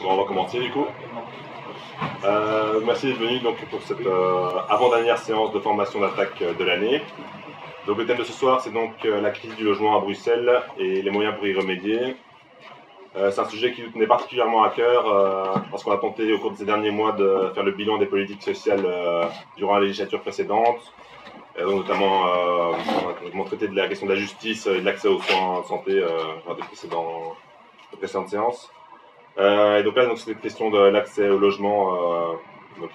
Bon, on va commencer du coup. Merci d'être venu donc, pour cette avant-dernière séance de formation d'attaque de l'année. Donc le thème de ce soir, c'est donc la crise du logement à Bruxelles et les moyens pour y remédier. C'est un sujet qui nous tenait particulièrement à cœur parce qu'on a tenté au cours de ces derniers mois de faire le bilan des politiques sociales durant la législature précédente. Donc notamment, on a traité de la question de la justice et de l'accès aux soins de santé lors des précédentes séances. Et donc là, c'est cette question de l'accès au logement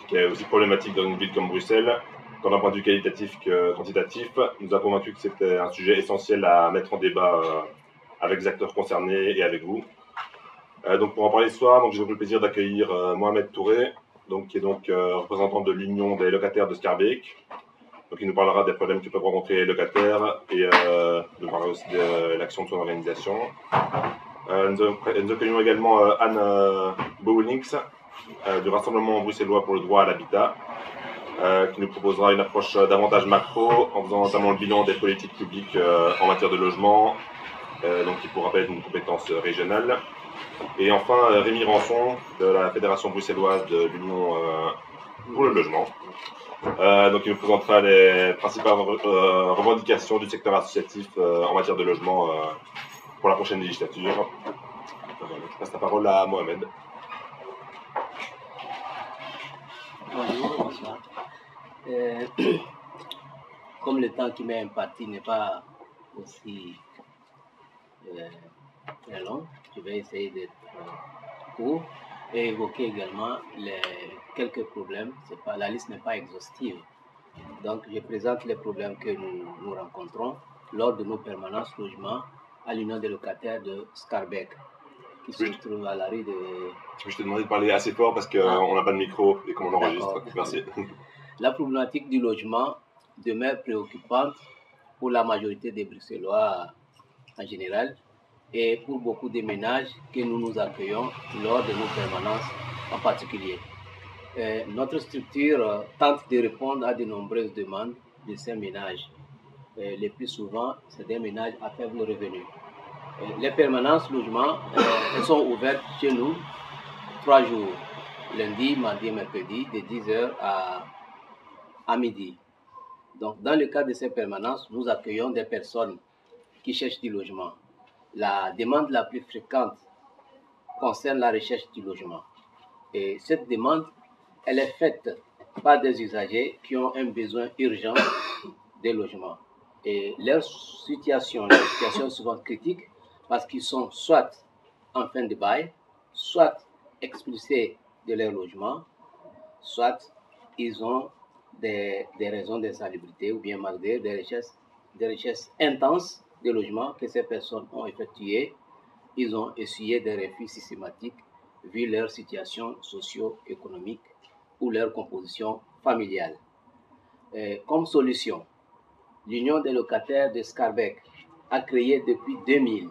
qui est aussi problématique dans une ville comme Bruxelles, tant d'un point de vue qualitatif que quantitatif. Nous a convaincu que c'était un sujet essentiel à mettre en débat avec les acteurs concernés et avec vous. Donc pour en parler ce soir, j'ai le plaisir d'accueillir Mohamed Touré, qui est représentant de l'Union des locataires de Schaerbeek. Donc il nous parlera des problèmes que peuvent rencontrer les locataires et nous parlera aussi de l'action de son organisation. Nous accueillons également Anne Bouwlinks du Rassemblement bruxellois pour le droit à l'habitat, qui nous proposera une approche davantage macro en faisant notamment le bilan des politiques publiques en matière de logement, qui pour rappel est une compétence régionale. Et enfin Rémi Rançon de la Fédération bruxelloise de l'Union pour le logement. Il nous présentera les principales revendications du secteur associatif en matière de logement pour la prochaine législature. Je passe la parole à Mohamed. Bonjour, bonsoir. Comme le temps qui m'est imparti n'est pas aussi très long, je vais essayer d'être court et évoquer également quelques problèmes. La liste n'est pas exhaustive. Donc, je présente les problèmes que nous rencontrons lors de nos permanences logement à l'Union des locataires de Schaerbeek, qui se trouve à la rue de... Je te demande de parler assez fort parce qu'on n'a pas de micro et qu'on enregistre. Merci. La problématique du logement demeure préoccupante pour la majorité des Bruxellois en général et pour beaucoup de ménages que nous accueillons lors de nos permanences en particulier. Notre structure tente de répondre à de nombreuses demandes de ces ménages. Le plus souvent, c'est des ménages à faible revenu. Les permanences logement elles sont ouvertes chez nous 3 jours, lundi, mardi et mercredi, de 10h à midi. Donc, dans le cadre de ces permanences, nous accueillons des personnes qui cherchent du logement. La demande la plus fréquente concerne la recherche du logement. Et cette demande, elle est faite par des usagers qui ont un besoin urgent de logement. Et leur situation est souvent critique parce qu'ils sont soit en fin de bail, soit expulsés de leur logement, soit ils ont des raisons d'insalubrité ou bien malgré des recherches intenses de logement que ces personnes ont effectuées, ils ont essuyé des refus systématiques vu leur situation socio-économique ou leur composition familiale. Comme solution, l'Union des locataires de Schaerbeek a créé depuis 2000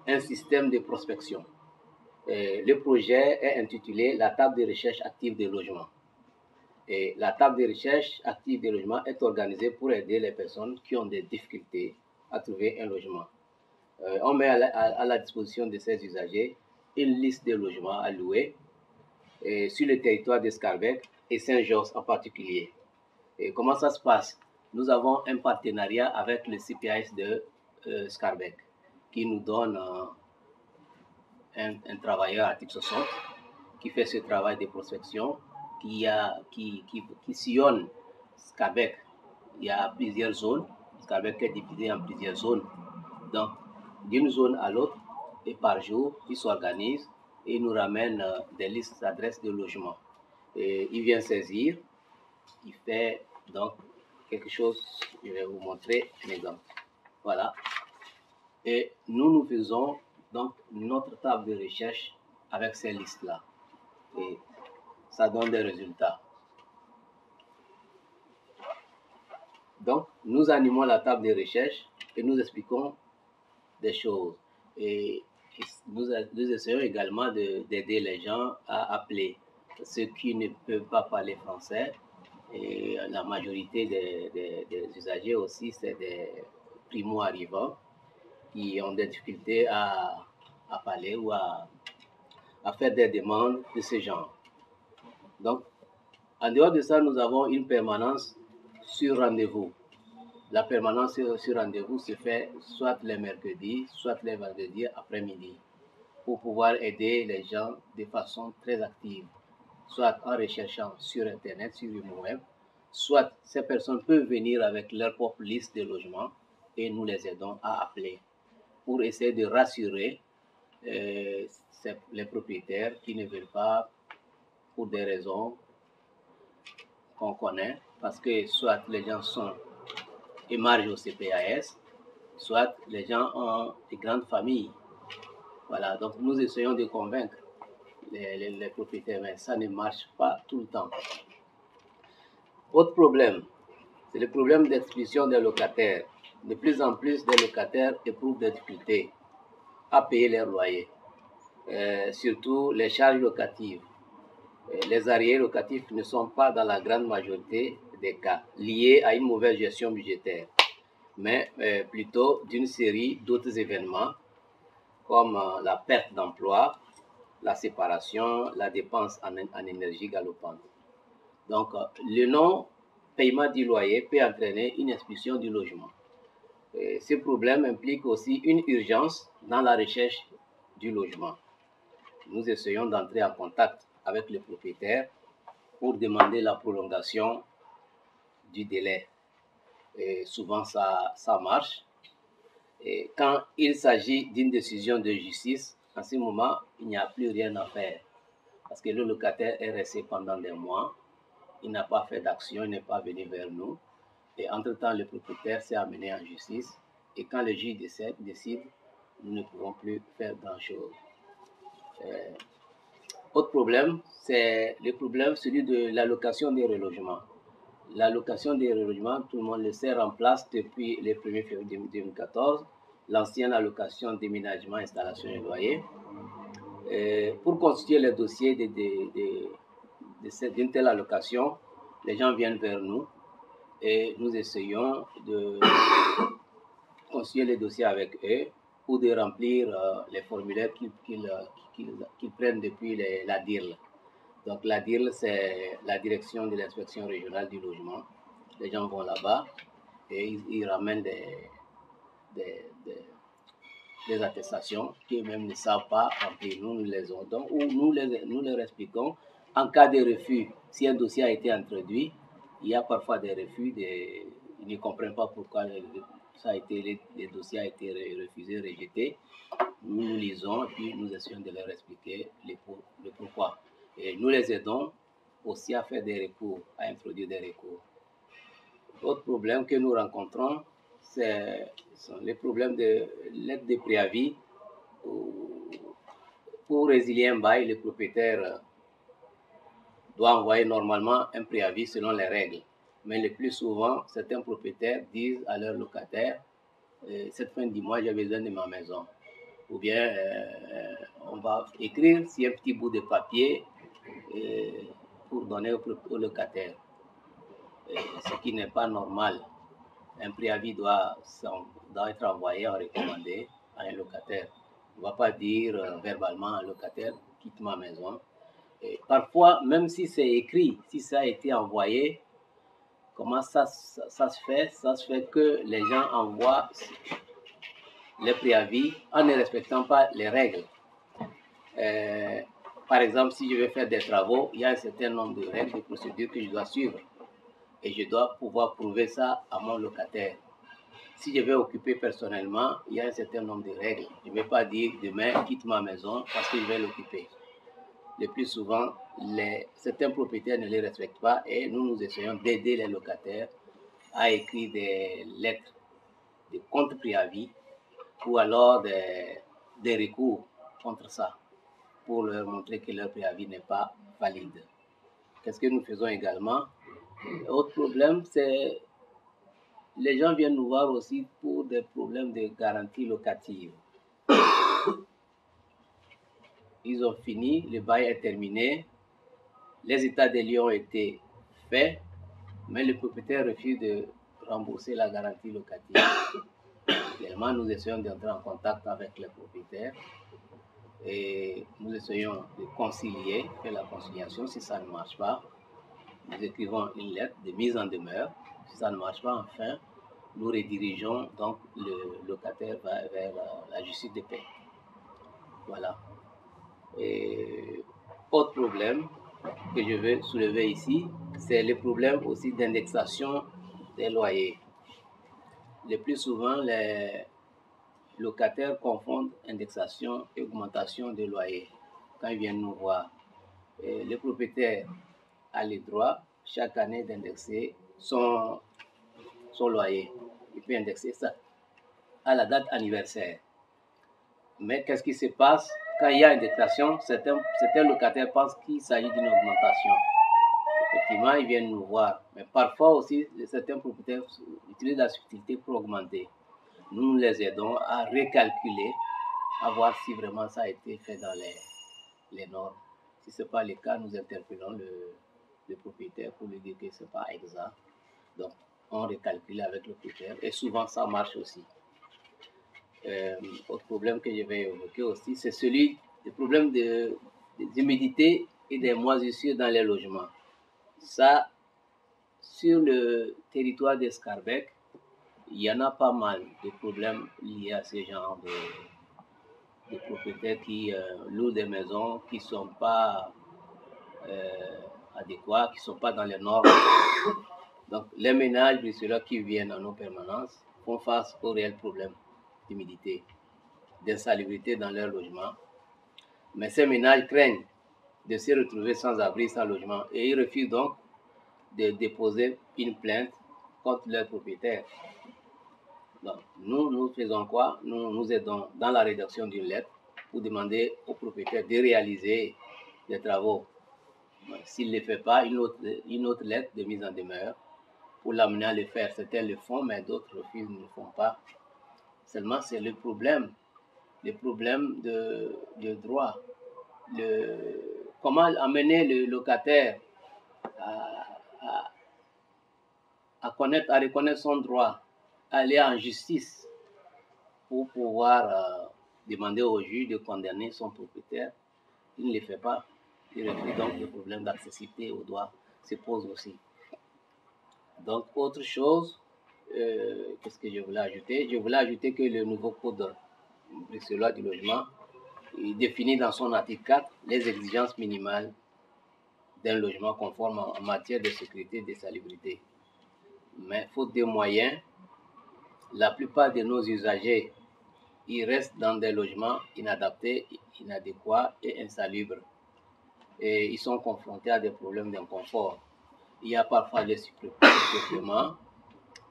un système de prospection. Le projet est intitulé « La table de recherche active des logements ». Et la table de recherche active des logements est organisée pour aider les personnes qui ont des difficultés à trouver un logement. On met à la disposition de ces usagers une liste de logements à louer sur le territoire de Schaerbeek et Saint-Georges en particulier. Et comment ça se passe? Nous avons un partenariat avec le CPAS de Schaerbeek qui nous donne un travailleur article 60 qui fait ce travail de prospection, qui sillonne Schaerbeek. Il y a plusieurs zones. Schaerbeek est divisé en plusieurs zones. Donc, d'une zone à l'autre, et par jour, il s'organise et il nous ramène des listes d'adresses de logement. Et il vient saisir, il fait donc quelque chose, je vais vous montrer un exemple. Voilà. Et nous faisons donc notre table de recherche avec ces listes-là. Et ça donne des résultats. Donc, nous animons la table de recherche et nous expliquons des choses. Et nous essayons également d'aider les gens à appeler ceux qui ne peuvent pas parler français. Et la majorité des usagers aussi, c'est des primo-arrivants qui ont des difficultés à parler ou à à faire des demandes de ce genre. Donc, en dehors de ça, nous avons une permanence sur rendez-vous. La permanence sur rendez-vous se fait soit les mercredis, soit les vendredis après-midi, pour pouvoir aider les gens de façon très active, soit en recherchant sur Internet, sur le web, soit ces personnes peuvent venir avec leur propre liste de logements et nous les aidons à appeler pour essayer de rassurer les propriétaires qui ne veulent pas, pour des raisons qu'on connaît, parce que soit les gens sont émargés au CPAS, soit les gens ont des grandes familles. Voilà, donc nous essayons de convaincre les propriétaires, mais ça ne marche pas tout le temps. Autre problème, c'est le problème d'expulsion des locataires. De plus en plus, des locataires éprouvent des difficultés à payer leur loyer, surtout les charges locatives. Les arriérés locatifs ne sont pas dans la grande majorité des cas liés à une mauvaise gestion budgétaire, mais plutôt d'une série d'autres événements comme la perte d'emploi, la séparation, la dépense en énergie galopante. Donc, le non-paiement du loyer peut entraîner une expulsion du logement. Ce problème implique aussi une urgence dans la recherche du logement. Nous essayons d'entrer en contact avec le propriétaire pour demander la prolongation du délai. Et souvent, ça marche. Et quand il s'agit d'une décision de justice, en ce moment, il n'y a plus rien à faire. Parce que le locataire est resté pendant des mois, il n'a pas fait d'action, il n'est pas venu vers nous. Et entre-temps, le propriétaire s'est amené en justice. Et quand le juge décide, nous ne pouvons plus faire grand-chose. Autre problème, c'est le problème, celui de l'allocation des relogements. L'allocation des relogements, tout le monde le sait, remplace depuis le 1er février 2014 l'ancienne allocation déménagement, installation et loyer. Pour constituer le dossier d'une telle allocation, les gens viennent vers nous et nous essayons de constituer les dossiers avec eux ou de remplir les formulaires qu'ils prennent depuis la DIRL. Donc la DIRL, c'est la direction de l'inspection régionale du logement. Les gens vont là-bas et ils ramènent des attestations qu'eux-mêmes ne savent pas remplir. Nous les donnons ou nous leur expliquons. En cas de refus, si un dossier a été introduit, il y a parfois des refus, ils ne comprennent pas pourquoi le dossier a été refusé, rejeté. Nous lisons et puis nous essayons de leur expliquer le pourquoi. Et nous les aidons aussi à faire des recours, à introduire des recours. Autre problème que nous rencontrons, sont les problèmes de l'aide de préavis. Pour résilier un bail, le propriétaire doit envoyer normalement un préavis selon les règles. Mais le plus souvent, certains propriétaires disent à leurs locataires cette fin du mois, j'ai besoin de ma maison. Ou bien on va écrire sur un petit bout de papier pour donner au locataire. Ce qui n'est pas normal. Un préavis doit être envoyé en recommandé à un locataire. On ne va pas dire verbalement à un locataire, quitte ma maison. Et parfois, même si c'est écrit, si ça a été envoyé, comment ça se fait? Ça se fait que les gens envoient les préavis en ne respectant pas les règles. Par exemple, si je veux faire des travaux, il y a un certain nombre de règles, de procédures que je dois suivre. Et je dois pouvoir prouver ça à mon locataire. Si je vais occuper personnellement, il y a un certain nombre de règles. Je ne vais pas dire demain, quitte ma maison parce que je vais l'occuper. Le plus souvent, certains propriétaires ne les respectent pas et nous essayons d'aider les locataires à écrire des lettres de contre-préavis ou alors des recours contre ça pour leur montrer que leur préavis n'est pas valide. Qu'est-ce que nous faisons également? Autre problème, c'est les gens viennent nous voir aussi pour des problèmes de garantie locative. Ils ont fini, le bail est terminé, les états des lieux ont été faits, mais le propriétaire refuse de rembourser la garantie locative. Également, nous essayons d'entrer en contact avec les propriétaires et nous essayons de concilier, faire la conciliation. Si ça ne marche pas, nous écrivons une lettre de mise en demeure. Si ça ne marche pas, enfin, nous redirigeons donc le locataire vers la justice de paix. Voilà. Et autre problème que je veux soulever ici, c'est le problème aussi d'indexation des loyers. Le plus souvent, les locataires confondent indexation et augmentation des loyers. Quand ils viennent nous voir, le propriétaire a le droit chaque année d'indexer son loyer. Il peut indexer ça à la date anniversaire. Mais qu'est-ce qui se passe quand il y a indexation? Certains locataires pensent qu'il s'agit d'une augmentation. Effectivement, ils viennent nous voir. Mais parfois aussi, certains propriétaires utilisent la subtilité pour augmenter. Nous les aidons à recalculer, à voir si vraiment ça a été fait dans les normes. Si ce n'est pas le cas, nous interpellons le propriétaire pour lui dire que ce n'est pas exact. Donc, on recalcule avec le propriétaire et souvent ça marche aussi. Autre problème que je vais évoquer aussi, c'est le problème des humidités et des moisissures dans les logements. Ça, sur le territoire d'Escarbec, il y en a pas mal de problèmes liés à ce genre de propriétaires qui louent des maisons qui ne sont pas adéquats, qui ne sont pas dans les normes. Donc, les ménages, ceux-là qui viennent en nos permanences, font face aux réels problèmes d'humidité, d'insalubrité dans leur logement. Mais ces ménages craignent de se retrouver sans abri, sans logement, et ils refusent donc de déposer une plainte contre leur propriétaire. Donc, nous faisons quoi? Nous aidons dans la rédaction d'une lettre pour demander au propriétaire de réaliser des travaux. S'il ne le fait pas, une autre lettre de mise en demeure pour l'amener à le faire. Certains le font, mais d'autres refusent, ne le font pas. Seulement, c'est le problème de droit. Comment amener le locataire à reconnaître son droit, à aller en justice pour pouvoir demander au juge de condamner son propriétaire. Il ne le fait pas. Il refuse, donc le problème d'accessibilité au droit se pose aussi. Donc, autre chose, qu'est-ce que je voulais ajouter? Je voulais ajouter que le nouveau code bruxellois du logement il définit dans son article 4 les exigences minimales d'un logement conforme en matière de sécurité et de salubrité. Mais faute de moyens, la plupart de nos usagers ils restent dans des logements inadaptés, inadéquats et insalubres. Et ils sont confrontés à des problèmes d'inconfort. Il y a parfois des surpeuplements,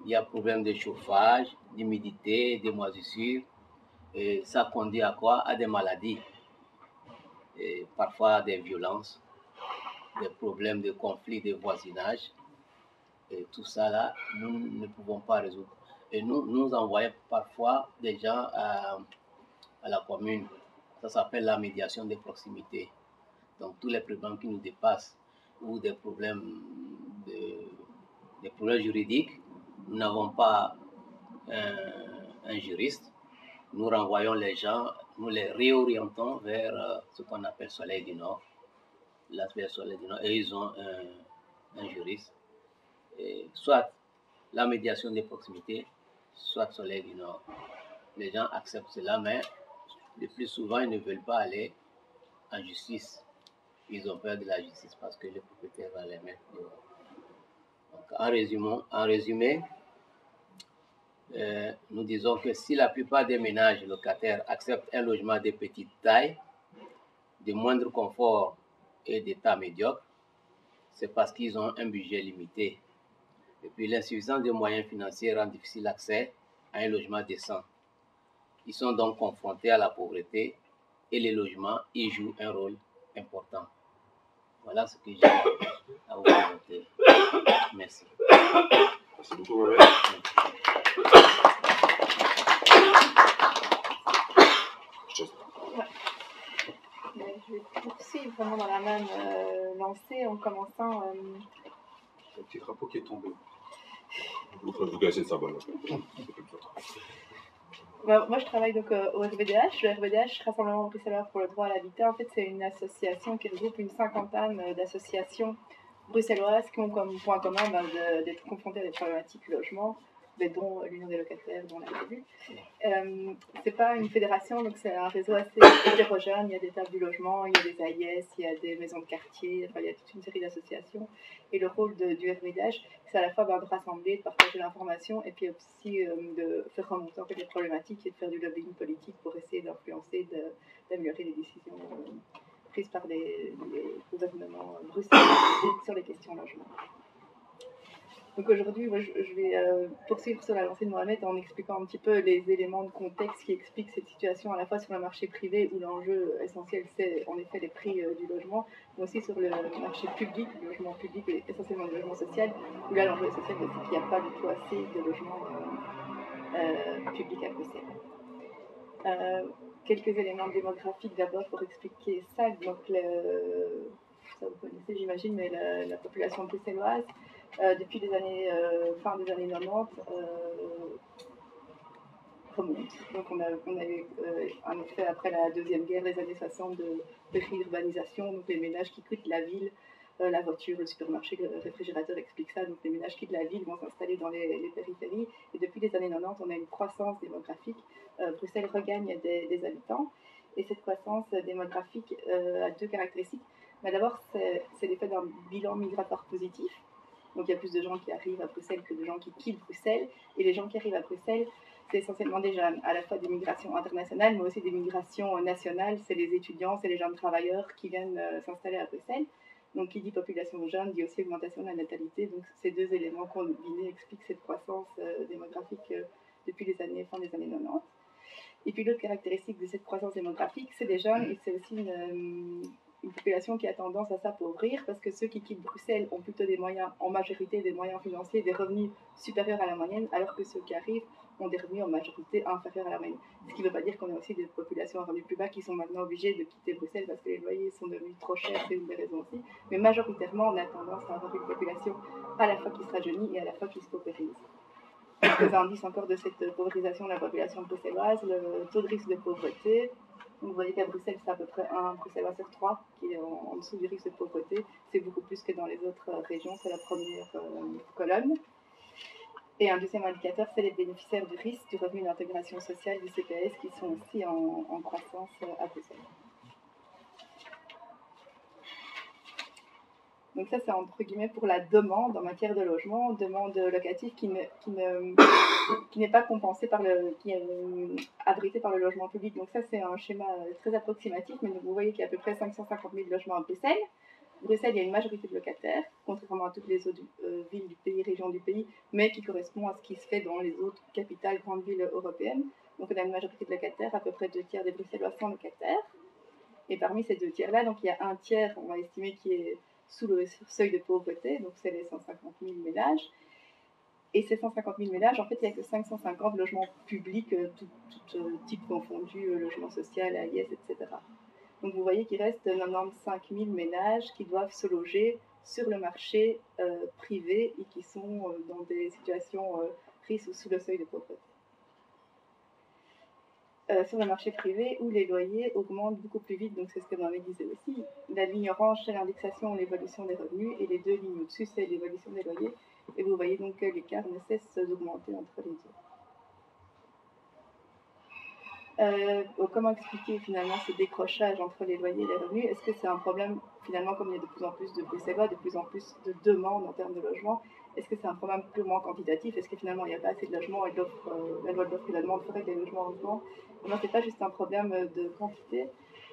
il y a problème de chauffage, d'humidité, de moisissure. Et ça conduit à quoi? À des maladies, et parfois à des violences, des problèmes de conflits de voisinage. Et tout ça là, nous ne pouvons pas résoudre. Et nous envoyons parfois des gens à la commune. Ça s'appelle la médiation de proximité. Donc tous les problèmes qui nous dépassent ou des problèmes juridiques, nous n'avons pas un juriste. Nous renvoyons les gens, nous les réorientons vers ce qu'on appelle Soleil du Nord, l'aspect Soleil du Nord, et ils ont un juriste. Et soit la médiation de proximité, soit Soleil du Nord. Les gens acceptent cela, mais le plus souvent, ils ne veulent pas aller en justice. Ils ont peur de la justice parce que le propriétaire va les mettre dehors. Donc, en résumé, nous disons que si la plupart des ménages locataires acceptent un logement de petite taille, de moindre confort et d'état médiocre, c'est parce qu'ils ont un budget limité. Et puis l'insuffisance de moyens financiers rend difficile l'accès à un logement décent. Ils sont donc confrontés à la pauvreté et les logements y jouent un rôle important. Voilà ce que j'ai à vous présenter. Merci. Merci beaucoup, Mohamed. Je vais poursuivre vraiment dans la même lancée en commençant. Le petit drapeau qui est tombé. Vous connaissez le symbole. Moi, je travaille donc au RVDH. Le RVDH, Rassemblement bruxellois pour le droit à l'habitat, en fait, c'est une association qui regroupe une cinquantaine d'associations bruxelloises qui ont comme point commun d'être confrontées à des problématiques logement, dont l'Union des locataires, dont on l'a vu. C'est pas une fédération, donc c'est un réseau assez hétérogène. Il y a des tables du logement, il y a des AIS, il y a des maisons de quartier, enfin, il y a toute une série d'associations. Et le rôle du RVDH, c'est à la fois de rassembler, de partager l'information et puis aussi de faire remonter en fait, les problématiques et de faire du lobbying politique pour essayer d'influencer, d'améliorer les décisions prises par les gouvernements bruxellois sur les questions logement. Donc aujourd'hui, je vais poursuivre sur la lancée de Mohamed en expliquant un petit peu les éléments de contexte qui expliquent cette situation à la fois sur le marché privé où l'enjeu essentiel c'est en effet les prix du logement, mais aussi sur le marché public, le logement public et essentiellement le logement social, où là l'enjeu essentiel c'est qu'il n'y a pas du tout assez de logements publics à Bruxelles. Quelques éléments démographiques d'abord pour expliquer ça. Donc, ça vous connaissez j'imagine, mais la population bruxelloise, depuis les années, fin des années 90, remonte. Donc on a eu en effet après la Deuxième Guerre, les années 60, de réurbanisation, donc les ménages qui quittent la ville, la voiture, le supermarché, le réfrigérateur explique ça, donc les ménages quittent la ville, vont s'installer dans les périphéries, et depuis les années 90, on a une croissance démographique, Bruxelles regagne des habitants, et cette croissance démographique a deux caractéristiques. Mais d'abord, c'est l'effet d'un bilan migratoire positif. Donc il y a plus de gens qui arrivent à Bruxelles que de gens qui quittent Bruxelles. Et les gens qui arrivent à Bruxelles, c'est essentiellement des jeunes, à la fois des migrations internationales, mais aussi des migrations nationales. C'est les étudiants, c'est les jeunes travailleurs qui viennent s'installer à Bruxelles. Donc qui dit population jeune, dit aussi augmentation de la natalité. Donc ces deux éléments combinés expliquent cette croissance démographique depuis les fin des années 90. Et puis l'autre caractéristique de cette croissance démographique, c'est des jeunes et c'est aussi une population qui a tendance à s'appauvrir parce que ceux qui quittent Bruxelles ont plutôt des moyens, en majorité des moyens financiers, des revenus supérieurs à la moyenne, alors que ceux qui arrivent ont des revenus en majorité inférieurs à la moyenne. Ce qui ne veut pas dire qu'on a aussi des populations à revenus plus bas qui sont maintenant obligées de quitter Bruxelles parce que les loyers sont devenus trop chers, c'est une des raisons aussi. Mais majoritairement, on a tendance à avoir une population à la fois qui se rajeunit et à la fois qui se paupérise. Quelques indices encore de cette paupérisation de la population bruxelloise, le taux de risque de pauvreté. Donc vous voyez qu'à Bruxelles, c'est à peu près un Bruxellois sur 3 qui est en dessous du risque de pauvreté. C'est beaucoup plus que dans les autres régions, c'est la première colonne. Et un deuxième indicateur, c'est les bénéficiaires du risque du revenu d'intégration sociale du CPS qui sont aussi en croissance à Bruxelles. Donc ça, c'est entre guillemets pour la demande en matière de logement, demande locative qui n'est pas compensée qui est abritée par le logement public. Donc ça, c'est un schéma très approximatif, mais vous voyez qu'il y a à peu près 550 000 logements à Bruxelles. Bruxelles, il y a une majorité de locataires, contrairement à toutes les autres villes du pays, régions du pays, mais qui correspond à ce qui se fait dans les autres capitales, grandes villes européennes. Donc on a une majorité de locataires, à peu près 2 tiers des Bruxellois sont locataires. Et parmi ces 2 tiers-là, donc il y a un tiers, on va estimer, qui est sous le seuil de pauvreté, donc c'est les 150 000 ménages. Et ces 150 000 ménages, en fait, il n'y a que 550 logements publics, tout type confondu, logement social, AIS, etc. Donc vous voyez qu'il reste 95 000 ménages qui doivent se loger sur le marché privé et qui sont dans des situations prises sous le seuil de pauvreté. Sur le marché privé où les loyers augmentent beaucoup plus vite, donc c'est ce que Mohamed disait aussi. La ligne orange, c'est l'indexation ou l'évolution des revenus, et les deux lignes au-dessus, c'est l'évolution des loyers. Et vous voyez donc que l'écart ne cesse d'augmenter entre les deux. Comment expliquer finalement ce décrochage entre les loyers et les revenus? Est-ce que c'est un problème finalement, comme il y a de plus en plus de Bruxellois, de plus en plus de demandes en termes de logement? Est-ce que c'est un problème purement quantitatif? Est-ce que finalement il n'y a pas assez de logements et la loi de l'offre et la demande ferait que les logements augmentent? Non, c'est pas juste un problème de quantité,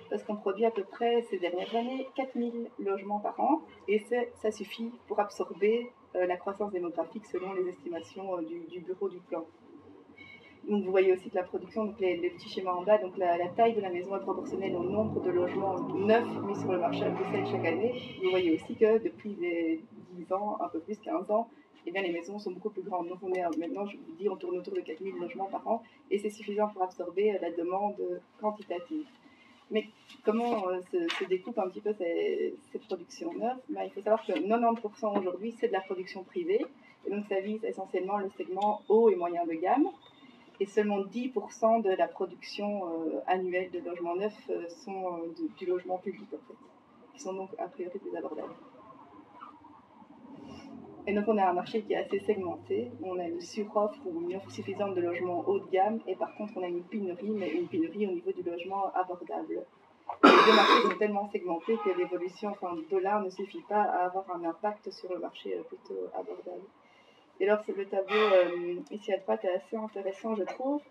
parce qu'on produit à peu près ces dernières années 4000 logements par an, et ça suffit pour absorber la croissance démographique selon les estimations du bureau du plan. Donc vous voyez aussi que la production, donc les petits schémas en bas, donc la taille de la maison est proportionnelle au nombre de logements neufs mis sur le marché à Bruxelles chaque année. Vous voyez aussi que depuis les 10 ans, un peu plus 15 ans, eh bien, les maisons sont beaucoup plus grandes. Donc on est maintenant, je vous dis, on tourne autour de 4000 logements par an, et c'est suffisant pour absorber la demande quantitative. Mais comment se découpe un petit peu ces productions neuves? Il faut savoir que 90% aujourd'hui, c'est de la production privée, et donc ça vise essentiellement le segment haut et moyen de gamme. et seulement 10% de la production annuelle de logements neufs sont du logement public, en fait, qui sont donc a priori plus abordables. Et donc on a un marché qui est assez segmenté, on a une suroffre ou une offre suffisante de logements haut de gamme, et par contre on a une pénurie, mais une pénurie au niveau du logement abordable. Les deux marchés sont tellement segmentés que l'évolution du dollar ne suffit pas à avoir un impact sur le marché plutôt abordable. Et alors le tableau ici à droite est assez intéressant, je trouve.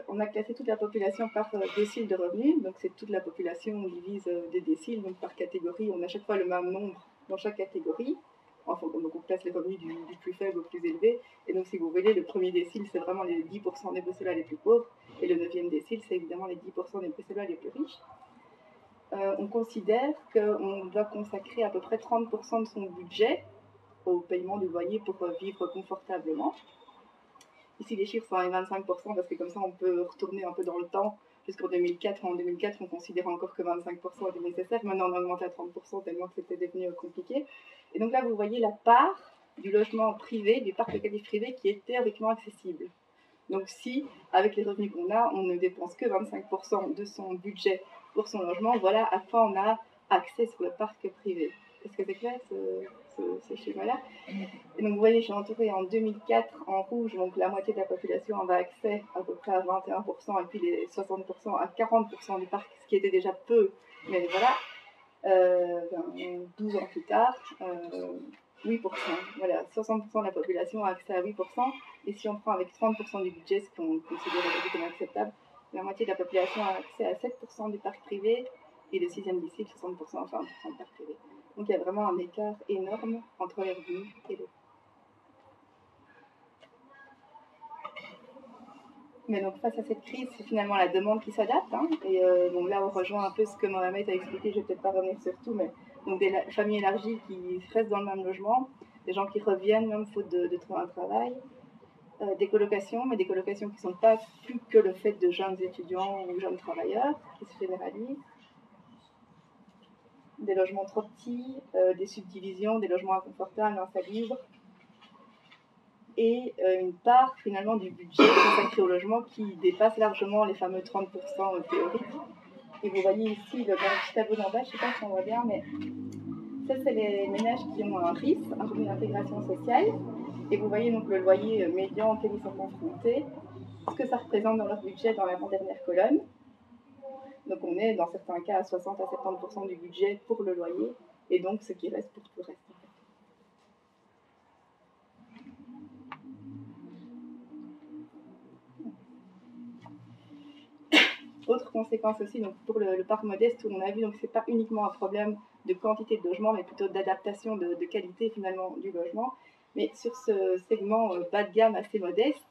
On a classé toute la population par décile de revenus, donc c'est toute la population, on divise des déciles, donc par catégorie, on a à chaque fois le même nombre dans chaque catégorie. Enfin, donc on classe les revenus du plus faible au plus élevé, et donc si vous voulez, le premier décile, c'est vraiment les 10% des Bruxellois les plus pauvres, et le 9e décile, c'est évidemment les 10% des Bruxellois les plus riches. On considère qu'on doit consacrer à peu près 30% de son budget au paiement du loyer pour vivre confortablement. Ici, les chiffres sont à 25% parce que comme ça, on peut retourner un peu dans le temps jusqu'en 2004. En 2004, on considérait encore que 25% était nécessaire. Maintenant, on a augmenté à 30% tellement que c'était devenu compliqué. Et donc là, vous voyez la part du logement privé, du parc locatif privé qui est théoriquement accessible. Donc si, avec les revenus qu'on a, on ne dépense que 25% de son budget pour son logement, voilà à quoi on a accès sur le parc privé. Est-ce que c'est clair ce schéma-là? Et donc vous voyez, j'ai entouré en 2004 en rouge, donc la moitié de la population avait accès à peu près à 21%, et puis les 60% à 40% du parc, ce qui était déjà peu, mais voilà. 12 ans plus tard, 8%. Voilà, 60% de la population a accès à 8%, et si on prend avec 30% du budget, ce qu'on considère aujourd'hui comme acceptable, la moitié de la population a accès à 7% du parc privé, et le 6e décile, 60%, enfin 1% du parc privé. Donc il y a vraiment un écart énorme entre les revenus et les. Mais donc face à cette crise, c'est finalement la demande qui s'adapte. Et donc là, on rejoint un peu ce que Mohamed a expliqué, je ne vais peut-être pas revenir sur tout, mais donc des familles élargies qui restent dans le même logement, des gens qui reviennent même faute de trouver un travail, des colocations, mais des colocations qui ne sont pas plus que le fait de jeunes étudiants ou jeunes travailleurs, qui se généralisent, des logements trop petits, des subdivisions, des logements inconfortables, insalubres, et une part finalement du budget consacré au logement qui dépasse largement les fameux 30% théoriques. Et vous voyez ici le petit tableau d'en bas, je ne sais pas si on voit bien, mais ça c'est les ménages qui ont un RIS, un revenu d'intégration sociale, et vous voyez donc le loyer médian auquel ils sont confrontés, ce que ça représente dans leur budget dans l'avant-dernière colonne. Donc on est dans certains cas à 60 à 70% du budget pour le loyer, et donc ce qui reste pour tout le reste. Autre conséquence aussi donc pour le parc modeste, où on a vu donc c'est pas uniquement un problème de quantité de logement, mais plutôt d'adaptation de qualité finalement du logement. Mais sur ce segment bas de gamme assez modeste,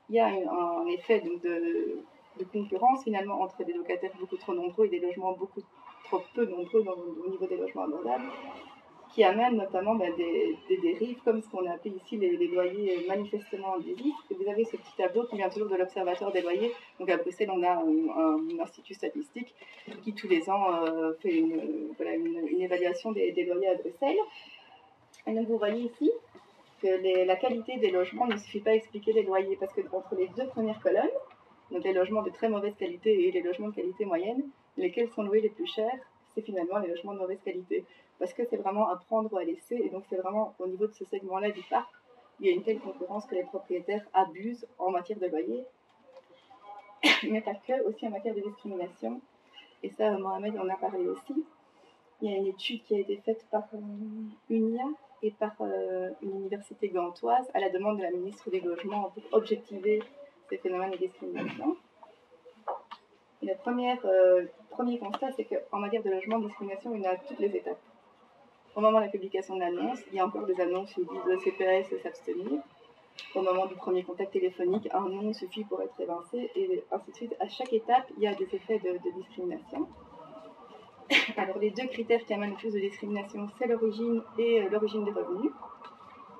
il y a un effet donc, de concurrence finalement entre des locataires beaucoup trop nombreux et des logements beaucoup trop peu nombreux au niveau des logements abordables, qui amène notamment des dérives comme ce qu'on a appelé ici les loyers manifestement abusifs. Et vous avez ce petit tableau qui vient toujours de l'Observatoire des loyers. Donc à Bruxelles, on a un institut statistique qui tous les ans fait une évaluation des loyers à Bruxelles. Et donc vous voyez ici que la qualité des logements ne suffit pas à expliquer les loyers, parce que entre les deux premières colonnes, donc les logements de très mauvaise qualité et les logements de qualité moyenne, lesquels sont loués les plus chers, c'est finalement les logements de mauvaise qualité. Parce que c'est vraiment à prendre ou à laisser, et donc c'est vraiment au niveau de ce segment-là du parc, il y a une telle concurrence que les propriétaires abusent en matière de loyer, mais pas que, aussi en matière de discrimination. Et ça, Mohamed en a parlé aussi. Il y a une étude qui a été faite par UNIA et par une université gantoise à la demande de la ministre des Logements pour objectiver ces phénomènes de discrimination. Et le premier constat, c'est qu'en matière de logement, de discrimination, il y en a à toutes les étapes. Au moment de la publication de l'annonce, il y a encore des annonces qui disent CPS et s'abstenir. Au moment du premier contact téléphonique, un nom suffit pour être évincé, et ainsi de suite. À chaque étape, il y a des effets de discrimination. Alors, les deux critères qui amènent le plus de discrimination, c'est l'origine et l'origine des revenus.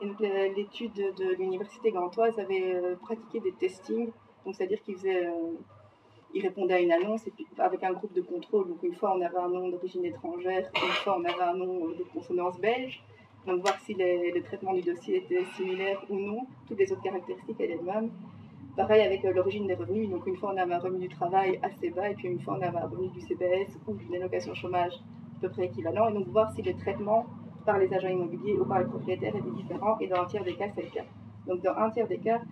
Et donc, l'étude de l'université gantoise avait pratiqué des testings, donc c'est-à-dire qu'ils répondaient à une annonce et puis avec un groupe de contrôle. Donc, une fois, on avait un nom d'origine étrangère, une fois, on avait un nom de consonance belge. Donc voir si le traitement du dossier était similaire ou non, toutes les autres caractéristiques étaient les mêmes. Pareil avec l'origine des revenus, donc une fois on avait un revenu du travail assez bas et puis une fois on avait un revenu du CPS ou d'une allocation chômage à peu près équivalent, et donc voir si le traitement par les agents immobiliers ou par les propriétaires était différent, et dans un tiers des cas c'est le cas. Donc dans un tiers des cas,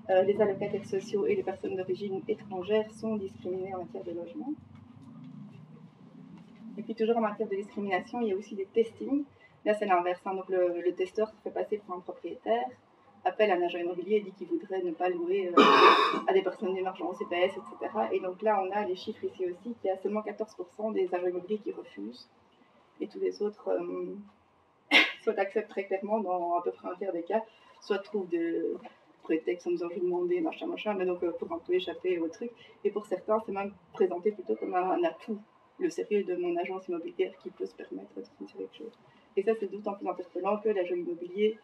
les allocataires sociaux et les personnes d'origine étrangère sont discriminés en matière de logement. Et puis toujours en matière de discrimination, il y a aussi des testings. Là c'est l'inverse, hein. Donc le testeur se fait passer pour un propriétaire, appelle un agent immobilier et dit qu'il voudrait ne pas louer à des personnes émergentes au CPS, etc. Et donc là on a les chiffres ici aussi, qu'il y a seulement 14% des agents immobiliers qui refusent, et tous les autres soit acceptent très clairement dans à peu près un tiers des cas, soit trouvent des prétextes en disant je vais demander, machin, mais donc pour un peu échapper au truc. Et pour certains, c'est même présenté plutôt comme un atout, le sérieux de mon agence immobilière qui peut se permettre de faire quelque chose. Et ça, c'est d'autant plus interpellant que l'agent immobilier,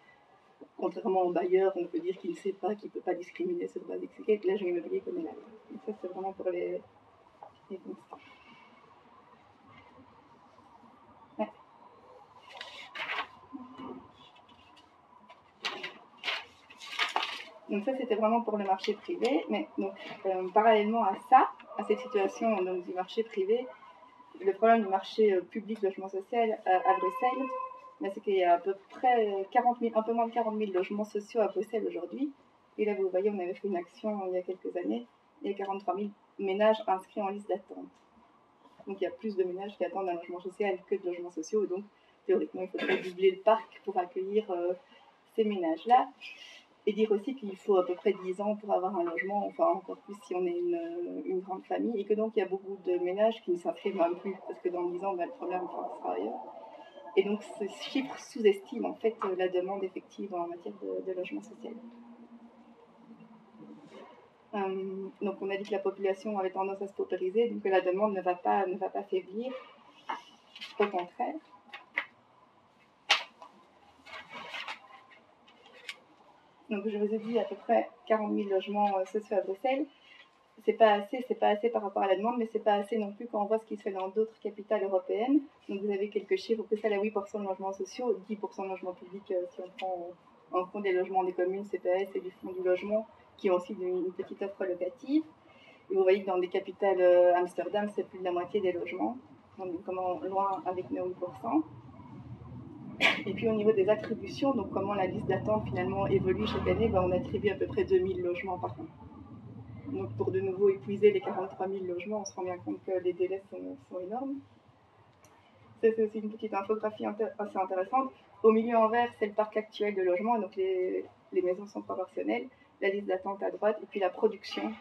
contrairement au bailleur, on peut dire qu'il ne sait pas, qu'il ne peut pas discriminer sur base d'expliquer, que l'agent immobilier connaît la loi. Donc ça, c'est vraiment pour les constants. Ouais. Donc ça, c'était vraiment pour le marché privé. Mais donc, parallèlement à ça, à cette situation donc, du marché privé, le problème du marché public logement social à Bruxelles, c'est qu'il y a à peu près 40 000, un peu moins de 40 000 logements sociaux à Bruxelles aujourd'hui. Et là, vous voyez, on avait fait une action il y a quelques années. Il y a 43 000 ménages inscrits en liste d'attente. Donc il y a plus de ménages qui attendent un logement social que de logements sociaux. Et donc, théoriquement, il faudrait doubler le parc pour accueillir ces ménages-là. Et dire aussi qu'il faut à peu près 10 ans pour avoir un logement, enfin encore plus si on est une grande famille, et que donc il y a beaucoup de ménages qui ne s'inscrivent même plus, parce que dans 10 ans, le problème sera ailleurs. Et donc ce chiffre sous-estime en fait la demande effective en matière de logement social. Donc on a dit que la population avait tendance à se paupériser, donc que la demande ne va pas faiblir, au contraire. Donc je vous ai dit à peu près 40 000 logements sociaux à Bruxelles. C'est pas assez par rapport à la demande, mais c'est pas assez non plus quand on voit ce qui se fait dans d'autres capitales européennes. Donc vous avez quelques chiffres, Bruxelles a 8% de logements sociaux, 10% de logements publics si on prend en compte des logements des communes, CPS et du fonds du logement, qui ont aussi une petite offre locative. Et vous voyez que dans des capitales, Amsterdam, c'est plus de la moitié des logements, donc comment loin avec nos 8%. Et puis au niveau des attributions, donc comment la liste d'attente finalement évolue chaque année, on attribue à peu près 2000 logements par an. Donc pour de nouveau épuiser les 43 000 logements, on se rend bien compte que les délais sont énormes. Ça, c'est aussi une petite infographie assez intéressante. Au milieu en vert, c'est le parc actuel de logements, donc les maisons sont proportionnelles, la liste d'attente à droite, et puis la production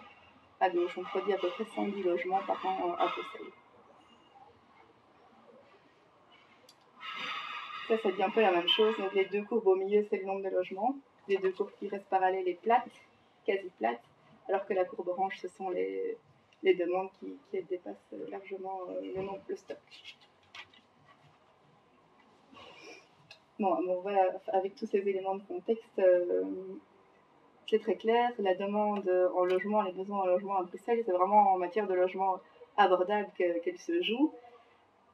à gauche. On produit à peu près 110 logements par an à Bruxelles. Ça dit un peu la même chose. Donc les deux courbes au milieu, c'est le nombre de logements. Les deux courbes qui restent parallèles et plates, quasi plates, alors que la courbe orange, ce sont les demandes qui dépassent largement le stock. Bon, voilà, avec tous ces éléments de contexte, c'est très clair. La demande en logement, les besoins en logement à Bruxelles, c'est vraiment en matière de logement abordable qu'elle se joue.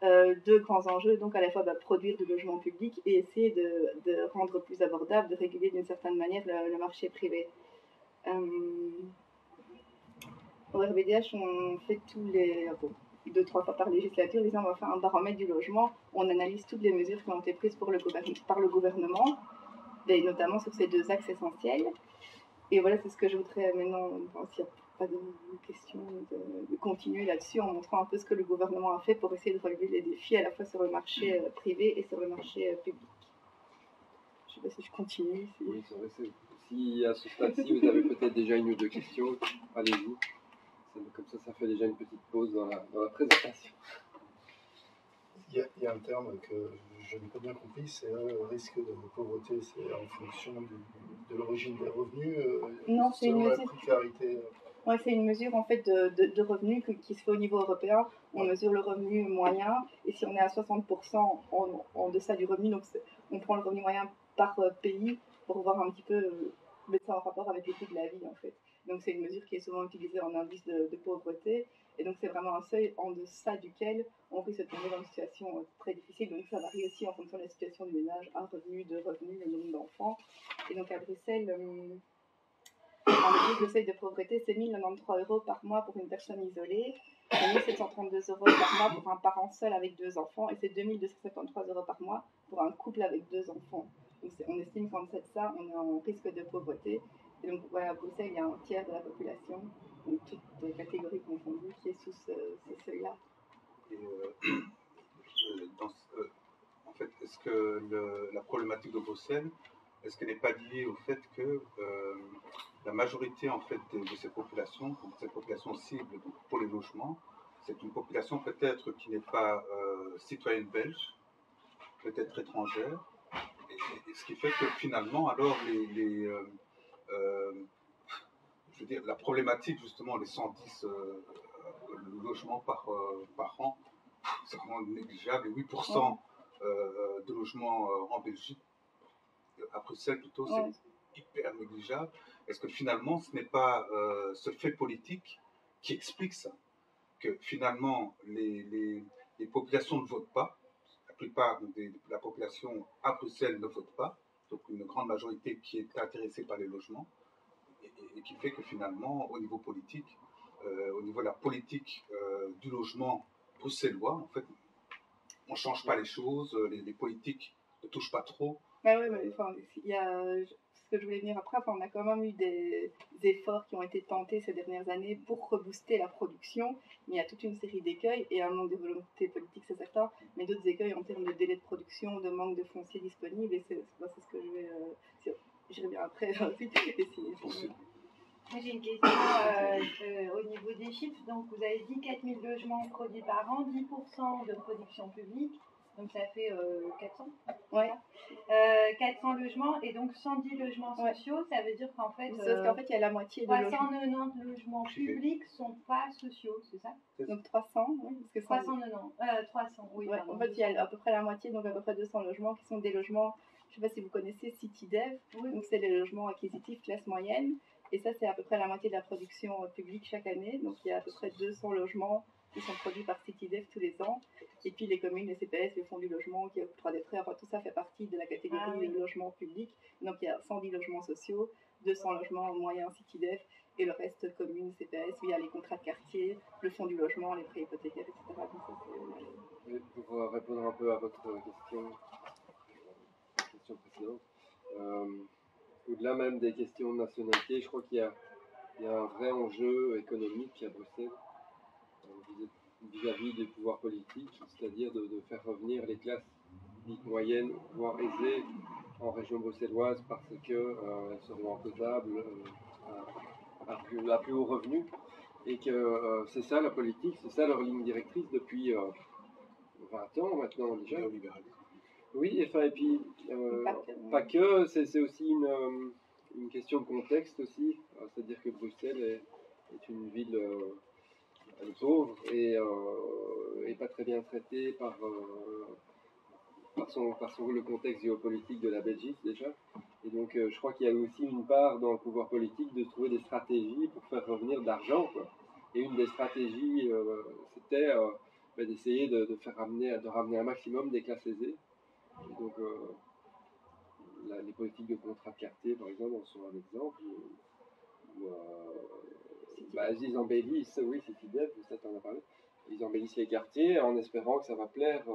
Deux grands enjeux, donc à la fois produire du logement public et essayer de rendre plus abordable, de réguler d'une certaine manière le marché privé. Au RBDH, on fait tous les 2-3 fois par législature, disons on va faire un baromètre du logement, on analyse toutes les mesures qui ont été prises par le gouvernement, et notamment sur ces deux axes essentiels. Et voilà, c'est ce que je voudrais maintenant, s'il n'y a pas de questions, de continuer là-dessus en montrant un peu ce que le gouvernement a fait pour essayer de relever les défis à la fois sur le marché privé et sur le marché public. Je ne sais pas si je continue. Oui, c'est vrai. Si à ce stade-ci, vous avez peut-être déjà une ou deux questions, allez-y. Comme ça fait déjà une petite pause dans la présentation. Il y a un terme que je n'ai pas bien compris, c'est le risque de pauvreté, c'est en fonction de l'origine des revenus, non, c'est une mesure. La précarité. Ouais, c'est une mesure en fait de revenus qui se fait au niveau européen. On mesure le revenu moyen, et si on est à 60% en deçà du revenu, donc on prend le revenu moyen par pays pour voir un petit peu mettre ça en rapport avec les coûts de la vie en fait. Donc c'est une mesure qui est souvent utilisée en indice de pauvreté, Et donc c'est vraiment un seuil en deçà duquel on risque de tomber dans une situation très difficile. Donc ça varie aussi en fonction de la situation du ménage, un revenu, deux revenus, le nombre d'enfants. Et donc à Bruxelles, en Belgique, le seuil de pauvreté, c'est 1 093 € par mois pour une personne isolée, et 1 732 € par mois pour un parent seul avec 2 enfants, et c'est 2 273 € par mois pour un couple avec 2 enfants. Donc on estime qu'en deçà de ça, on est en risque de pauvreté. Et donc voilà, à Bruxelles, il y a un tiers de la population, donc toutes catégories confondues, qui est sous ce seuil-là. Et, en fait, est-ce que la problématique de Bruxelles, est-ce qu'elle n'est pas liée au fait que la majorité en fait de ces populations, donc cette population cible donc, pour les logements, c'est une population peut-être qui n'est pas citoyenne belge, peut-être étrangère, et ce qui fait que finalement, alors je veux dire, la problématique justement, les 110 logements par an, c'est vraiment négligeable, et 8% de logements en Belgique, à Bruxelles plutôt, c'est hyper négligeable. Est-ce que finalement ce n'est pas ce fait politique qui explique ça, que finalement les populations ne votent pas, la plupart de la population à Bruxelles ne vote pas, donc une grande majorité qui est intéressée par les logements, et qui fait que finalement au niveau politique, au niveau de la politique du logement bruxellois, en fait, on ne change pas les choses, les politiques ne touchent pas trop. Bah oui, enfin, il y a ce que je voulais venir après. Enfin, on a quand même eu des efforts qui ont été tentés ces dernières années pour rebooster la production. Mais il y a toute une série d'écueils et un manque de volonté politique, c'est certain, mais d'autres écueils en termes de délai de production, de manque de foncier disponible. Et c'est ce que je vais. Je reviens après. Moi, j'ai une question au niveau des chiffres. Donc, vous avez dit 4 000 logements produits par an, 10% de production publique. Donc, ça fait 400. Ouais. 400 logements et donc 110 logements sociaux. Ça veut dire qu'en fait, parce qu'en fait, il y a la moitié de 390 logements publics ne sont pas sociaux, c'est ça? Donc 300, oui. Parce que 300, oui. Ouais, en fait, il y a à peu près la moitié, donc à peu près 200 logements qui sont des logements, je ne sais pas si vous connaissez CityDev, donc c'est les logements acquisitifs classe moyenne. Et ça, c'est à peu près la moitié de la production publique chaque année. Donc il y a à peu près 200 logements qui sont produits par CityDev tous les ans. Et puis les communes, les CPS, le fonds du logement, qui octroie des prêts, enfin tout ça fait partie de la catégorie de logements publics. Donc il y a 110 logements sociaux, 200 logements moyens CityDev, et le reste communes, CPS, où il y a les contrats de quartier, le fonds du logement, les prêts hypothécaires, etc. Donc ça, pour répondre un peu à votre question précédente, au-delà même des questions de nationalité, je crois qu'il y a un vrai enjeu économique à Bruxelles vis-à-vis des pouvoirs politiques, c'est-à-dire de faire revenir les classes dites moyennes, voire aisées, en région bruxelloise parce qu'elles seront imposables à plus haut revenu. Et que c'est ça la politique, c'est ça leur ligne directrice depuis 20 ans maintenant déjà. Oui, enfin, et puis pas que, c'est aussi une question de contexte aussi, c'est-à-dire que Bruxelles est une ville pauvre et pas très bien traitée par le contexte géopolitique de la Belgique déjà. Et donc je crois qu'il y a aussi une part dans le pouvoir politique de trouver des stratégies pour faire revenir de l'argent, quoi. Et une des stratégies, c'était d'essayer de ramener un maximum des classes aisées. Et donc, les politiques de contrat de quartier, par exemple, en sont un exemple. Ils embellissent, oui, c'est CityDev, ça t'en as parlé. Ils embellissent les quartiers en espérant que ça va plaire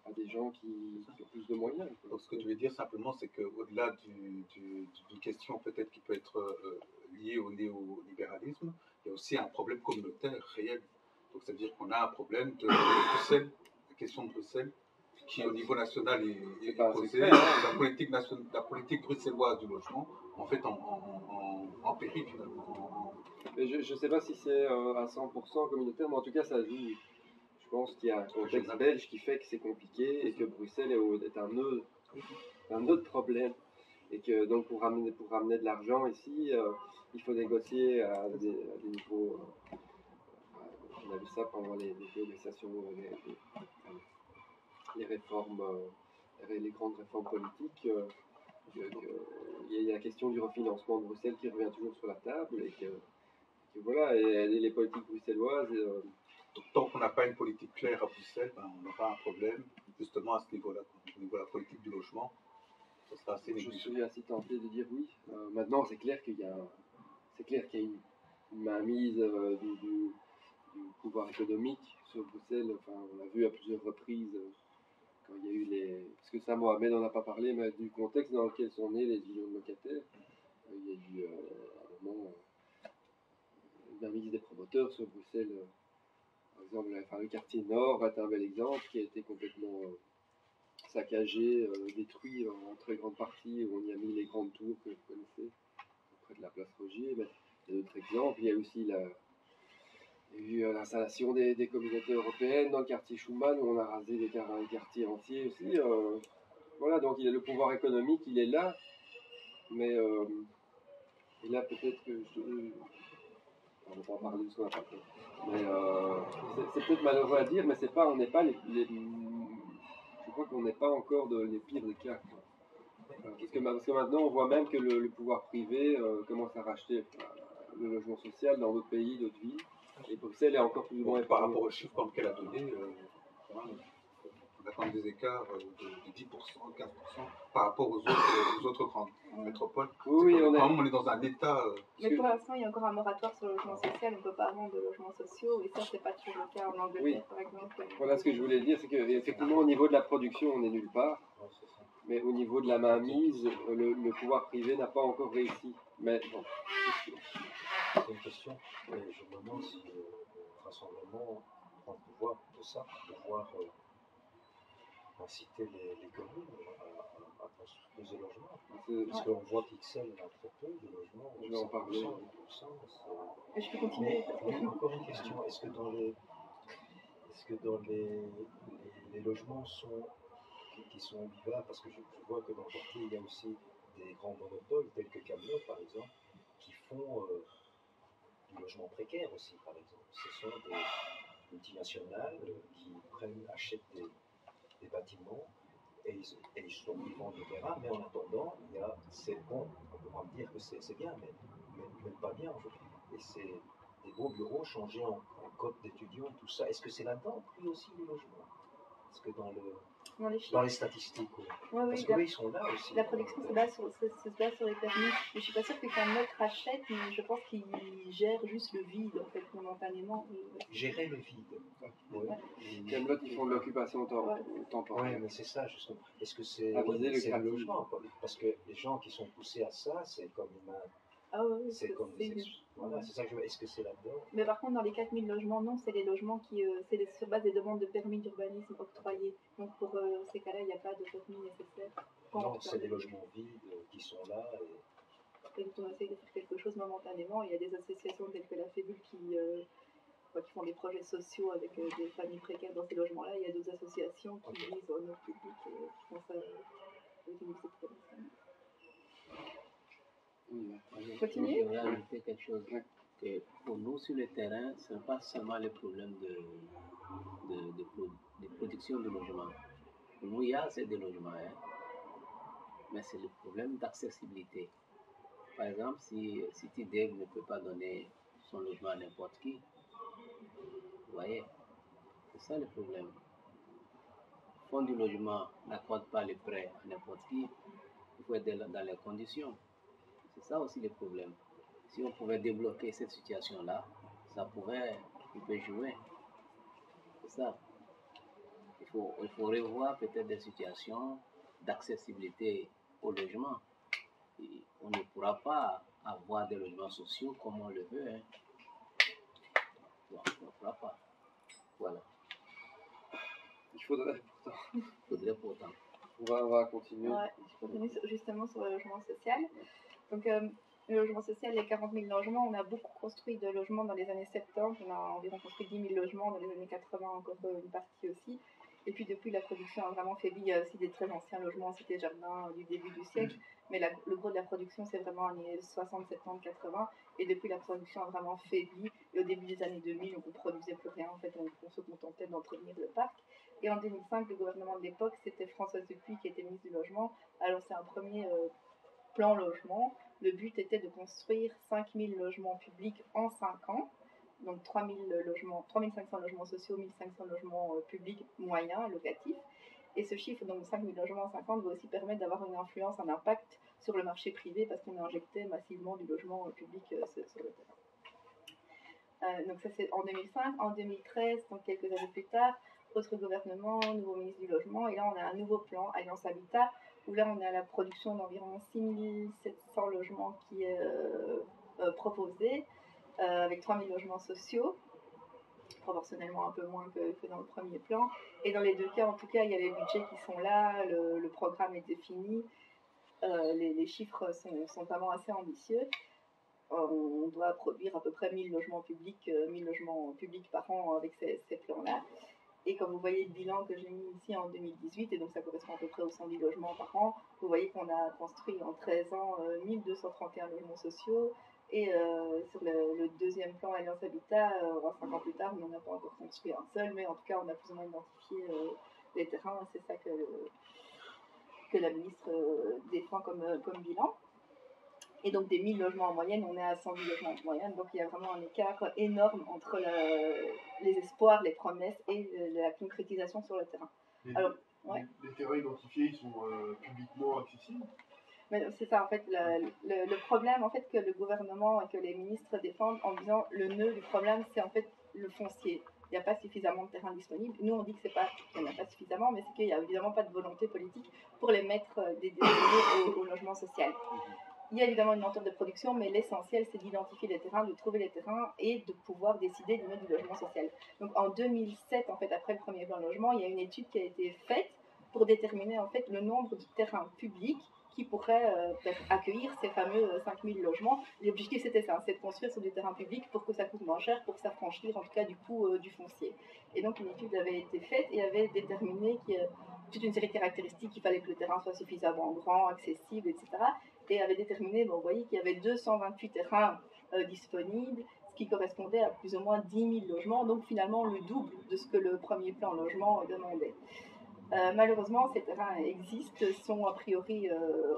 à des gens qui ont plus de moyens. Donc, ce que tu veux dire simplement, c'est qu'au-delà d'une question peut-être qui peut être liée au néolibéralisme, il y a aussi un problème communautaire réel. Donc, ça veut dire qu'on a un problème de Bruxelles, la question de Bruxelles, qui au niveau national est posée. La politique bruxelloise du logement, en fait, en péril finalement. Mais je ne sais pas si c'est à 100% communautaire, mais en tout cas, ça joue. Je pense qu'il y a un contexte belge qui fait que c'est compliqué et que Bruxelles est un autre problème. Et que donc pour ramener de l'argent ici, il faut négocier à des niveaux. On a vu ça pendant les négociations, les réformes, les grandes réformes politiques. Il y a la question du refinancement de Bruxelles qui revient toujours sur la table et voilà, et les politiques bruxelloises. Donc, tant qu'on n'a pas une politique claire à Bruxelles, ben, on aura un problème justement à ce niveau-là, quoi. Au niveau de la politique du logement, ça sera assez Je négligé. suis assez tenté de dire oui. Maintenant, c'est clair qu'il y a une mainmise du pouvoir économique sur Bruxelles. Enfin, on l'a vu à plusieurs reprises quand il y a eu les. Parce que ça, Mohamed n'en a pas parlé, mais du contexte dans lequel sont nés les unions de locataires, il y a eu à un moment une mainmise des promoteurs sur Bruxelles. Par exemple, le quartier Nord est un bel exemple qui a été complètement saccagé, détruit en très grande partie, où on y a mis les grandes tours que vous connaissez, près de la place Rogier. Mais il y a d'autres exemples. Il y a aussi l'installation des communautés européennes dans le quartier Schumann, où on a rasé des quartiers entiers aussi. Voilà, donc le pouvoir économique, il est là, mais et là peut-être que on va pas en parler de ce qu'on n'a pas fait. Mais c'est peut-être malheureux à dire, mais on n'est pas je crois qu'on n'est pas encore les pires des cas. Parce que maintenant, on voit même que le pouvoir privé commence à racheter le logement social dans d'autres pays, d'autres villes. Et Bruxelles est encore plus ou moins Par épargnée. rapport aux chiffres qu'elle a donnés, on a quand même des écarts de 10%, 15% par rapport aux autres grandes métropoles. Oui, on est dans un état. Mais pour l'instant, il y a encore un moratoire sur le logement social, on ne peut pas vendre de logements sociaux, et ça, c'est pas toujours le cas en Angleterre, par exemple. Voilà ce que je voulais dire, c'est qu'effectivement, au niveau de la production, on n'est nulle part. Mais au niveau de la mainmise, le pouvoir privé n'a pas encore réussi. Mais bon. C'est une question. Je me demande si le rassemblement prend le pouvoir de ça, pouvoir inciter les communes à construire plus de logements. Parce qu'on voit qu'Ixelles a très peu de logements. Je vais en parler. Je peux continuer. Mais encore une question. Est-ce que dans les logements qui sont vivables, parce que je vois que dans le quartier, il y a aussi des grands monopoles, tels que Camelot, par exemple, qui font du logement précaire aussi, par exemple. Ce sont des multinationales qui achètent des bâtiments et ils vendent le terrain, mais en attendant, c'est bon, on pourra me dire que c'est bien, mais pas bien en fait. Et c'est des beaux bureaux changés en cote d'étudiants, tout ça. Est-ce que c'est là-dedans pris aussi les logements? Est-ce que dans les statistiques, parce qu'eux, ils sont là aussi. La production se base sur les permis. Mais je suis pas sûre que Camelot rachète, mais je pense qu'ils gèrent juste le vide, en fait, momentanément. Gérer le vide. Ouais. Camelot, ils font de l'occupation temporaire. Oui, mais c'est ça, justement. Est-ce que c'est le logement, quoi? Parce que les gens qui sont poussés à ça, c'est comme une... Ah oui, voilà, c'est ça que je veux. Est-ce que c'est là-dedans? Mais par contre, dans les 4000 logements, non, c'est les logements qui, c'est sur base des demandes de permis d'urbanisme octroyés. Donc pour ces cas-là, il n'y a pas de permis nécessaire. Non, c'est des logements vides qui sont là. Et donc on essaie de faire quelque chose momentanément. Il y a des associations telles que la Fébule qui font des projets sociaux avec des familles précaires dans ces logements-là. Il y a d'autres associations qui visent notre public qui font ça avec une expérience. Je voudrais ajouter quelque chose. Que pour nous, sur le terrain, ce n'est pas seulement le problème de production de logements. Pour nous, il y a assez de logements, mais c'est le problème d'accessibilité. Par exemple, si Citydev ne peut pas donner son logement à n'importe qui, vous voyez, c'est ça le problème. Le fonds du logement n'accorde pas les prêts à n'importe qui, il faut être dans les conditions. C'est ça aussi le problème. Si on pouvait débloquer cette situation-là, ça peut jouer. C'est ça. Il faut revoir peut-être des situations d'accessibilité au logement. Et on ne pourra pas avoir des logements sociaux comme on le veut. Non, on ne pourra pas. Voilà. Il faudrait pourtant. On va continuer. Ouais, je continue justement sur le logement social. Donc, le logement social, les 40 000 logements, on a beaucoup construit de logements dans les années 70. On a environ construit 10 000 logements dans les années 80, encore une partie aussi. Et puis depuis, la production a vraiment faibli. Il y a aussi des très anciens logements, cité jardin du début du siècle. Mais le gros de la production, c'est vraiment les années 60, 70, 80. Et depuis, la production a vraiment faibli. Et au début des années 2000, on ne produisait plus rien. En fait, on se contentait d'entretenir le parc. Et en 2005, le gouvernement de l'époque, c'était Françoise Dupuy qui était ministre du Logement. Alors c'est un premier plan logement le but était de construire 5000 logements publics en 5 ans, donc 3500 logements sociaux, 1500 logements publics moyens, locatifs. Et ce chiffre, donc 5000 logements en 50, va aussi permettre d'avoir une influence, un impact sur le marché privé parce qu'on injectait massivement du logement public sur le terrain. Donc ça c'est en 2005. En 2013, donc quelques années plus tard, autre gouvernement, nouveau ministre du Logement, et là on a un nouveau plan, Alliance Habitat, où là on a la production d'environ 6700 logements qui est proposée, avec 3000 logements sociaux, proportionnellement un peu moins que dans le premier plan. Et dans les deux cas, en tout cas, il y a les budgets qui sont là, le programme est défini, les chiffres sont vraiment assez ambitieux. On doit produire à peu près 1000 logements publics par an avec ces plans-là. Et comme vous voyez le bilan que j'ai mis ici en 2018, et donc ça correspond à peu près aux 110 logements par an, vous voyez qu'on a construit en 13 ans 1231 logements sociaux. Et sur le deuxième plan Alliance Habitat, 5 ans plus tard, on n'en a pas encore construit un seul, mais en tout cas, on a plus ou moins identifié les terrains. C'est ça que la ministre défend comme bilan. Et donc des 1000 logements en moyenne, on est à 110 logements en moyenne. Donc il y a vraiment un écart énorme entre les espoirs, les promesses et la concrétisation sur le terrain. Alors, ouais. Les terrains identifiés, ils sont publiquement accessibles? Mais c'est ça en fait le problème en fait que le gouvernement et que les ministres défendent en disant le nœud du problème c'est en fait le foncier. Il n'y a pas suffisamment de terrain disponible. Nous on dit que c'est pas qu'il n'y en a pas suffisamment, mais c'est qu'il n'y a évidemment pas de volonté politique pour les mettre au logement social. Il y a évidemment une lenteur de production, mais l'essentiel, c'est d'identifier les terrains, de trouver les terrains et de pouvoir décider de mettre du logement social. Donc en 2007, en fait, après le premier plan logement, il y a une étude qui a été faite pour déterminer en fait le nombre de terrains publics qui pourraient accueillir ces fameux 5000 logements. L'objectif, c'était ça, c'est de construire sur du terrain public pour que ça coûte moins cher, pour s'affranchir en tout cas du coût du foncier. Et donc une étude avait été faite et avait déterminé qu'il y a toute une série de caractéristiques, il fallait que le terrain soit suffisamment grand, accessible, etc. Et avait déterminé, vous voyez qu'il y avait 228 terrains disponibles, ce qui correspondait à plus ou moins 10 000 logements, donc finalement le double de ce que le premier plan logement demandait. Malheureusement, ces terrains existent, sont a priori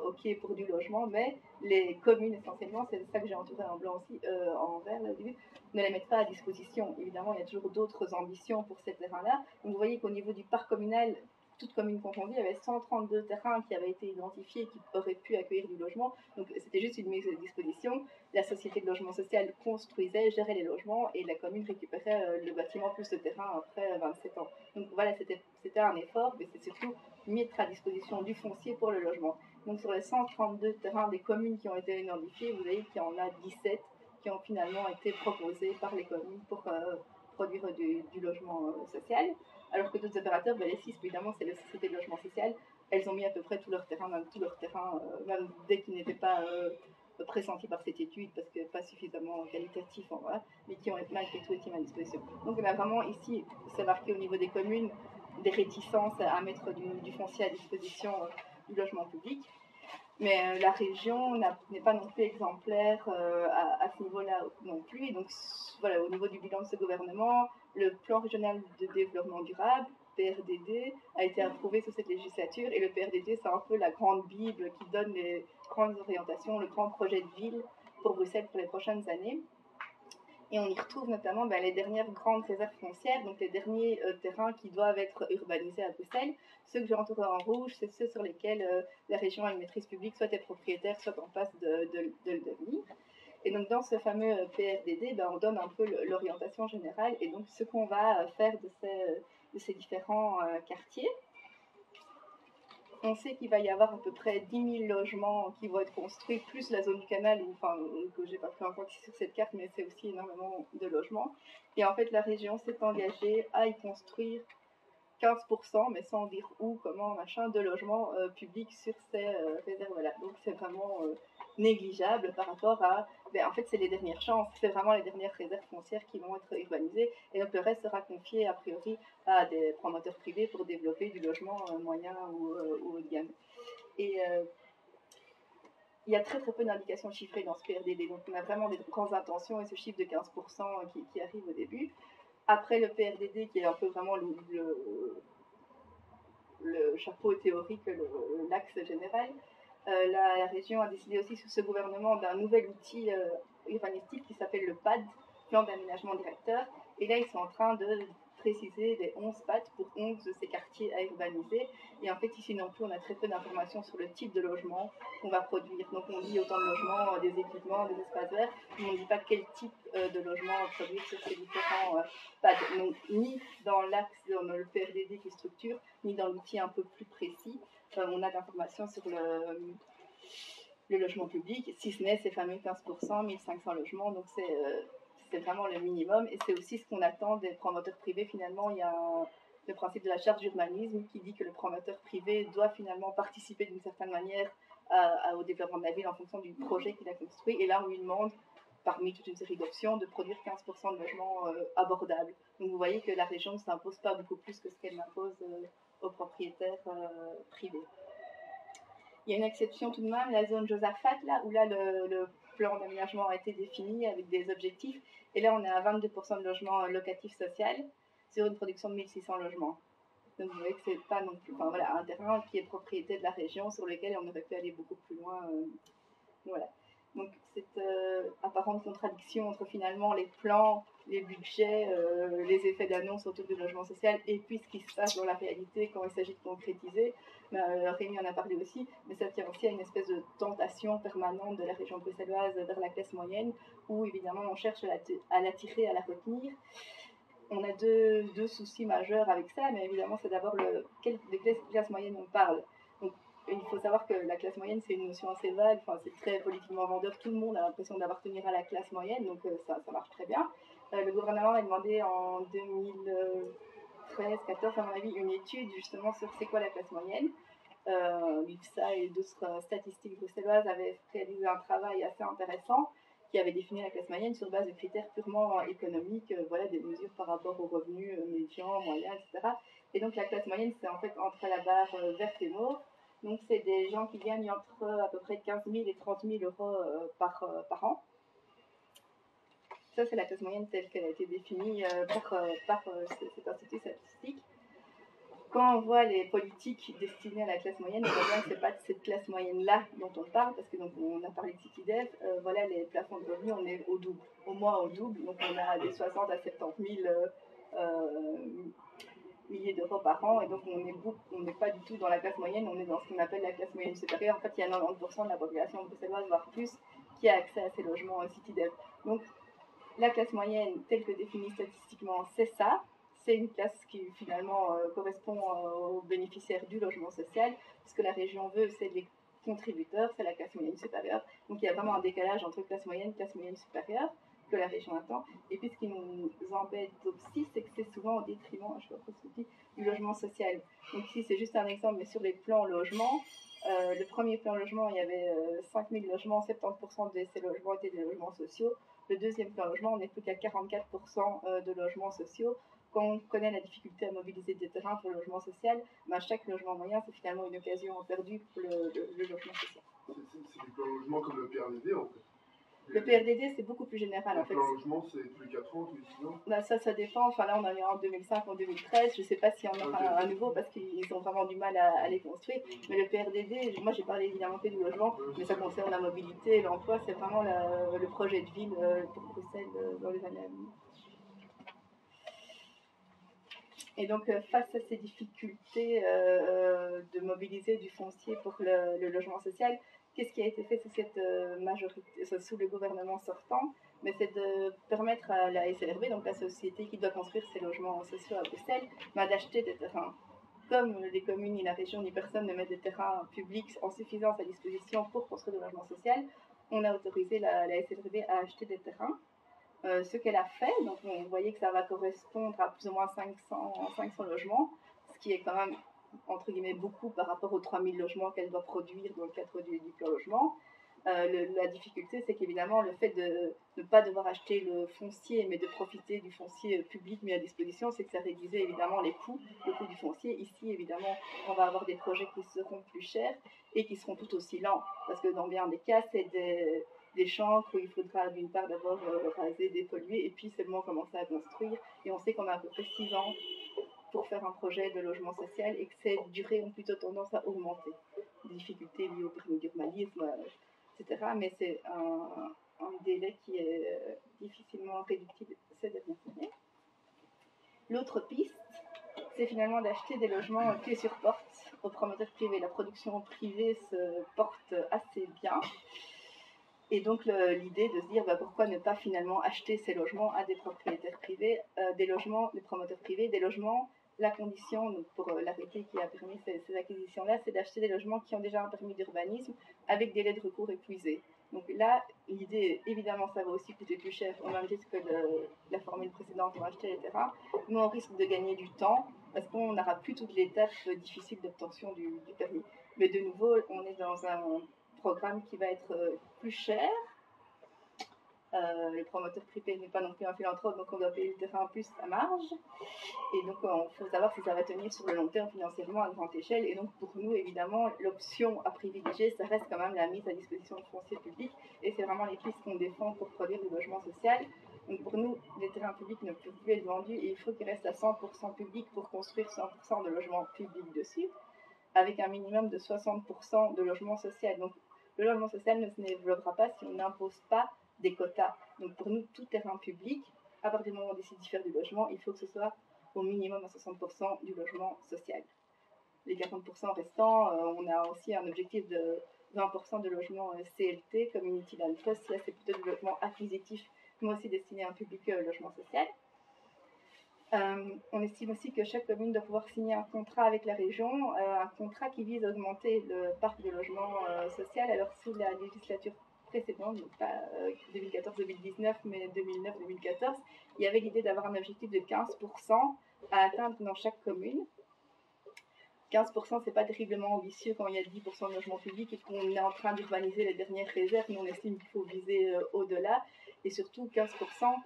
OK pour du logement, mais les communes essentiellement, c'est ça que j'ai entouré en blanc aussi, en vert là, au début, ne les mettent pas à disposition. Évidemment, il y a toujours d'autres ambitions pour ces terrains-là. Donc vous voyez qu'au niveau du parc communal, toutes communes confondues, il y avait 132 terrains qui avaient été identifiés qui auraient pu accueillir du logement. Donc c'était juste une mise à disposition. La société de logement social construisait, gérait les logements et la commune récupérait le bâtiment plus le terrain après 27 ans. Donc voilà, c'était un effort, mais c'est surtout mettre à disposition du foncier pour le logement. Donc sur les 132 terrains des communes qui ont été identifiés, vous voyez qu'il y en a 17 qui ont finalement été proposés par les communes pour produire du logement social. Alors que d'autres opérateurs, les 6, évidemment, c'est la société de logement social, elles ont mis à peu près tout leur terrain, même dès qu'ils n'étaient pas pressentis par cette étude, parce que pas suffisamment qualitatifs, voilà, mais qui ont malgré tout été mis à disposition. Donc on a vraiment ici, c'est marqué au niveau des communes, des réticences à mettre du foncier à disposition du logement public. Mais la région n'est pas non plus exemplaire à ce niveau-là non plus. Et donc, voilà, au niveau du bilan de ce gouvernement, le plan régional de développement durable, PRDD, a été approuvé sous cette législature. Et le PRDD, c'est un peu la grande bible qui donne les grandes orientations, le grand projet de ville pour Bruxelles pour les prochaines années. Et on y retrouve notamment les dernières grandes réserves foncières, donc les derniers terrains qui doivent être urbanisés à Bruxelles. Ceux que j'ai entourés en rouge, c'est ceux sur lesquels la région a une maîtrise publique, soit est propriétaire, soit en passe de le devenir. Et donc dans ce fameux PRDD, on donne un peu l'orientation générale et donc ce qu'on va faire de ces différents quartiers. On sait qu'il va y avoir à peu près 10 000 logements qui vont être construits, plus la zone du canal, que j'ai pas pris en compte sur cette carte, mais c'est aussi énormément de logements. Et en fait, la région s'est engagée à y construire 15%, mais sans dire où, comment, machin, de logements publics sur ces réserves-là. Donc c'est vraiment négligeable par rapport à... en fait, c'est les dernières chances, c'est vraiment les dernières réserves foncières qui vont être urbanisées, et donc le reste sera confié a priori à des promoteurs privés pour développer du logement moyen ou haut de gamme. Et il y a très très peu d'indications chiffrées dans ce PRDD, donc on a vraiment des grandes intentions et ce chiffre de 15% qui arrive au début. Après le PRDD, qui est un peu vraiment le chapeau théorique, l'axe général, La région a décidé aussi sous ce gouvernement d'un nouvel outil urbanistique qui s'appelle le PAD, plan d'aménagement directeur. Et là, ils sont en train de préciser les 11 PAD pour 11 de ces quartiers à urbaniser. Et en fait, ici non plus, on a très peu d'informations sur le type de logement qu'on va produire. Donc, on dit autant de logements, des équipements, des espaces verts, mais on ne dit pas quel type de logement produire sur ces différents PAD. Donc, ni dans l'axe, dans le PRDD qui structure, ni dans l'outil un peu plus précis. On a d'informations sur le logement public, si ce n'est ces fameux 15%, 1500 logements, donc c'est vraiment le minimum, et c'est aussi ce qu'on attend des promoteurs privés. Finalement, il y a le principe de la charte d'urbanisme qui dit que le promoteur privé doit finalement participer d'une certaine manière au développement de la ville en fonction du projet qu'il a construit, et là on lui demande, parmi toute une série d'options, de produire 15% de logements abordables. Donc vous voyez que la région ne s'impose pas beaucoup plus que ce qu'elle impose aux propriétaires privés. Il y a une exception tout de même, la zone Josaphat, là, où là le plan d'aménagement a été défini avec des objectifs, et là on est à 22% de logements locatifs sociaux sur une production de 1600 logements. Donc vous voyez que c'est pas non plus, enfin voilà, un terrain qui est propriété de la région sur lequel on aurait pu aller beaucoup plus loin. Voilà. Donc cette apparente contradiction entre finalement les plans, les budgets, les effets d'annonce autour du logement social et puis ce qui se passe dans la réalité quand il s'agit de concrétiser, Rémi en a parlé aussi, mais ça tient aussi à une espèce de tentation permanente de la région bruxelloise vers la classe moyenne, où évidemment on cherche à l'attirer, à la retenir. On a deux soucis majeurs avec ça, mais évidemment c'est d'abord de quelle classe moyenne on parle. Donc, il faut savoir que la classe moyenne, c'est une notion assez vague, enfin, c'est très politiquement vendeur, tout le monde a l'impression d'appartenir à la classe moyenne, donc ça marche très bien. Le gouvernement a demandé en 2013-14, à mon avis, une étude justement sur c'est quoi la classe moyenne. L'IFSA et d'autres statistiques bruxelloises avaient réalisé un travail assez intéressant qui avait défini la classe moyenne sur base de critères purement économiques, voilà, des mesures par rapport aux revenus médians, moyens, etc. Et donc la classe moyenne, c'est en fait entre la barre verte et mauve. Donc c'est des gens qui gagnent entre à peu près 15 000 et 30 000 euros par an. Ça, c'est la classe moyenne telle qu'elle a été définie par cet institut statistique. Quand on voit les politiques destinées à la classe moyenne, on voit bien que ce n'est pas de cette classe moyenne-là dont on parle, parce que donc, on a parlé de CityDev, voilà, les plafonds de revenus, on est au double, au moins au double, donc on a des 60 à 70 000 milliers d'euros par an, et donc on n'est pas du tout dans la classe moyenne, on est dans ce qu'on appelle la classe moyenne supérieure. En fait, il y a 90% de la population bruxelloise, voire plus, qui a accès à ces logements CityDev. Donc, la classe moyenne, telle que définie statistiquement, c'est ça. C'est une classe qui finalement correspond aux bénéficiaires du logement social. Ce que la région veut, c'est les contributeurs, c'est la classe moyenne supérieure. Donc il y a vraiment un décalage entre classe moyenne supérieure que la région attend. Et puis ce qui nous embête aussi, c'est que c'est souvent au détriment, je sais pas trop ce que je dis, du logement social. Donc ici c'est juste un exemple, mais sur les plans logement, le premier plan logement, il y avait 5000 logements, 70% de ces logements étaient des logements sociaux. Le deuxième plan logement, on n'est plus qu'à 44% de logements sociaux. Quand on connaît la difficulté à mobiliser des terrains pour le logement social, chaque logement moyen, c'est finalement une occasion perdue pour le logement social. C'est des plans logement comme le PRDD en fait. Le PRDD, c'est beaucoup plus général en fait. Le plan logement, c'est tous les 4 ans, tous les 6 ans Ça dépend. Enfin là, on en est en 2005, en 2013. Je ne sais pas s'il y en aura à nouveau parce qu'ils ont vraiment du mal à les construire. Mais le PRDD, moi j'ai parlé évidemment que du logement, mais ça concerne la mobilité et l'emploi. C'est vraiment le projet de ville pour Bruxelles dans les années à venir. Et donc, face à ces difficultés de mobiliser du foncier pour le logement social, qu'est-ce qui a été fait sous cette majorité, sous le gouvernement sortant? Mais c'est de permettre à la SLRB, donc la société qui doit construire ces logements sociaux à Bruxelles, d'acheter des terrains. Comme les communes, ni la région, ni personne ne met des terrains publics en suffisance à disposition pour construire du logement social, on a autorisé la SLRB à acheter des terrains. Ce qu'elle a fait, donc on voyait que ça va correspondre à plus ou moins 500 logements, ce qui est quand même, entre guillemets, beaucoup par rapport aux 3000 logements qu'elle doit produire dans le cadre du plan logement. La difficulté, c'est qu'évidemment, le fait de ne pas devoir acheter le foncier, mais de profiter du foncier public mis à disposition, c'est que ça réduisait évidemment le coût du foncier. Ici, évidemment, on va avoir des projets qui seront plus chers et qui seront tout aussi lents, parce que dans bien des cas, c'est des champs où il faudra d'une part d'abord raser, dépolluer, et puis seulement commencer à construire. Et on sait qu'on a à peu près 6 ans pour faire un projet de logement social et que ces durées ont plutôt tendance à augmenter. difficultés liées au permis d'urbanisme, etc. Mais c'est un délai qui est difficilement réductible ces dernières années. L'autre piste, c'est finalement d'acheter des logements pied sur porte aux promoteurs privés. La production privée se porte assez bien. Et donc l'idée de se dire pourquoi ne pas finalement acheter ces logements à des propriétaires privés, des promoteurs privés, des logements. La condition donc, pour l'arrêté qui a permis ces acquisitions-là, c'est d'acheter des logements qui ont déjà un permis d'urbanisme avec des délais de recours épuisés. Donc là, l'idée, évidemment, ça va aussi coûter plus cher au même risque que la formule précédente, on va acheter, etc. Mais on risque de gagner du temps parce qu'on n'aura plus toutes les étapes difficiles d'obtention du permis. Mais de nouveau, on est dans un programme qui va être plus cher. Le promoteur privé n'est pas non plus un philanthrope, donc on doit payer le terrain plus à marge. Et donc il faut savoir si ça va tenir sur le long terme financièrement à grande échelle. Et donc pour nous, évidemment, l'option à privilégier, ça reste quand même la mise à disposition de foncier public. Et c'est vraiment les pistes qu'on défend pour produire du logement social. Donc pour nous, les terrains publics ne peuvent plus être vendus et il faut qu'ils restent à 100% public pour construire 100% de logements publics dessus, avec un minimum de 60% de logements sociaux. Donc le logement social ne se développera pas si on n'impose pas des quotas. Donc pour nous, tout terrain public, à partir du moment où on décide de faire du logement, il faut que ce soit au minimum à 60% du logement social. Les 40% restants, on a aussi un objectif de 20% de logements CLT, Community Land Trust. Là, c'est plutôt du logement acquisitif, mais aussi destiné à un public logement social. On estime aussi que chaque commune doit pouvoir signer un contrat avec la région, un contrat qui vise à augmenter le parc de logement social. Alors sous la législature précédente, donc pas 2014-2019, mais 2009-2014, il y avait l'idée d'avoir un objectif de 15% à atteindre dans chaque commune. 15%, c'est pas terriblement ambitieux quand il y a 10% de logements publics et qu'on est en train d'urbaniser les dernières réserves. Nous, on estime qu'il faut viser au-delà. Et surtout, 15%,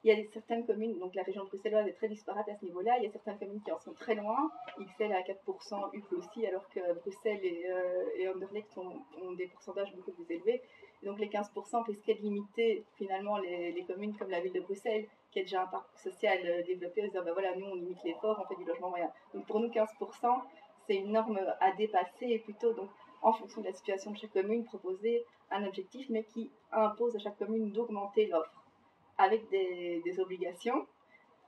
il y a certaines communes, donc la région bruxelloise est très disparate à ce niveau-là. Il y a certaines communes qui en sont très loin. XL à 4%, UP aussi, alors que Bruxelles et Anderlecht ont des pourcentages beaucoup plus élevés. Et donc les 15% risquaient de limiter finalement les communes comme la ville de Bruxelles, qui a déjà un parc social développé, en se disant voilà, nous on limite l'effort, on fait du logement moyen. Donc pour nous, 15%, c'est une norme à dépasser et plutôt donc en fonction de la situation de chaque commune, proposer un objectif, mais qui impose à chaque commune d'augmenter l'offre avec des obligations,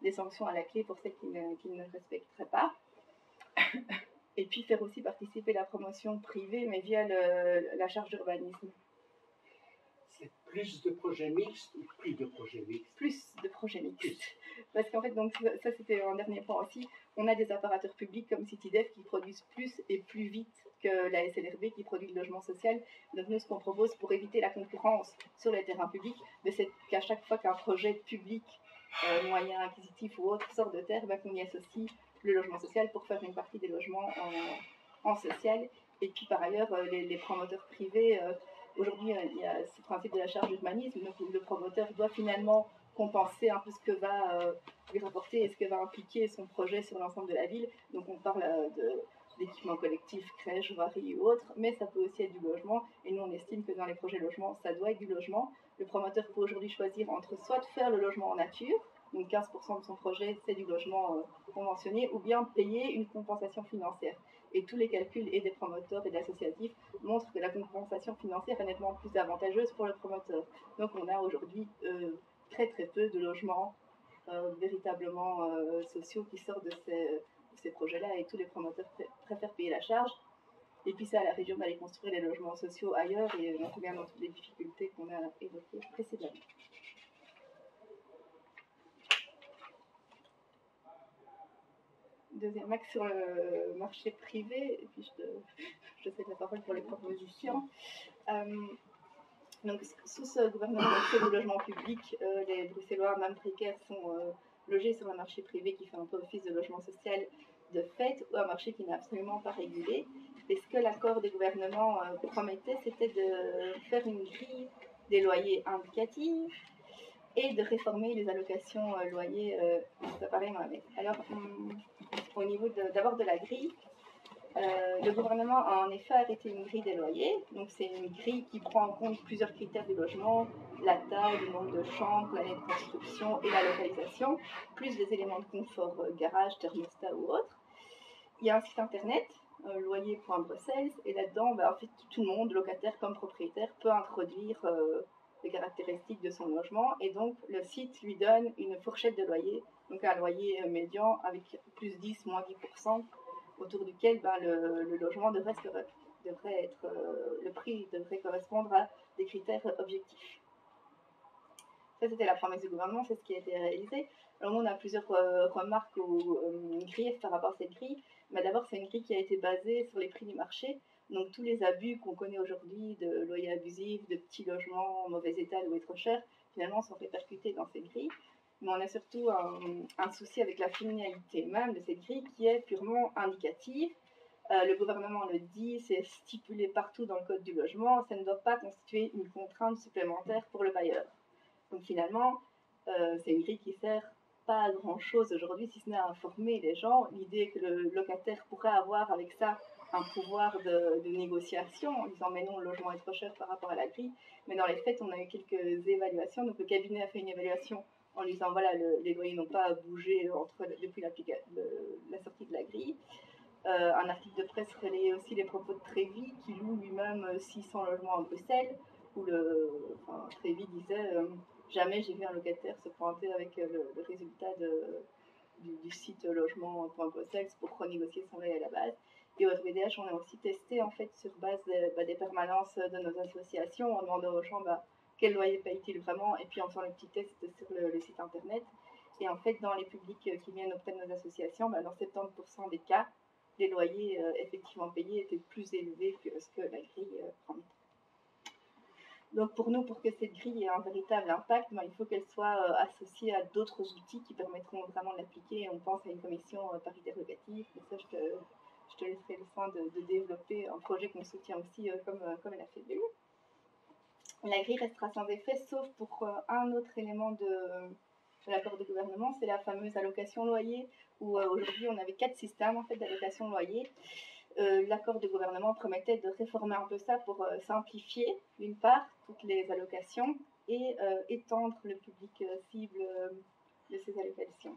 des sanctions à la clé pour celles qui ne respecteraient pas. Et puis faire aussi participer la promotion privée, mais via la charge d'urbanisme. C'est plus de projets mixtes ou plus de projets mixtes? Plus de projets mixtes. Parce qu'en fait, donc, ça c'était un dernier point aussi, on a des apparateurs publics comme CityDev qui produisent plus et plus vite que la SLRB qui produit le logement social. Donc nous, ce qu'on propose pour éviter la concurrence sur les terrains publics, c'est qu'à chaque fois qu'un projet public, moyen, acquisitif ou autre, sort de terre, qu'on y associe le logement social pour faire une partie des logements en social. Et puis par ailleurs, les promoteurs privés, aujourd'hui, il y a ce principe de la charge d'urbanisme, donc le promoteur doit finalement compenser un peu ce que va lui rapporter et ce que va impliquer son projet sur l'ensemble de la ville. Donc on parle d'équipements collectifs, crèches, voiries ou autres, mais ça peut aussi être du logement. Et nous, on estime que dans les projets logement, ça doit être du logement. Le promoteur peut aujourd'hui choisir entre soit de faire le logement en nature, donc 15% de son projet, c'est du logement conventionné, ou bien payer une compensation financière. Et tous les calculs et des promoteurs et d'associatifs montrent que la compensation financière est nettement plus avantageuse pour le promoteur. Donc on a aujourd'hui très très peu de logements véritablement sociaux qui sortent de ces projets-là, et tous les promoteurs préfèrent payer la charge. Et puis c'est à la région d'aller construire les logements sociaux ailleurs, et on revient dans toutes les difficultés qu'on a évoquées précédemment. Deuxième axe sur le marché privé, et puis je cède la parole pour les propositions. Donc, sous ce gouvernement d'accès du logement public, les Bruxellois, même précaires, sont logés sur un marché privé qui fait un peu office de logement social de fait, ou un marché qui n'est absolument pas régulé. Et ce que l'accord des gouvernements promettait, c'était de faire une grille des loyers indicatifs et de réformer les allocations loyers séparées. Alors, au niveau d'abord de la grille, le gouvernement a en effet arrêté une grille des loyers. Donc c'est une grille qui prend en compte plusieurs critères du logement, la taille, le nombre de chambres, l'année de construction et la localisation, plus des éléments de confort, garage, thermostat ou autre. il y a un site internet, loyer.bruxelles, et là-dedans, en fait, tout le monde, locataire comme propriétaire, peut introduire les caractéristiques de son logement, et donc le site lui donne une fourchette de loyer, donc un loyer médian avec plus 10, moins 10%, autour duquel le logement devrait être, le prix devrait correspondre à des critères objectifs. Ça, c'était la promesse du gouvernement, c'est ce qui a été réalisé. Alors, nous, on a plusieurs remarques ou griefs par rapport à cette grille. Mais d'abord, c'est une grille qui a été basée sur les prix du marché. Donc, tous les abus qu'on connaît aujourd'hui de loyers abusifs, de petits logements en mauvais état loués trop cher, finalement, sont répercutés dans cette grille. Mais on a surtout un souci avec la finalité même de cette grille qui est purement indicative. Le gouvernement le dit, c'est stipulé partout dans le code du logement, ça ne doit pas constituer une contrainte supplémentaire pour le bailleur. Donc finalement, c'est une grille qui sert pas à grand chose aujourd'hui, si ce n'est à informer les gens. L'idée que le locataire pourrait avoir avec ça un pouvoir de négociation en disant mais non, le logement est trop cher par rapport à la grille. Mais dans les faits, on a eu quelques évaluations. Donc le cabinet a fait une évaluation en disant voilà, les loyers n'ont pas bougé depuis la sortie de la grille. Un article de presse relayait aussi les propos de Trévi, qui loue lui-même 600 logements à Bruxelles, où Trévi disait jamais j'ai vu un locataire se pointer avec le résultat du site logement.bruxelles pour renégocier son loyer à la base. Et au RVDH, on a aussi testé en fait sur base des permanences de nos associations en demandant aux gens quel loyer paye-t-il vraiment, et puis en faisant les petits tests sur le site internet. Et en fait, dans les publics qui viennent auprès de nos associations, dans 70% des cas, les loyers effectivement payés étaient plus élevés que ce que la grille promet. Donc pour nous, pour que cette grille ait un véritable impact, il faut qu'elle soit associée à d'autres outils qui permettront vraiment de l'appliquer. On pense à une commission paritaire locative, et ça je te laisserai le soin de développer un projet qu'on soutient aussi comme elle a fait lui. La grille restera sans effet, sauf pour un autre élément de l'accord de gouvernement, c'est la fameuse allocation loyer, où aujourd'hui on avait 4 systèmes en fait, d'allocation loyer. L'accord de gouvernement promettait de réformer un peu ça pour simplifier, d'une part, toutes les allocations et étendre le public cible de ces allocations.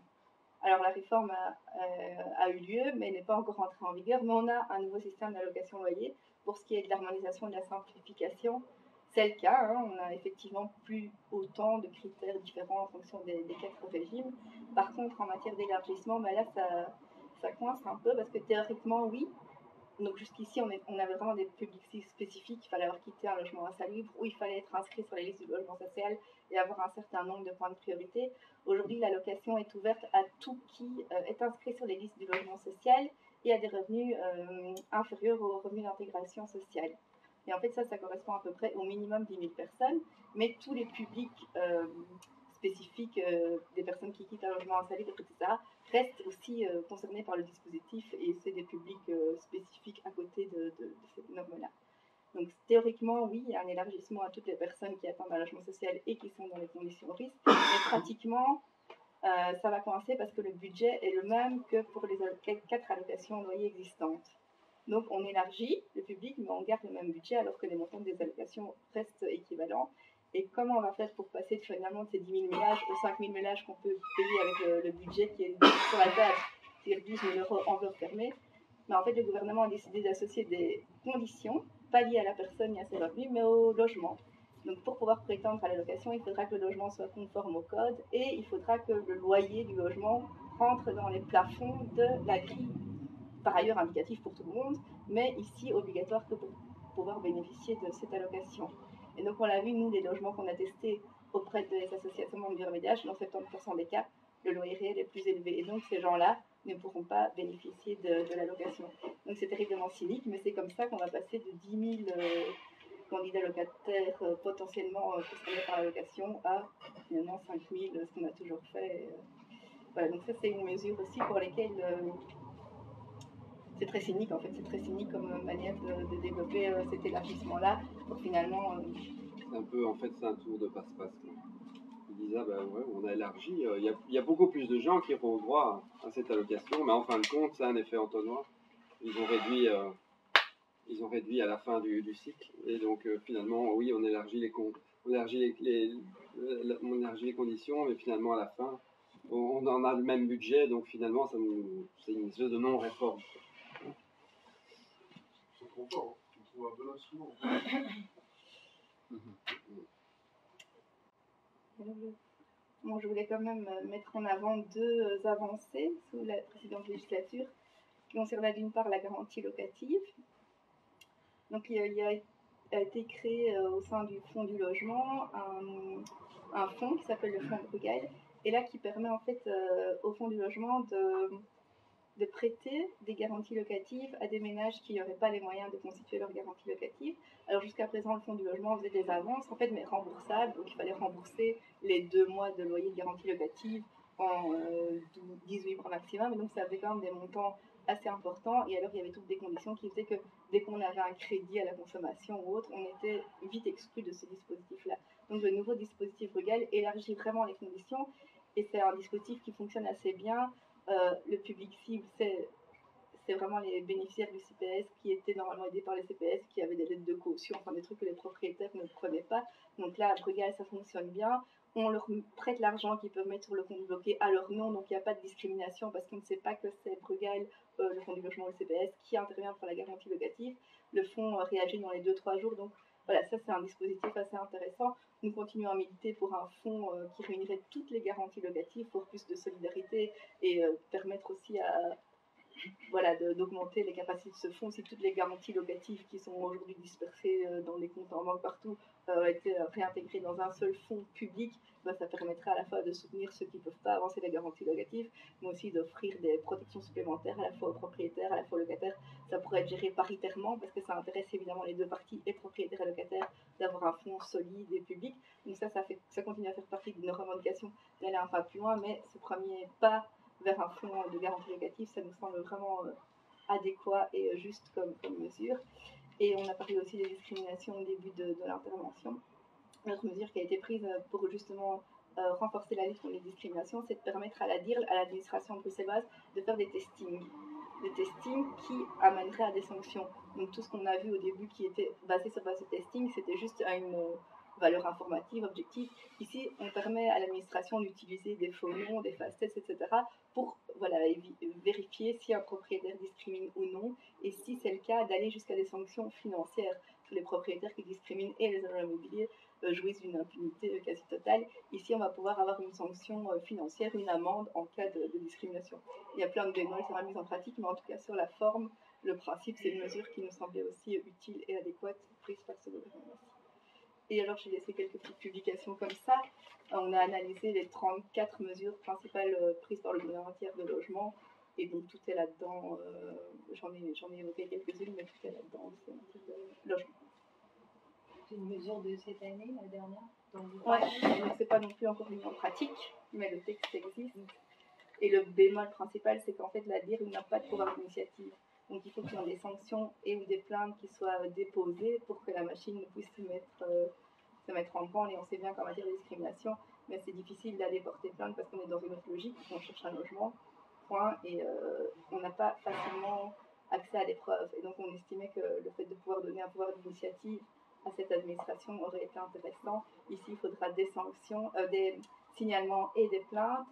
Alors la réforme a eu lieu, mais n'est pas encore entrée en vigueur, mais on a un nouveau système d'allocation loyer. Pour ce qui est de l'harmonisation et de la simplification, c'est le cas, on a effectivement plus autant de critères différents en fonction des 4 régimes. Par contre, en matière d'élargissement, là ça coince un peu parce que théoriquement, oui. Donc jusqu'ici, on avait vraiment des publics spécifiques. Il fallait avoir quitté un logement insalubre ou il fallait être inscrit sur les listes du logement social et avoir un certain nombre de points de priorité. Aujourd'hui, l'allocation est ouverte à tout qui est inscrit sur les listes du logement social et a des revenus inférieurs aux revenus d'intégration sociale. Et en fait, ça correspond à peu près au minimum 10 000 personnes, mais tous les publics spécifiques des personnes qui quittent un logement insalubre, etc., restent aussi concernés par le dispositif et c'est des publics spécifiques à côté de cette norme-là. Donc théoriquement, oui, il y a un élargissement à toutes les personnes qui attendent un logement social et qui sont dans les conditions de risque, mais pratiquement, ça va coincer parce que le budget est le même que pour les 4 allocations loyer existantes. Donc on élargit le public, mais on garde le même budget alors que les montants des allocations restent équivalents. Et comment on va faire pour passer finalement de ces 10 000 ménages aux 5 000 ménages qu'on peut payer avec le budget qui est sur la table, c'est-à-dire 12 000 € enveloppe fermée. En fait, le gouvernement a décidé d'associer des conditions, pas liées à la personne ni à ses revenus, mais au logement. Donc pour pouvoir prétendre à l'allocation, il faudra que le logement soit conforme au code et il faudra que le loyer du logement rentre dans les plafonds de la grille, par ailleurs indicatif pour tout le monde, mais ici obligatoire que pour pouvoir bénéficier de cette allocation. Et donc on l'a vu, nous, les logements qu'on a testés auprès des associations membres du RVDH, dans 70% des cas, le loyer réel est plus élevé. Et donc ces gens-là ne pourront pas bénéficier de l'allocation. Donc c'est terriblement cynique, mais c'est comme ça qu'on va passer de 10 000 candidats locataires potentiellement concernés par l'allocation à finalement 5 000, ce qu'on a toujours fait. Voilà, donc ça c'est une mesure aussi pour lesquelles c'est très cynique en fait, c'est très cynique comme manière de développer cet élargissement-là pour finalement... C'est un peu, en fait, c'est un tour de passe-passe. Ils disent, ah ben ouais, on a élargi, il y a beaucoup plus de gens qui auront droit à cette allocation, mais en fin de compte, c'est un effet entonnoir. Ils ont réduit à la fin du cycle, et donc finalement, oui, on élargit les conditions, mais finalement, à la fin, on en a le même budget, donc finalement, c'est une espèce de non-réforme. confort, hein. Tu trouves un bon instrument. Bon, je voulais quand même mettre en avant deux avancées sous la précédente législature qui concernent d'une part la garantie locative. Donc il a été créé au sein du Fonds du logement un fonds qui s'appelle le Fonds Bruegel, et là qui permet en fait au Fonds du logement de prêter des garanties locatives à des ménages qui n'auraient pas les moyens de constituer leur garantie locative. Alors jusqu'à présent, le Fonds du logement faisait des avances, en fait, mais remboursables, donc il fallait rembourser les 2 mois de loyer de garantie locative en 18 mois maximum, et donc ça avait quand même des montants assez importants, et alors il y avait toutes des conditions qui faisaient que dès qu'on avait un crédit à la consommation ou autre, on était vite exclu de ce dispositif-là. Donc le nouveau dispositif Bruegel élargit vraiment les conditions, et c'est un dispositif qui fonctionne assez bien. Le public cible, c'est vraiment les bénéficiaires du CPS qui étaient normalement aidés par les CPS, qui avaient des lettres de caution, enfin des trucs que les propriétaires ne prenaient pas. Donc là, à Bruegel, ça fonctionne bien. On leur prête l'argent qu'ils peuvent mettre sur le compte bloqué à leur nom, donc il n'y a pas de discrimination parce qu'on ne sait pas que c'est Bruegel, le Fonds du logement ou le CPS, qui intervient pour la garantie locative. Le fonds réagit dans les 2-3 jours, donc voilà, ça c'est un dispositif assez intéressant. Nous continuons à militer pour un fonds qui réunirait toutes les garanties locatives pour plus de solidarité et permettre aussi d'augmenter les capacités de ce fonds. Si toutes les garanties locatives qui sont aujourd'hui dispersées dans les comptes en banque partout étaient réintégrées dans un seul fonds public, ça permettrait à la fois de soutenir ceux qui ne peuvent pas avancer la garantie locative, mais aussi d'offrir des protections supplémentaires à la fois aux propriétaires, à la fois aux locataires. Ça pourrait être géré paritairement parce que ça intéresse évidemment les deux parties, et propriétaires et locataires, d'avoir un fonds solide et public. Donc ça continue à faire partie de nos revendications d'aller un pas plus loin, mais ce premier pas vers un fonds de garantie locative, ça nous semble vraiment adéquat et juste comme mesure. Et on a parlé aussi des discriminations au début de l'intervention. Notre mesure qui a été prise pour justement renforcer la lutte contre les discriminations, c'est de permettre à la DIRL, à l'administration bruxelloise, de faire des testings. Des testings qui amèneraient à des sanctions. Donc tout ce qu'on a vu au début qui était basé sur base de testing, c'était juste à une valeur informative, objective. Ici, on permet à l'administration d'utiliser des faux noms, des fast tests, etc. pour vérifier si un propriétaire discrimine ou non, et si c'est le cas, d'aller jusqu'à des sanctions financières. Tous les propriétaires qui discriminent et les agents immobiliers jouissent d'une impunité quasi totale. Ici, on va pouvoir avoir une sanction financière, une amende en cas de discrimination. Il y a plein de bémols sur la mise en pratique, mais en tout cas sur la forme, le principe, c'est une mesure qui nous semblait aussi utile et adéquate prise par ce gouvernement. Et alors, j'ai laissé quelques petites publications comme ça. On a analysé les 34 mesures principales prises par le gouvernement de logement. Et donc, tout est là-dedans. J'en ai évoqué quelques-unes, mais tout est là-dedans. C'est un truc de logement. C'est une mesure de cette année, la dernière? Oui, donc c'est pas non plus encore mis en pratique, mais le texte existe. Et le bémol principal, c'est qu'en fait, la DIR n'a pas de pouvoir d'initiative. Donc il faut qu'il y ait des sanctions et ou des plaintes qui soient déposées pour que la machine puisse se mettre en branle. Et on sait bien qu'en matière de discrimination, mais c'est difficile d'aller porter plainte parce qu'on est dans une autre logique, on cherche un logement, point, et on n'a pas facilement accès à des preuves. Et donc on estimait que le fait de pouvoir donner un pouvoir d'initiative à cette administration aurait été intéressant. Ici, il faudra des sanctions, des signalements et des plaintes,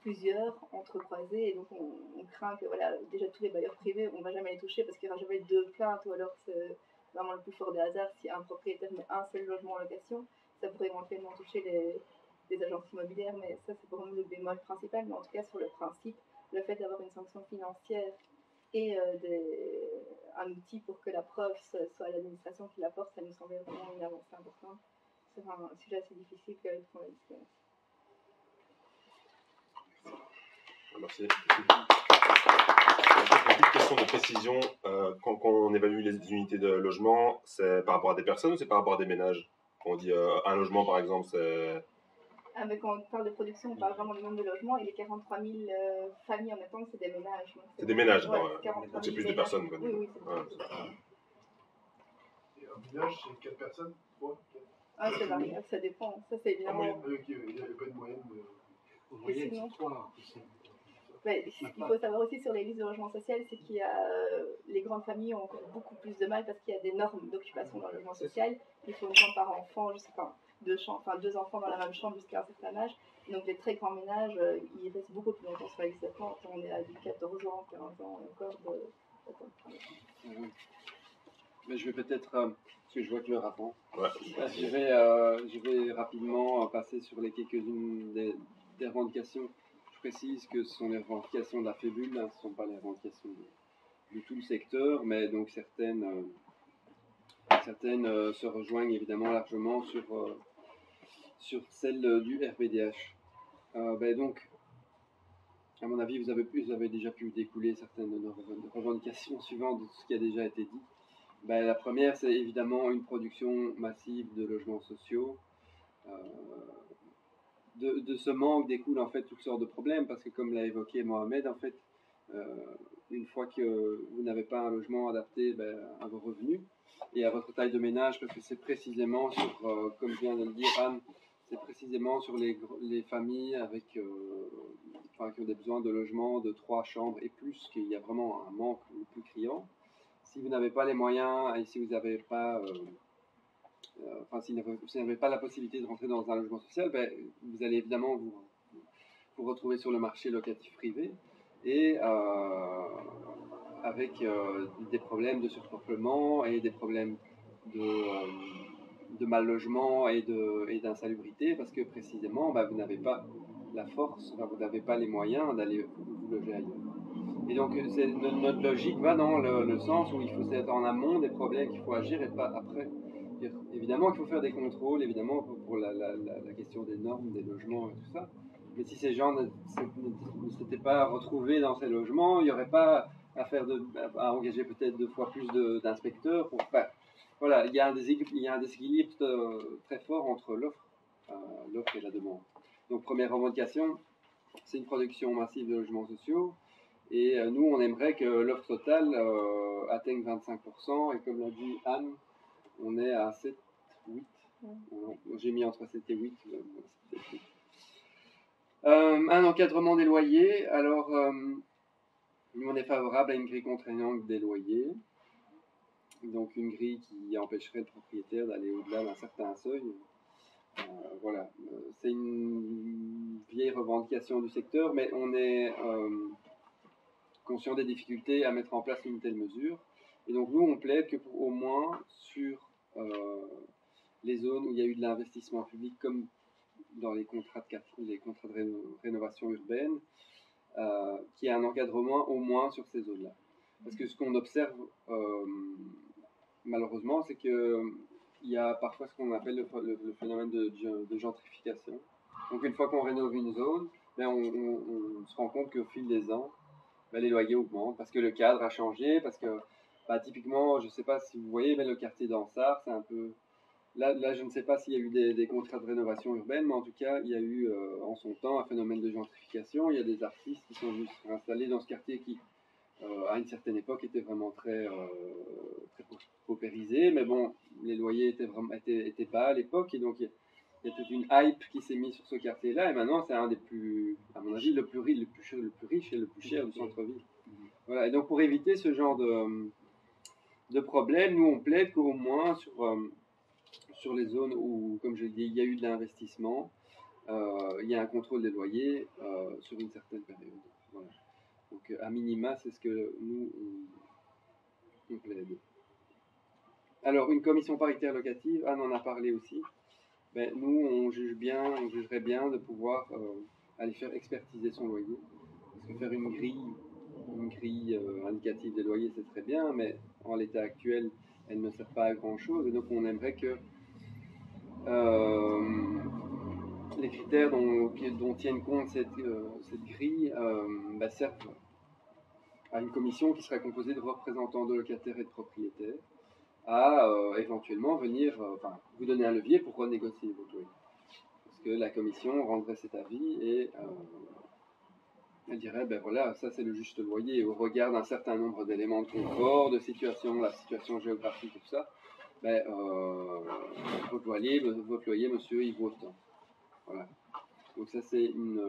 plusieurs entrecroisés, et donc on craint que déjà tous les bailleurs privés, on ne va jamais les toucher parce qu'il n'y aura jamais 2 plaintes, ou alors c'est vraiment le plus fort des hasards, si un propriétaire met un seul logement en location, ça pourrait éventuellement toucher les agences immobilières, mais ça c'est pour nous le bémol principal. Mais en tout cas sur le principe, le fait d'avoir une sanction financière et un outil pour que la preuve soit l'administration qui l'apporte, ça nous semblait vraiment une avancée importante. C'est un sujet assez difficile que la discrimination. Merci. Une petite question de précision. Quand on évalue les unités de logement, c'est par rapport à des personnes ou c'est par rapport à des ménages? Quand on dit un logement, par exemple, c'est... Mais quand on parle de production, on parle vraiment du nombre de logements, et les 43 000 familles en attente, c'est des ménages. C'est des ménages, ouais, donc c'est plus de personnes. Quoi. Oui, c'est plus. Et un ménage, c'est 4 personnes? 3? C'est variable, ça dépend. Ça, c'est évidemment... il n'y avait pas de moyenne de... moyenne, c'est 3. Ce qu'il faut savoir aussi sur les listes de logement social, c'est qu'il y a les grandes familles ont encore beaucoup plus de mal parce qu'il y a des normes d'occupation dans le logement social. Il faut une chambre par enfant, je sais pas, 2 enfants dans la même chambre jusqu'à un certain âge. Donc les très grands ménages, ils restent beaucoup plus longtemps sur la liste d'attente. On est à 14 ans, 15 ans encore d'attente. Mais je vais peut-être, parce que je vois que l'heure avance, Ouais. je vais rapidement passer sur les quelques-unes des revendications. Je précise que ce sont les revendications de la Fébule, hein, ce ne sont pas les revendications de tout le secteur, mais donc certaines se rejoignent évidemment largement sur celle du RBDH. Donc, à mon avis, vous avez déjà pu découler certaines de nos revendications suivantes de ce qui a déjà été dit. La première, c'est évidemment une production massive de logements sociaux. De ce manque découlent en fait toutes sortes de problèmes, parce que comme l'a évoqué Mohamed, en fait, une fois que vous n'avez pas un logement adapté à vos revenus et à votre taille de ménage, parce que c'est précisément sur, comme vient de le dire Anne, c'est précisément sur les familles avec, qui ont des besoins de logement de 3 chambres et plus qu'il y a vraiment un manque le plus criant. Si vous n'avez pas les moyens et si vous n'avez pas, si vous n'avez pas la possibilité de rentrer dans un logement social, vous allez évidemment vous retrouver sur le marché locatif privé et avec des problèmes de surpeuplement et des problèmes de mal logement et d'insalubrité, parce que précisément vous n'avez pas la force, vous n'avez pas les moyens d'aller vous loger ailleurs. Et donc notre logique va dans le sens où il faut être en amont des problèmes, qu'il faut agir et pas après. Évidemment qu'il faut faire des contrôles, évidemment pour la question des normes, des logements et tout ça. Mais si ces gens ne s'étaient pas retrouvés dans ces logements, il n'y aurait pas à engager peut-être 2 fois plus d'inspecteurs. Voilà, il y a un déséquilibre très fort entre l'offre et la demande. Donc première revendication, c'est une production massive de logements sociaux. Et nous, on aimerait que l'offre totale atteigne 25%. Et comme l'a dit Anne, on est à 7, 8. J'ai mis entre 7 et 8. Un encadrement des loyers. Alors, nous, on est favorable à une grille contraignante des loyers. Donc, une grille qui empêcherait le propriétaire d'aller au-delà d'un certain seuil. Voilà. C'est une vieille revendication du secteur, mais on est conscient des difficultés à mettre en place une telle mesure. Et donc nous, on plaide que au moins sur les zones où il y a eu de l'investissement public, comme dans les contrats de rénovation urbaine, qu'il y ait un encadrement au moins sur ces zones-là. Parce que ce qu'on observe malheureusement, c'est qu'il y a parfois ce qu'on appelle le phénomène de gentrification. Donc une fois qu'on rénove une zone, on se rend compte qu'au fil des ans, les loyers augmentent parce que le cadre a changé, parce que typiquement, je ne sais pas si vous voyez, mais le quartier d'Ansart, c'est un peu... Là, je ne sais pas s'il y a eu des contrats de rénovation urbaine, mais en tout cas, il y a eu en son temps un phénomène de gentrification. Il y a des artistes qui sont venus s'installer dans ce quartier qui, à une certaine époque, était vraiment très paupérisé, mais bon, les loyers étaient bas à l'époque, et donc il y a toute une hype qui s'est mise sur ce quartier-là, et maintenant c'est un des plus, à mon avis, le plus riche et le plus cher du centre-ville. Voilà, et donc pour éviter ce genre de problème, nous on plaide qu'au moins sur les zones où, comme je l'ai dit, il y a eu de l'investissement, il y a un contrôle des loyers sur une certaine période. Voilà. Donc à minima, c'est ce que nous on plaide. Alors une commission paritaire locative, Anne en a parlé aussi. Nous, on jugerait bien de pouvoir aller faire expertiser son loyer. Parce que faire une grille indicative des loyers, c'est très bien, mais en l'état actuel, elle ne sert pas à grand-chose. Et donc, on aimerait que les critères dont tiennent compte cette grille servent à une commission qui serait composée de représentants de locataires et de propriétaires, à éventuellement venir vous donner un levier pour renégocier votre loyer. Parce que la commission rendrait cet avis et elle dirait, voilà, ça c'est le juste loyer au regard d'un certain nombre d'éléments de confort, de situation, la situation géographique et tout ça, votre loyer, monsieur, il vaut autant. Voilà. Donc ça c'est une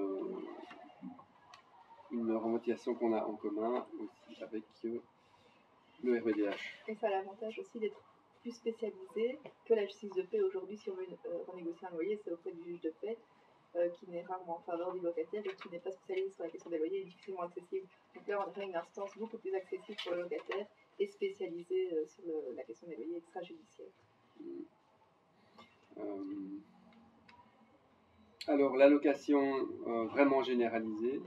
revendication qu'on a en commun aussi avec le RBDH. Et ça a l'avantage aussi d'être plus spécialisé que la justice de paix. Aujourd'hui, si on veut renégocier un loyer, c'est auprès du juge de paix, qui n'est rarement en faveur du locataire et qui n'est pas spécialisé sur la question des loyers et difficilement accessible. Donc là, on aurait une instance beaucoup plus accessible pour le locataire et spécialisée sur la question des loyers extrajudiciaires. Alors, l'allocation vraiment généralisée,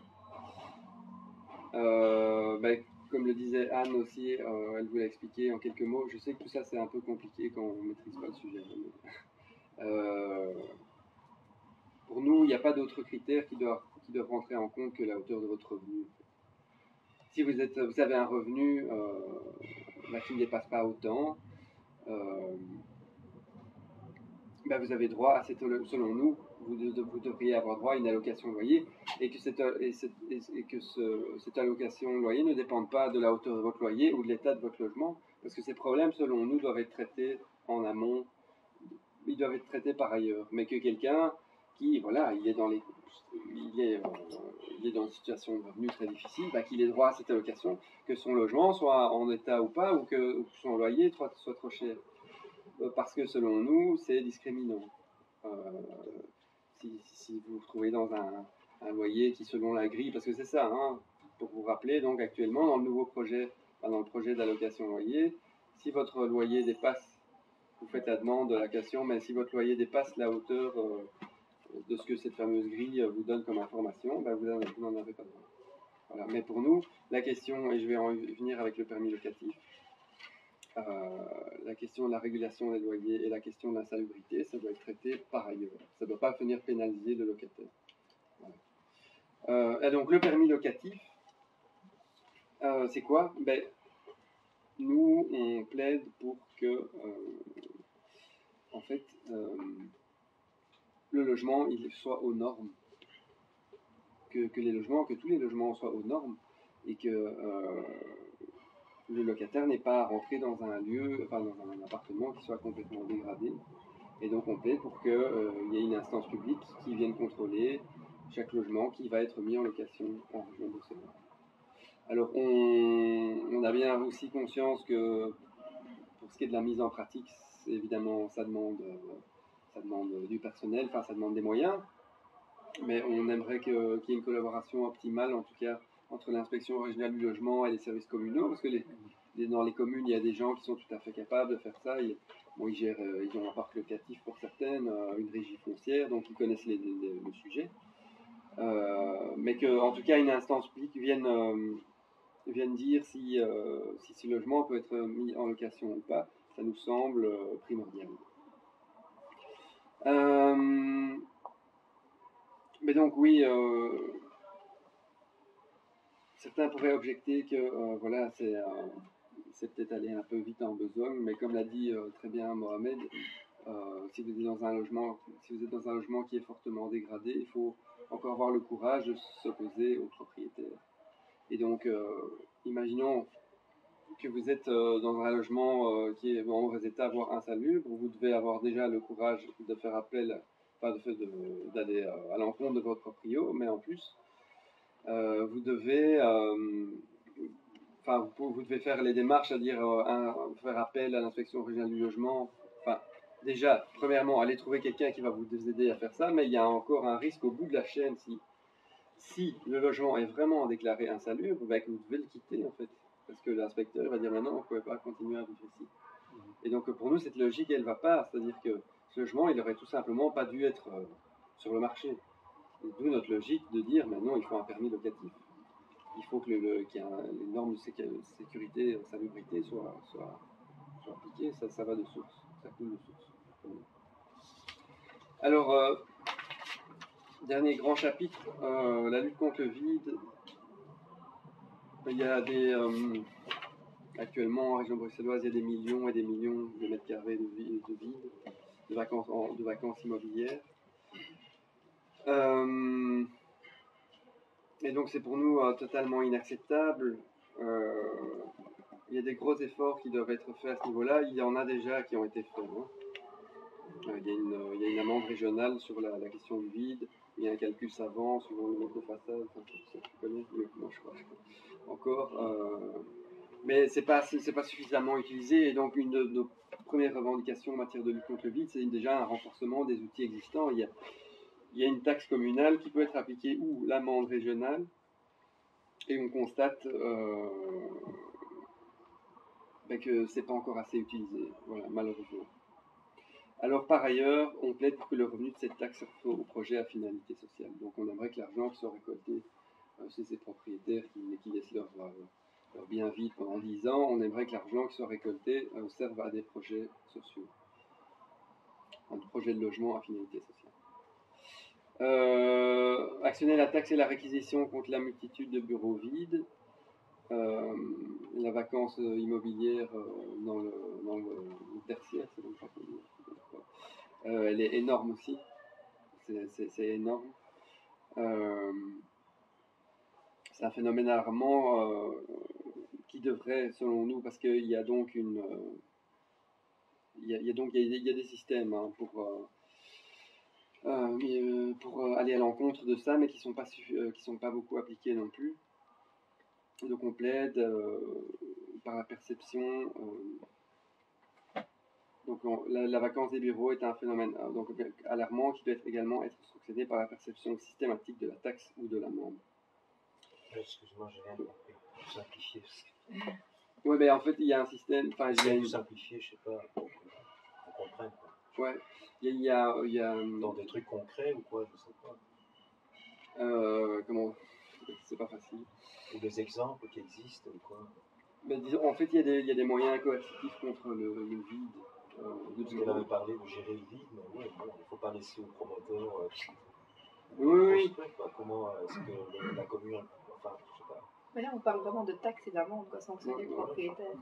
comme le disait Anne aussi, elle vous l'a expliqué en quelques mots. Je sais que tout ça c'est un peu compliqué quand on ne maîtrise pas le sujet. Pour nous, il n'y a pas d'autres critères qui doivent rentrer en compte que la hauteur de votre revenu. Si vous avez un revenu qui ne dépasse pas autant, vous avez droit à selon nous, vous devriez avoir droit à une allocation de loyer et que cette allocation de loyer ne dépende pas de la hauteur de votre loyer ou de l'état de votre logement, parce que ces problèmes, selon nous, doivent être traités en amont, ils doivent être traités par ailleurs, mais que quelqu'un qui, voilà, il est dans une situation de revenu très difficile, qu'il ait droit à cette allocation, que son logement soit en état ou pas, ou que son loyer soit trop cher. Parce que selon nous, c'est discriminant. Si vous vous trouvez dans un loyer qui, selon la grille, parce que c'est ça, pour vous rappeler, donc actuellement, dans le nouveau projet, dans le projet d'allocation loyer, si votre loyer dépasse, vous faites la demande de l'allocation, mais si votre loyer dépasse la hauteur de ce que cette fameuse grille vous donne comme information, vous n'en avez pas droit. Voilà. Mais pour nous, la question, et je vais en venir avec le permis locatif, la question de la régulation des loyers et la question de l'insalubrité, ça doit être traité par ailleurs. Ça ne doit pas venir pénaliser le locataire. Voilà. Et donc le permis locatif, c'est quoi? Nous, on plaide pour que, en fait, le logement il soit aux normes, que tous les logements soient aux normes et que le locataire n'est pas rentré dans un appartement qui soit complètement dégradé. Et donc on plaide pour qu'il y ait une instance publique qui vienne contrôler chaque logement qui va être mis en location en région bruxelloise. Alors on a bien aussi conscience que pour ce qui est de la mise en pratique, évidemment ça demande du personnel, ça demande des moyens, mais on aimerait qu'il y ait une collaboration optimale en tout cas entre l'inspection régionale du logement et les services communaux, parce que dans les communes, il y a des gens qui sont tout à fait capables de faire ça. Ils ont un parc locatif pour certaines, une régie foncière, donc ils connaissent le sujet. Mais qu'en tout cas, une instance publique vienne dire si ce logement peut être mis en location ou pas, ça nous semble primordial. Mais donc oui, certains pourraient objecter que c'est peut-être aller un peu vite en besogne, mais comme l'a dit très bien Mohamed, si vous êtes dans un logement qui est fortement dégradé, il faut encore avoir le courage de s'opposer au propriétaire. Et donc, imaginons que vous êtes dans un logement qui est en mauvais état, voire insalubre, vous devez avoir déjà le courage de faire appel, d'aller à l'encontre de votre proprio, mais en plus, vous devez faire les démarches, c'est-à-dire faire appel à l'inspection régionale du logement. Déjà, premièrement, aller trouver quelqu'un qui va vous aider à faire ça, mais il y a encore un risque au bout de la chaîne. Si le logement est vraiment déclaré insalubre, vous devez le quitter en fait, parce que l'inspecteur va dire maintenant on ne pouvait pas continuer à vivre ici. Et donc pour nous, cette logique, elle ne va pas, c'est-à-dire que ce logement, il n'aurait tout simplement pas dû être sur le marché. D'où notre logique de dire maintenant il faut un permis locatif. Il faut que les normes de sécurité, salubrité soient appliquées, ça va de source, ça coule de source. Alors, dernier grand chapitre, la lutte contre le vide. Il y a actuellement en région bruxelloise, il y a des millions et des millions de mètres carrés de vide, de vacances immobilières. Et donc c'est pour nous totalement inacceptable. Il y a des gros efforts qui doivent être faits à ce niveau-là. Il y en a déjà qui ont été faits. Il y a une amende régionale sur la question du vide. Il y a un calcul savant suivant le mode de façade. Ça, tu connais mieux que moi, je crois. Encore. Mais c'est pas suffisamment utilisé. Et donc une de nos premières revendications en matière de lutte contre le vide, c'est déjà un renforcement des outils existants. Il y a une taxe communale qui peut être appliquée ou l'amende régionale. Et on constate mais que c'est pas encore assez utilisé, voilà, malheureusement. Alors par ailleurs, on plaide pour que le revenu de cette taxe soit au projet à finalité sociale. Donc on aimerait que l'argent qui soit récolté chez ces propriétaires qui laissent leur bien vide pendant 10 ans, on aimerait que l'argent qui soit récolté serve à des projets sociaux, à des projets de logement à finalité sociale. Actionner la taxe et la réquisition contre la multitude de bureaux vides. La vacance immobilière dans le tertiaire, c'est comme ça qu'on dit. Elle est énorme aussi. C'est énorme. C'est un phénomène alarmant qui devrait, selon nous, parce qu'il y a donc il y a des systèmes hein, pour aller à l'encontre de ça, mais qui sont pas beaucoup appliqués non plus. Donc on plaide par la perception. Donc la vacance des bureaux est un phénomène donc alarmant qui doit également être sanctionné par la perception systématique de la taxe ou de l'amende. Excuse-moi, j'ai rien compris. Simplifier. Ouais, mais en fait il y a un système. Enfin, il y a simplifier, je sais pas, pour qu'on comprenne. Quoi. Ouais, il y a dans des trucs concrets ou quoi, je sais pas. Comment? C'est pas facile. Ou des exemples qui existent ou quoi. Mais disons, en fait, il y a des moyens coercitifs contre le vide. Parce qu'elle avait parlé de gérer le vide, mais ouais, bon, il ne faut pas laisser aux promoteurs. Oui. Comment est-ce que la commune, enfin, je sais pas. Mais là, on parle vraiment de taxes et d'amendes, quoi, sanctionner le propriétaire.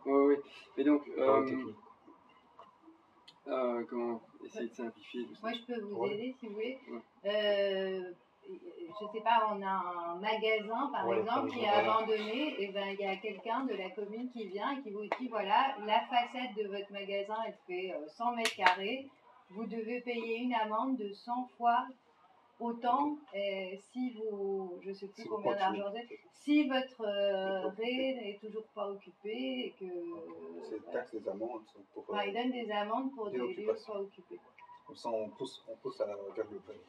Oui. Et donc, comment essayer de simplifier tout ça. Moi, je peux vous aider si vous voulez. Je sais pas, on a un magasin par exemple qui est abandonné, et ben il y a quelqu'un de la commune qui vient et qui vous dit voilà, la façade de votre magasin elle fait 100 mètres carrés, vous devez payer une amende de 100 fois autant si vous, je sais plus combien d'argent c'est, si votre raie n'est toujours pas occupée et que. C'est les taxes, les amendes pour. Enfin, ils donnent des amendes pour des lieux pas occupés. Comme ça on pousse vers le prêt.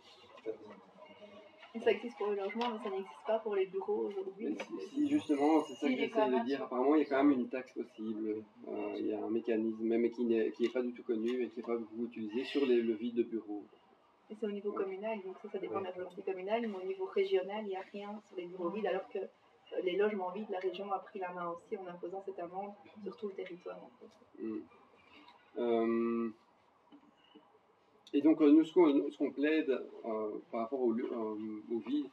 Et ça existe pour le logement, mais ça n'existe pas pour les bureaux aujourd'hui. Si, justement, c'est ça que j'essaie de dire. Apparemment, il y a quand même une taxe possible. Il y a un mécanisme, même qui n'est pas du tout connu et qui n'est pas beaucoup utilisé sur le vide de bureaux. Et c'est au niveau communal, donc ça dépend de la volonté communale, mais au niveau régional, il n'y a rien sur les bureaux vides, alors que les logements vides, la région a pris la main aussi en imposant cette amende sur tout le territoire. Et donc, nous, ce qu'on plaide par rapport au vide,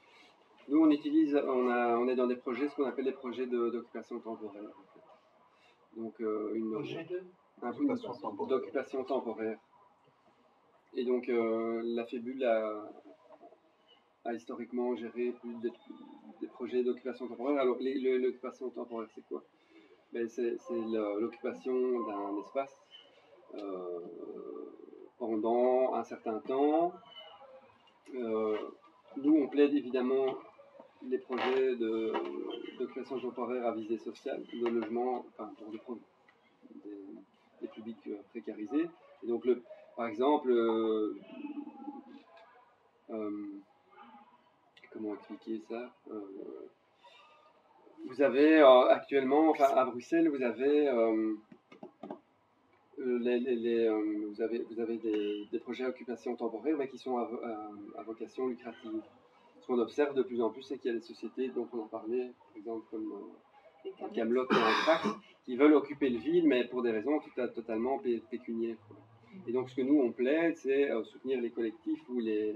nous, on est dans des projets, ce qu'on appelle des projets d'occupation temporaire. En fait. Donc, d'occupation temporaire. Et donc, la Fébule a historiquement géré plus des projets d'occupation temporaire. Alors, l'occupation temporaire, c'est quoi? C'est l'occupation d'un espace pendant un certain temps. Nous, on plaide évidemment les projets d'occupation temporaire à visée sociale, de logement, enfin, pour des publics précarisés. Et donc, par exemple, comment expliquer ça? Vous avez actuellement, enfin, à Bruxelles, vous avez vous avez des projets à occupation temporaire, mais qui sont à vocation lucrative. Ce qu'on observe de plus en plus, c'est qu'il y a des sociétés dont on en parlait, par exemple comme Camelot et Anthrax, qui veulent occuper le vide, mais pour des raisons totalement pécuniaires. Et donc, ce que nous, on plaide, c'est soutenir les collectifs ou les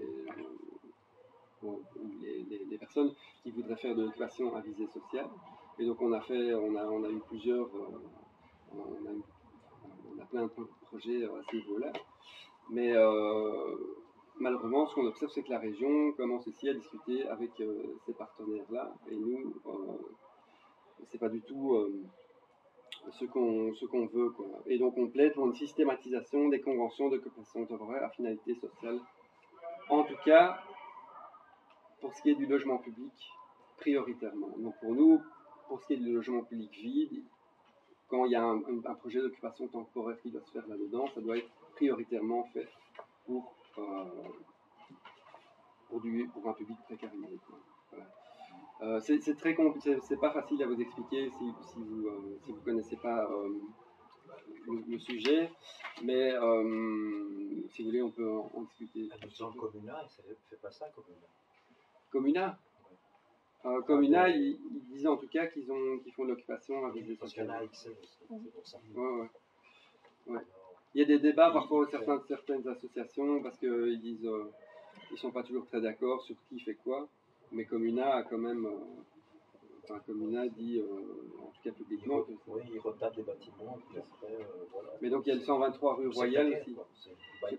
personnes qui voudraient faire de l'occupation à visée sociale. Et donc, on a eu plusieurs... on a plein de projets à ce niveau-là. Mais malheureusement, ce qu'on observe, c'est que la région commence aussi à discuter avec ces partenaires-là. Et nous, c'est pas du tout ce qu'on veut, quoi. Et donc, on plaide pour une systématisation des conventions d'occupation temporaire à finalité sociale. En tout cas, pour ce qui est du logement public, prioritairement. Donc, pour nous, pour ce qui est du logement public vide, quand il y a un projet d'occupation temporaire qui doit se faire là-dedans, ça doit être prioritairement fait pour un public précarisé. Voilà. C'est très c'est pas facile à vous expliquer si vous connaissez pas le sujet, mais si vous voulez, on peut en discuter. Dans le Comuna, ça ne fait pas ça, Comuna. Comuna Comuna, ils disent en tout cas qu'ils font de l'occupation à visée sociale. Parce qu'il y en a Excel, c'est pour ça. Ouais. Il y a des débats parfois au sein de certaines associations parce qu'ils disent ils sont pas toujours très d'accord sur qui fait quoi, mais Comuna a quand même, Comuna dit en tout cas publiquement que oui, ils retapent des bâtiments, puis après, voilà. Mais donc il y a le 123 rue Royale aussi. Je ne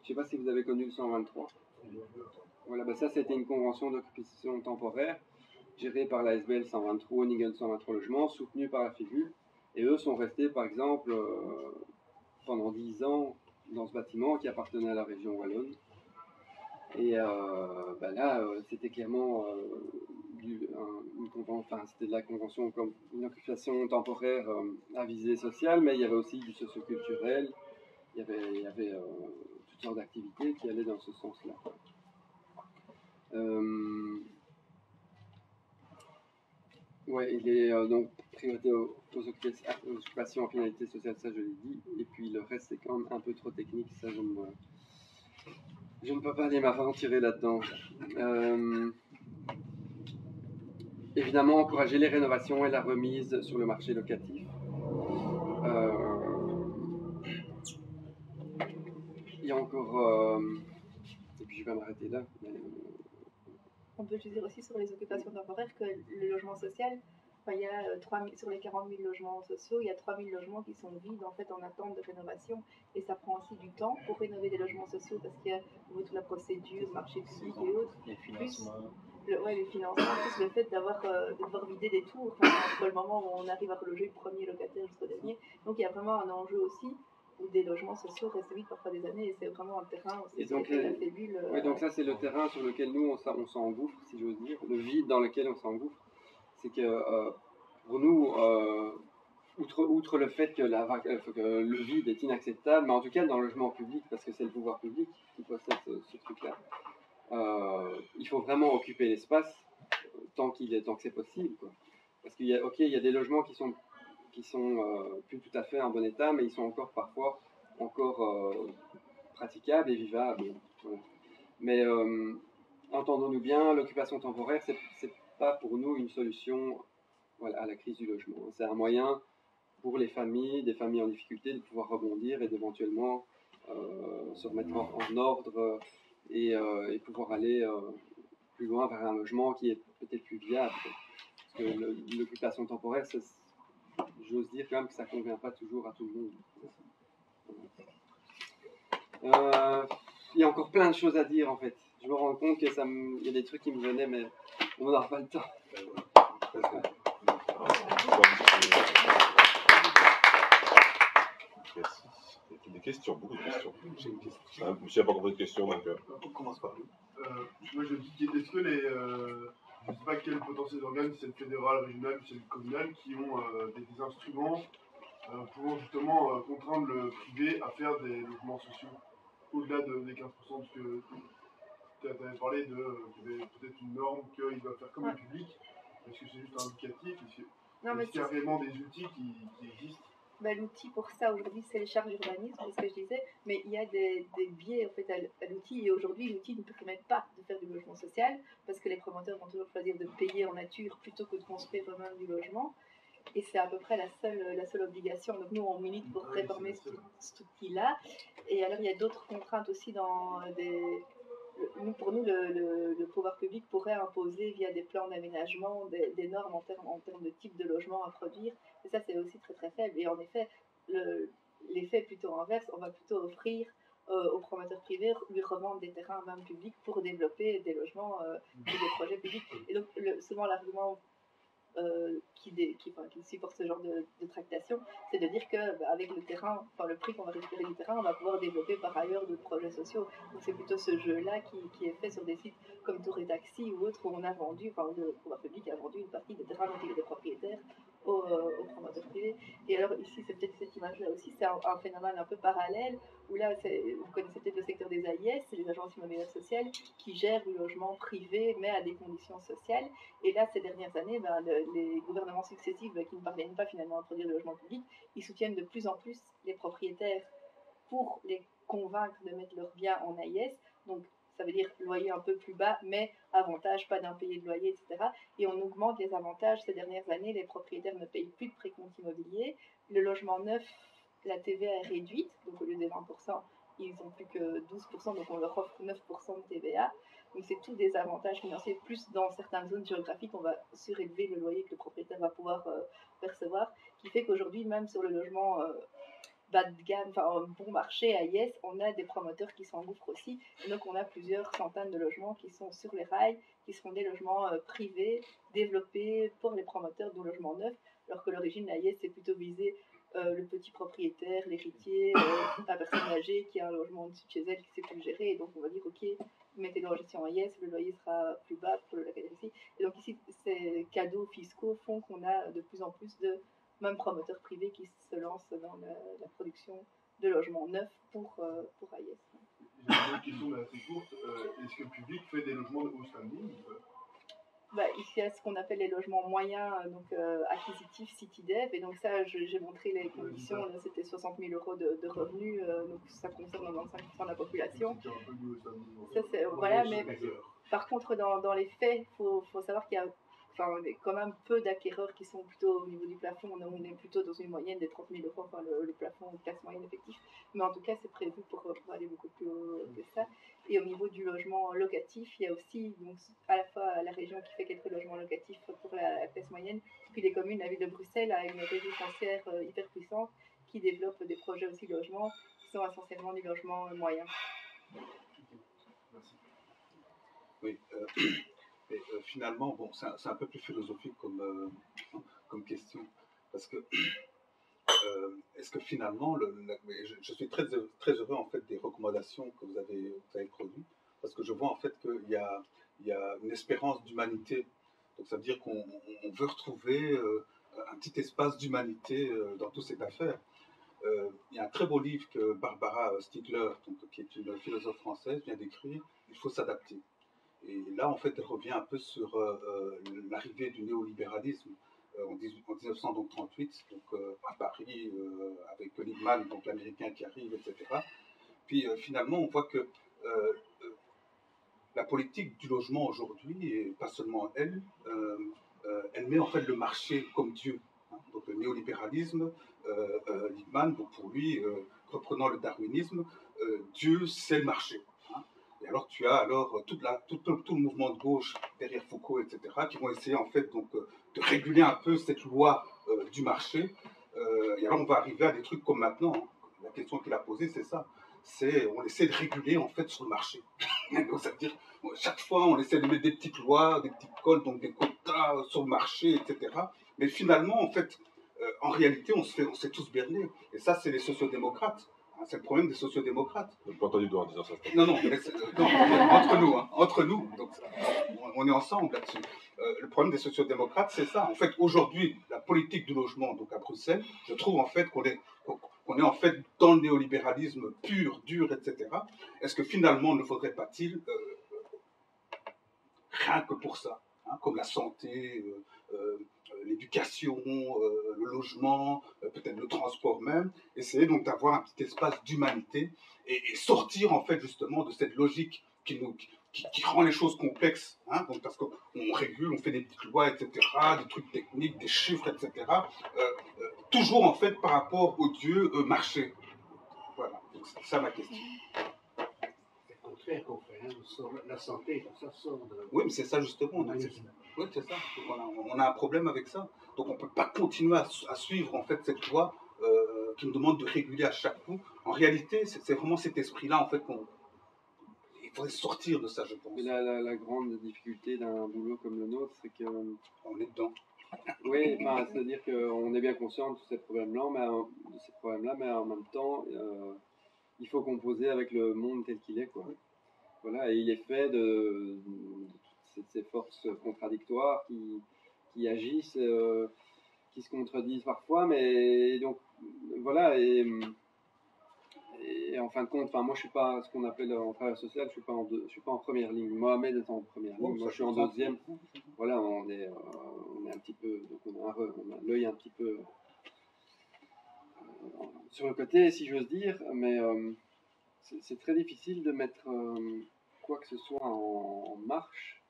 sais pas si vous avez connu le 123. Voilà, ben ça c'était une convention d'occupation temporaire gérée par la SBL 123, Nigel 123 logements, soutenue par la FIBU. Et eux sont restés par exemple pendant 10 ans dans ce bâtiment qui appartenait à la région wallonne. Et là, c'était clairement c'était de la convention comme une occupation temporaire à visée sociale, mais il y avait aussi du socioculturel, il y avait toutes sortes d'activités qui allaient dans ce sens-là. Il est donc priorité aux occupations en finalité sociale, ça je l'ai dit, et puis le reste c'est quand même un peu trop technique, ça je ne peux pas aller m'aventurer là-dedans. Évidemment, encourager les rénovations et la remise sur le marché locatif. Il y a encore... et puis je vais m'arrêter là. On peut juste dire aussi sur les occupations temporaires que le logement social, il y a sur les 40 000 logements sociaux, il y a 3 000 logements qui sont vides en fait en attente de rénovation, et ça prend aussi du temps pour rénover des logements sociaux parce qu'il y a toute la procédure, marché public et autres. Les financements. Les financements, plus le fait de devoir vider des tours entre le moment où on arrive à reloger le premier locataire jusqu'au dernier. Donc il y a vraiment un enjeu aussi où des logements sociaux restent vides parfois des années, et c'est vraiment un terrain aussi. Et donc, donc ça c'est le terrain sur lequel nous on s'engouffre, si j'ose dire, le vide dans lequel on s'engouffre. C'est que pour nous, outre le fait que le vide est inacceptable, mais en tout cas dans le logement public, parce que c'est le pouvoir public qui possède ce truc-là, il faut vraiment occuper l'espace tant que c'est possible, quoi. Parce qu'il y a des logements qui sont plus tout à fait en bon état, mais ils sont parfois praticables et vivables. Voilà. Mais entendons-nous bien, l'occupation temporaire, c'est pas pour nous une solution à la crise du logement. C'est un moyen pour des familles en difficulté de pouvoir rebondir et d'éventuellement se remettre en ordre et pouvoir aller plus loin vers un logement qui est peut-être plus viable. Parce que l'occupation temporaire, j'ose dire quand même que ça ne convient pas toujours à tout le monde. Il y a encore plein de choses à dire en fait. Je me rends compte que il y a des trucs qui me venaient, mais on n'aura pas le temps. Merci. Il y a des questions, beaucoup de questions. Monsieur n'a pas compris de questions, donc on commence par lui. Moi je dis, est-ce que je ne sais pas quels potentiels organes, si c'est le fédéral, régional ou c'est le communal, qui ont des instruments pour justement contraindre le privé à faire des logements sociaux au-delà des 15%, parce que tu avais parlé qu'il y avait peut-être une norme qu'il doit faire comme le public. Est-ce que c'est juste indicatif? Est-ce qu'il y a vraiment des outils qui existent? L'outil pour ça aujourd'hui c'est les charges urbanisme, c'est ce que je disais, mais il y a des biais en fait à l'outil, et aujourd'hui l'outil ne permet pas de faire du logement social parce que les promoteurs vont toujours choisir de payer en nature plutôt que de construire eux-mêmes du logement, et c'est à peu près la seule obligation. Donc nous on milite pour réformer cet outil-là. Et alors il y a d'autres contraintes aussi pour nous, le pouvoir public pourrait imposer via des plans d'aménagement des normes en termes de type de logement à produire. Et ça, c'est aussi très très faible. Et en effet, l'effet est plutôt inverse. On va plutôt offrir aux promoteurs privés, lui revendre des terrains même publics pour développer des logements ou des projets publics. Et donc, souvent, l'argument qui supporte ce genre de tractation, c'est de dire qu'avec le terrain, le prix qu'on va récupérer du terrain, on va pouvoir développer par ailleurs d'autres projets sociaux. Donc c'est plutôt ce jeu-là qui est fait sur des sites comme Tour et Taxi ou autres, où on a vendu, le pouvoir public a vendu une partie des terrains dont il était propriétaire aux promoteurs privés. Et alors ici, c'est peut-être cette image-là aussi, c'est un phénomène un peu parallèle, où là, vous connaissez peut-être le secteur des AIS, c'est les agences immobilières sociales, qui gèrent du logement privé, mais à des conditions sociales. Et là, ces dernières années, les gouvernements successifs qui ne parviennent pas finalement à produire le logement public, ils soutiennent de plus en plus les propriétaires pour les convaincre de mettre leurs biens en AIS. Donc, ça veut dire loyer un peu plus bas, mais avantage, pas d'impayé de loyer, etc. Et on augmente les avantages. Ces dernières années, les propriétaires ne payent plus de précompte immobilier. Le logement neuf, la TVA est réduite, donc au lieu des 20%, ils n'ont plus que 12%, donc on leur offre 9% de TVA. Donc c'est tous des avantages financiers. Plus dans certaines zones géographiques, on va surélever le loyer que le propriétaire va pouvoir percevoir, qui fait qu'aujourd'hui, même sur le logement bas de gamme, enfin un bon marché à IS, on a des promoteurs qui s'engouffrent aussi. Et donc on a plusieurs centaines de logements qui sont sur les rails, qui seront des logements privés, développés pour les promoteurs de logements neufs, alors que l'origine de l'AIS c'est plutôt visé le petit propriétaire, l'héritier, la personne âgée qui a un logement au-dessus de chez elle qui ne sait plus le gérer. Et donc on va dire ok, mettez-le en gestion AIS, le loyer sera plus bas pour le locataire ici. Et donc ici, ces cadeaux fiscaux font qu'on a de plus en plus de même promoteurs privés qui se lancent dans la production de logements neufs pour AIS. J'ai une autre question mais assez courte. Est-ce que le public fait des logements de haut standing Ici, il y a ce qu'on appelle les logements moyens, donc acquisitifs, CityDev. Et donc ça, j'ai montré les conditions. Là, c'était 60 000 euros de revenus. Donc ça concerne 95% de la population. Ça, voilà, mais par contre, dans les faits, il faut savoir qu'il y a quand même peu d'acquéreurs qui sont plutôt au niveau du plafond. On est plutôt dans une moyenne des 30 000 euros, enfin le plafond de classe moyenne effectif. Mais en tout cas, c'est prévu pour aller beaucoup plus haut que ça. Et au niveau du logement locatif, il y a aussi donc, à la fois la région qui fait quelques logements locatifs pour la classe moyenne, puis les communes, la ville de Bruxelles a une régie foncière hyper puissante qui développe des projets aussi de logement qui sont essentiellement du logement moyen. Oui, finalement, bon, c'est un peu plus philosophique comme question, parce que est-ce que finalement, je suis très heureux en fait des recommandations que vous avez produites, parce que je vois en fait qu'il y a une espérance d'humanité. Donc ça veut dire qu'on veut retrouver un petit espace d'humanité dans toute cette affaire. Il y a un très beau livre que Barbara Stiegler, qui est une philosophe française, vient d'écrire, Il faut s'adapter. Et là, en fait, elle revient un peu sur l'arrivée du néolibéralisme en 1938, donc, à Paris, avec Liebman, donc l'Américain qui arrive, etc. Puis finalement, on voit que la politique du logement aujourd'hui, et pas seulement elle, elle met en fait le marché comme Dieu. Hein. Donc le néolibéralisme, Liebman, donc pour lui, reprenant le darwinisme, Dieu c'est le marché. Hein. Et alors tu as tout le mouvement de gauche derrière Foucault, etc., qui vont essayer en fait donc de réguler un peu cette loi du marché. Et alors on va arriver à des trucs comme maintenant. Hein. La question qu'il a posée, c'est ça. On essaie de réguler en fait sur le marché. Donc ça veut dire chaque fois on essaie de mettre des petites lois, des petites codes, donc des quotas sur le marché, etc. Mais finalement en fait, en réalité on s'est tous bernés. Et ça c'est les sociodémocrates. C'est le problème des sociodémocrates. Je n'ai pas entendu en disant ça. Non, entre nous, hein, entre nous. Donc, on est ensemble là-dessus. Le problème des sociodémocrates, c'est ça. En fait, aujourd'hui, la politique du logement, donc à Bruxelles, je trouve en fait qu'on est en fait dans le néolibéralisme pur, dur, etc. Est-ce que finalement, ne faudrait-il rien que pour ça, hein, comme la santé, l'éducation, le logement, peut-être le transport même, essayer donc d'avoir un petit espace d'humanité et sortir en fait justement de cette logique qui rend les choses complexes, hein, donc parce qu'on régule, on fait des petites lois, etc., des trucs techniques, des chiffres, etc., toujours en fait par rapport au Dieu marché. Voilà, c'est ça ma question. C'est le contraire qu'on fait, hein. La santé, tout ça sort de... Oui, mais c'est ça justement. Oui, c'est ça. On a un problème avec ça. Donc on ne peut pas continuer à suivre en fait cette loi qui nous demande de réguler à chaque coup. En réalité, c'est vraiment cet esprit-là en fait il faudrait sortir de ça, je pense. Mais la grande difficulté d'un boulot comme le nôtre, c'est que... On est dedans. Oui, c'est-à-dire qu'on est bien conscient de ces problèmes-là, mais en même temps, il faut composer avec le monde tel qu'il est, quoi. Voilà, et il est fait de ces forces contradictoires qui agissent qui se contredisent parfois, mais donc voilà, et en fin de compte, enfin moi je suis pas ce qu'on appelle en travail social, je suis pas en première ligne. Mohamed est en première ligne, moi je suis en deuxième. Voilà, on est un petit peu, donc on a l'œil un petit peu sur le côté, si j'ose dire, mais c'est très difficile de mettre quoi que ce soit en marche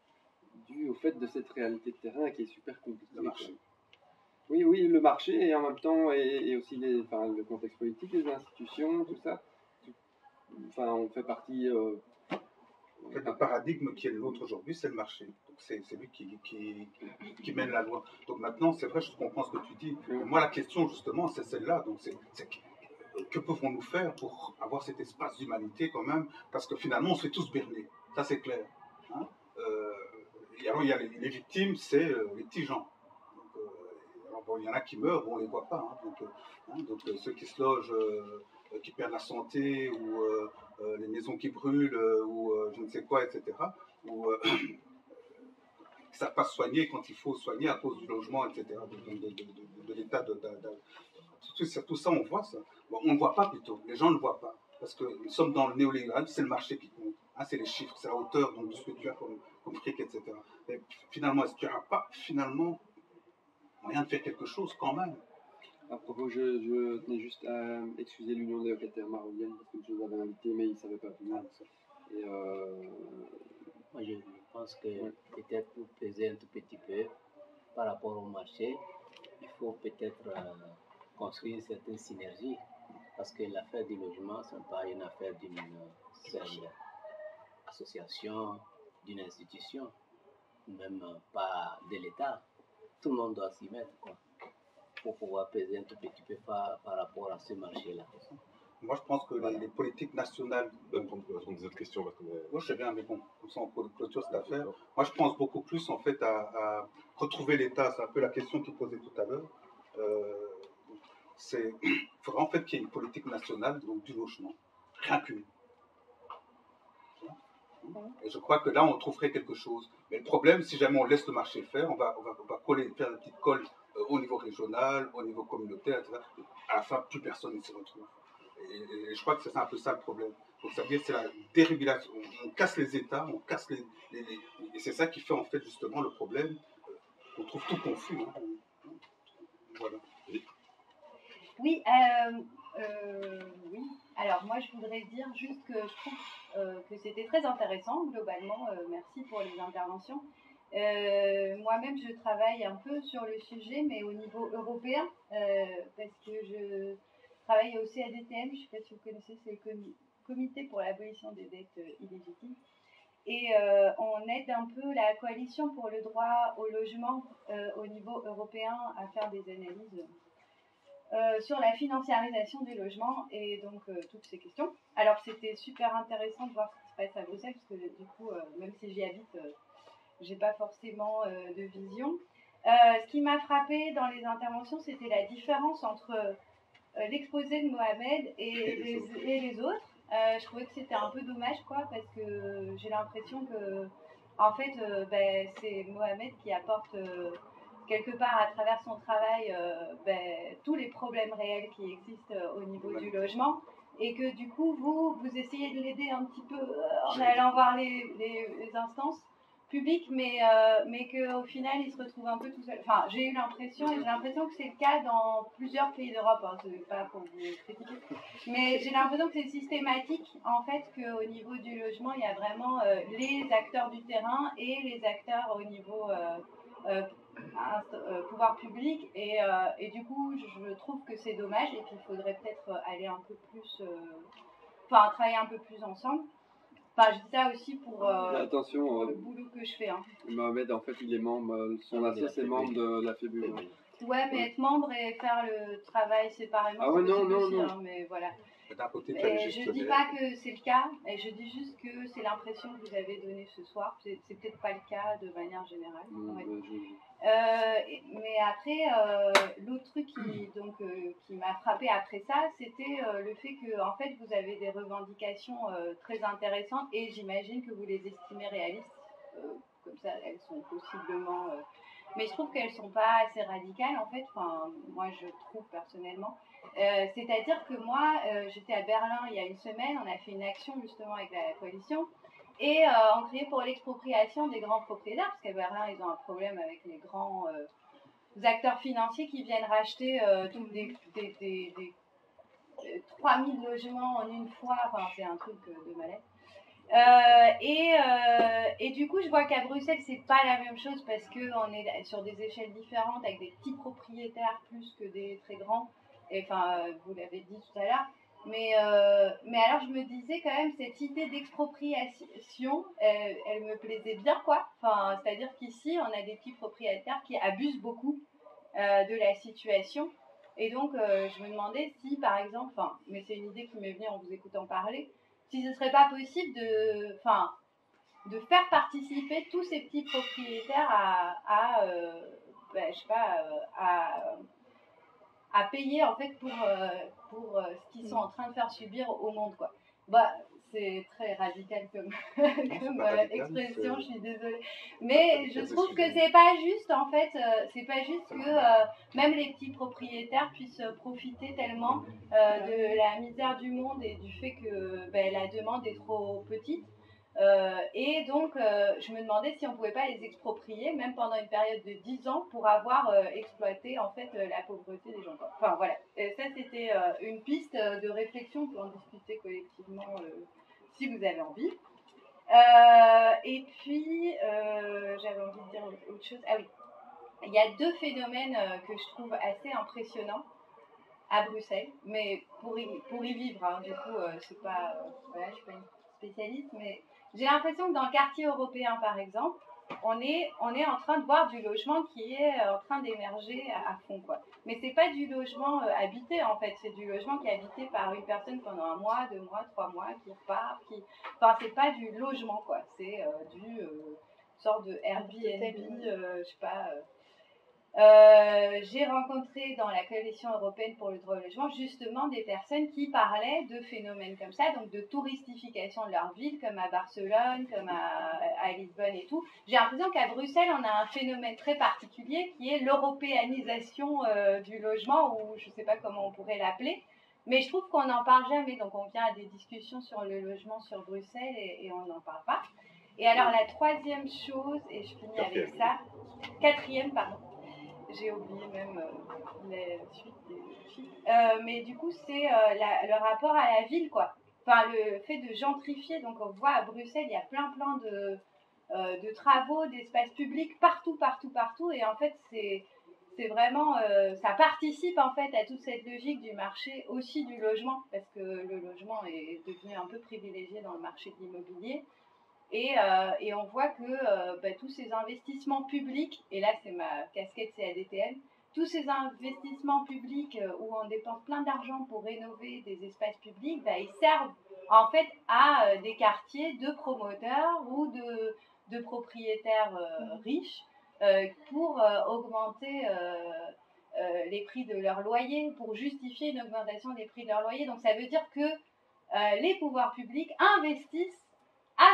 dû au fait de cette réalité de terrain qui est super compliquée. Le marché. Oui, le marché et en même temps et aussi le contexte politique, les institutions, tout ça. Enfin, on fait partie. En fait, le paradigme qui est le nôtre aujourd'hui, c'est le marché. Donc c'est lui qui mène la loi. Donc maintenant, c'est vrai, je comprends ce que tu dis. Mais moi, la question justement, c'est celle-là. Donc que pouvons-nous faire pour avoir cet espace d'humanité quand même? Parce que finalement, on se fait tous berner. Ça, c'est clair. Hein, et alors, il y a les victimes, c'est les petits gens. Alors, bon, il y en a qui meurent, bon, on ne les voit pas. Donc, ceux qui se logent, qui perdent la santé, ou les maisons qui brûlent, ou je ne sais quoi, etc. Ou qui ne savent pas se soigner quand il faut soigner à cause du logement, etc. De l'état tout ça, on voit ça. Bon, on ne voit pas plutôt. Les gens ne le voient pas. Parce que nous sommes dans le néolibéralisme, c'est le marché qui compte. Hein, c'est les chiffres, c'est la hauteur donc, de ce que tu as comme fric, etc. Mais finalement, est-ce qu'il n'y aura pas finalement moyen de faire quelque chose quand même? À propos, je tenais juste à excuser l'Union des locataires marocaines parce que je les avais invités, mais ils ne savaient pas venir. Et moi, je pense que peut-être pour peser un tout petit peu par rapport au marché, il faut peut-être construire une certaine synergie parce que l'affaire du logement, ce n'est pas une affaire d'une seule association, d'une institution, même pas de l'État. Tout le monde doit s'y mettre, quoi, pour pouvoir peser un tout petit peu par rapport à ce marché-là. Moi, je pense que les politiques nationales. On prendre des autres questions. Parce qu'on est... Moi, je sais bien, mais bon, comme ça, on clôture cette affaire. Moi, je pense beaucoup plus, en fait, à retrouver l'État. C'est un peu la question qu'il posait tout à l'heure. Il faudra en fait qu'il y ait une politique nationale, donc du logement. Rien qu'une. Et je crois que là, on trouverait quelque chose. Mais le problème, si jamais on laisse le marché faire, on va faire une petite colle au niveau régional, au niveau communautaire, etc. À la fin, plus personne ne s'y retrouve. Et je crois que c'est un peu ça le problème. Donc ça veut dire que c'est la dérégulation. On casse les États, on casse et c'est ça qui fait en fait justement le problème. On trouve tout confus. Hein. Voilà. Oui, oui. Alors moi je voudrais dire juste que je trouve que c'était très intéressant globalement. Merci pour les interventions. Moi-même je travaille un peu sur le sujet, mais au niveau européen, parce que je travaille au CADTM, je ne sais pas si vous connaissez, c'est le Comité pour l'abolition des dettes illégitimes. Et on aide un peu la coalition pour le droit au logement au niveau européen à faire des analyses sur la financiarisation des logements et donc toutes ces questions. Alors c'était super intéressant de voir ce qui se passe à Bruxelles, parce que du coup, même si j'y habite, j'ai pas forcément de vision. Ce qui m'a frappé dans les interventions, c'était la différence entre l'exposé de Mohamed et les autres. Je trouvais que c'était un peu dommage, quoi, parce que j'ai l'impression que, en fait, c'est Mohamed qui apporte quelque part à travers son travail tous les problèmes réels qui existent au niveau du logement, et que du coup, vous essayez de l'aider un petit peu en allant voir les instances public, mais qu'au final, il se retrouve un peu tout seul. Enfin, j'ai eu l'impression, et j'ai l'impression que c'est le cas dans plusieurs pays d'Europe, hein, c'est pas pour vous critiquer, mais j'ai l'impression que c'est systématique, en fait, qu'au niveau du logement, il y a vraiment les acteurs du terrain et les acteurs au niveau pouvoir public, et du coup, je trouve que c'est dommage, et qu'il faudrait peut-être aller un peu plus, travailler un peu plus ensemble. Enfin, je dis ça aussi pour attention, le boulot que je fais. Hein. Mohamed, en fait, il est membre, son associé est membre de la FEBU. Ouais, mais être membre et faire le travail séparément, ah ouais, c'est non, aussi, non. Hein, mais voilà. Et je dis pas que c'est le cas, et je dis juste que c'est l'impression que vous avez donnée ce soir. C'est peut-être pas le cas de manière générale. Mais après, l'autre truc qui m'a frappé après ça, c'était le fait que en fait vous avez des revendications très intéressantes, et j'imagine que vous les estimez réalistes. Comme ça, elles sont possiblement mais je trouve qu'elles sont pas assez radicales en fait, enfin moi je trouve personnellement. C'est-à-dire que moi j'étais à Berlin il y a une semaine, on a fait une action justement avec la coalition et on criait pour l'expropriation des grands propriétaires, parce qu'à Berlin ils ont un problème avec les grands acteurs financiers qui viennent racheter des 3000 logements en une fois, enfin c'est un truc de malade. Et du coup, je vois qu'à Bruxelles, c'est pas la même chose parce qu'on est sur des échelles différentes avec des petits propriétaires plus que des très grands. Et enfin, vous l'avez dit tout à l'heure. Mais alors, je me disais quand même, cette idée d'expropriation, elle me plaisait bien, quoi. Enfin, c'est-à-dire qu'ici, on a des petits propriétaires qui abusent beaucoup de la situation. Et donc, je me demandais si, par exemple, enfin, mais c'est une idée qui m'est venue en vous écoutant parler, si ce ne serait pas possible de faire participer tous ces petits propriétaires je sais pas, à payer en fait pour ce qu'ils sont en train de faire subir au monde, quoi. Bah, c'est très radical comme, comme expression, je suis désolée. Mais je trouve que c'est pas juste en fait, c'est pas juste que même les petits propriétaires puissent profiter tellement de la misère du monde et du fait que la demande est trop petite. Et donc, je me demandais si on ne pouvait pas les exproprier, même pendant une période de 10 ans, pour avoir exploité en fait la pauvreté des gens, quoi. Enfin voilà, et ça c'était une piste de réflexion pour en discuter collectivement si vous avez envie. Et puis, j'avais envie de dire autre chose. Ah oui, il y a deux phénomènes que je trouve assez impressionnants à Bruxelles, mais pour y vivre, hein, du coup, c'est pas, voilà, je suis pas une spécialiste, mais j'ai l'impression que dans le quartier européen, par exemple, on est en train de voir du logement qui est en train d'émerger à fond, quoi. Mais c'est pas du logement habité, en fait, c'est du logement qui est habité par une personne pendant 1 mois, 2 mois, 3 mois, qui repart, enfin, c'est pas du logement, quoi, c'est du sorte de Airbnb, je sais pas. J'ai rencontré dans la coalition européenne pour le droit au logement justement des personnes qui parlaient de phénomènes comme ça, donc de touristification de leur ville, comme à Barcelone, comme à Lisbonne et tout. J'ai l'impression qu'à Bruxelles, on a un phénomène très particulier qui est l'européanisation du logement, ou je ne sais pas comment on pourrait l'appeler, mais je trouve qu'on n'en parle jamais. Donc on vient à des discussions sur le logement sur Bruxelles et on n'en parle pas. Et alors la troisième chose, et je finis avec ça, quatrième, pardon. J'ai oublié même les suites des filles. Mais du coup, c'est le rapport à la ville, quoi. Enfin, le fait de gentrifier. Donc, on voit à Bruxelles, il y a plein de travaux, d'espaces publics partout. Et en fait, c'est vraiment... ça participe, en fait, à toute cette logique du marché, aussi du logement, parce que le logement est devenu un peu privilégié dans le marché de l'immobilier. Et on voit que tous ces investissements publics, et là c'est ma casquette CADTM, tous ces investissements publics où on dépense plein d'argent pour rénover des espaces publics, ils servent en fait à des quartiers de promoteurs ou de propriétaires riches pour augmenter les prix de leur loyer, pour justifier une augmentation des prix de leur loyer. Donc ça veut dire que les pouvoirs publics investissent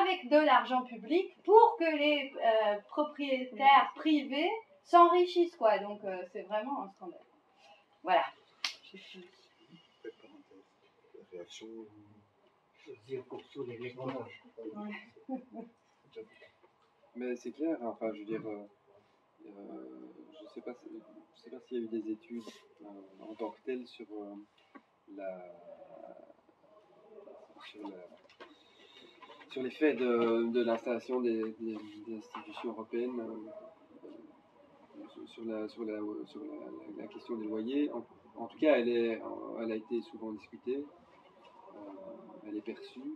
avec de l'argent public pour que les propriétaires privés s'enrichissent, quoi. Donc c'est vraiment un scandale. Voilà. J'ai fini. Réaction. Dire pour tous les ménages. Mais c'est clair, enfin je veux dire, je sais pas s'il y a eu des études en tant que telles sur l'effet de l'installation des institutions européennes sur la question des loyers. En tout cas, elle a été souvent discutée, elle est perçue,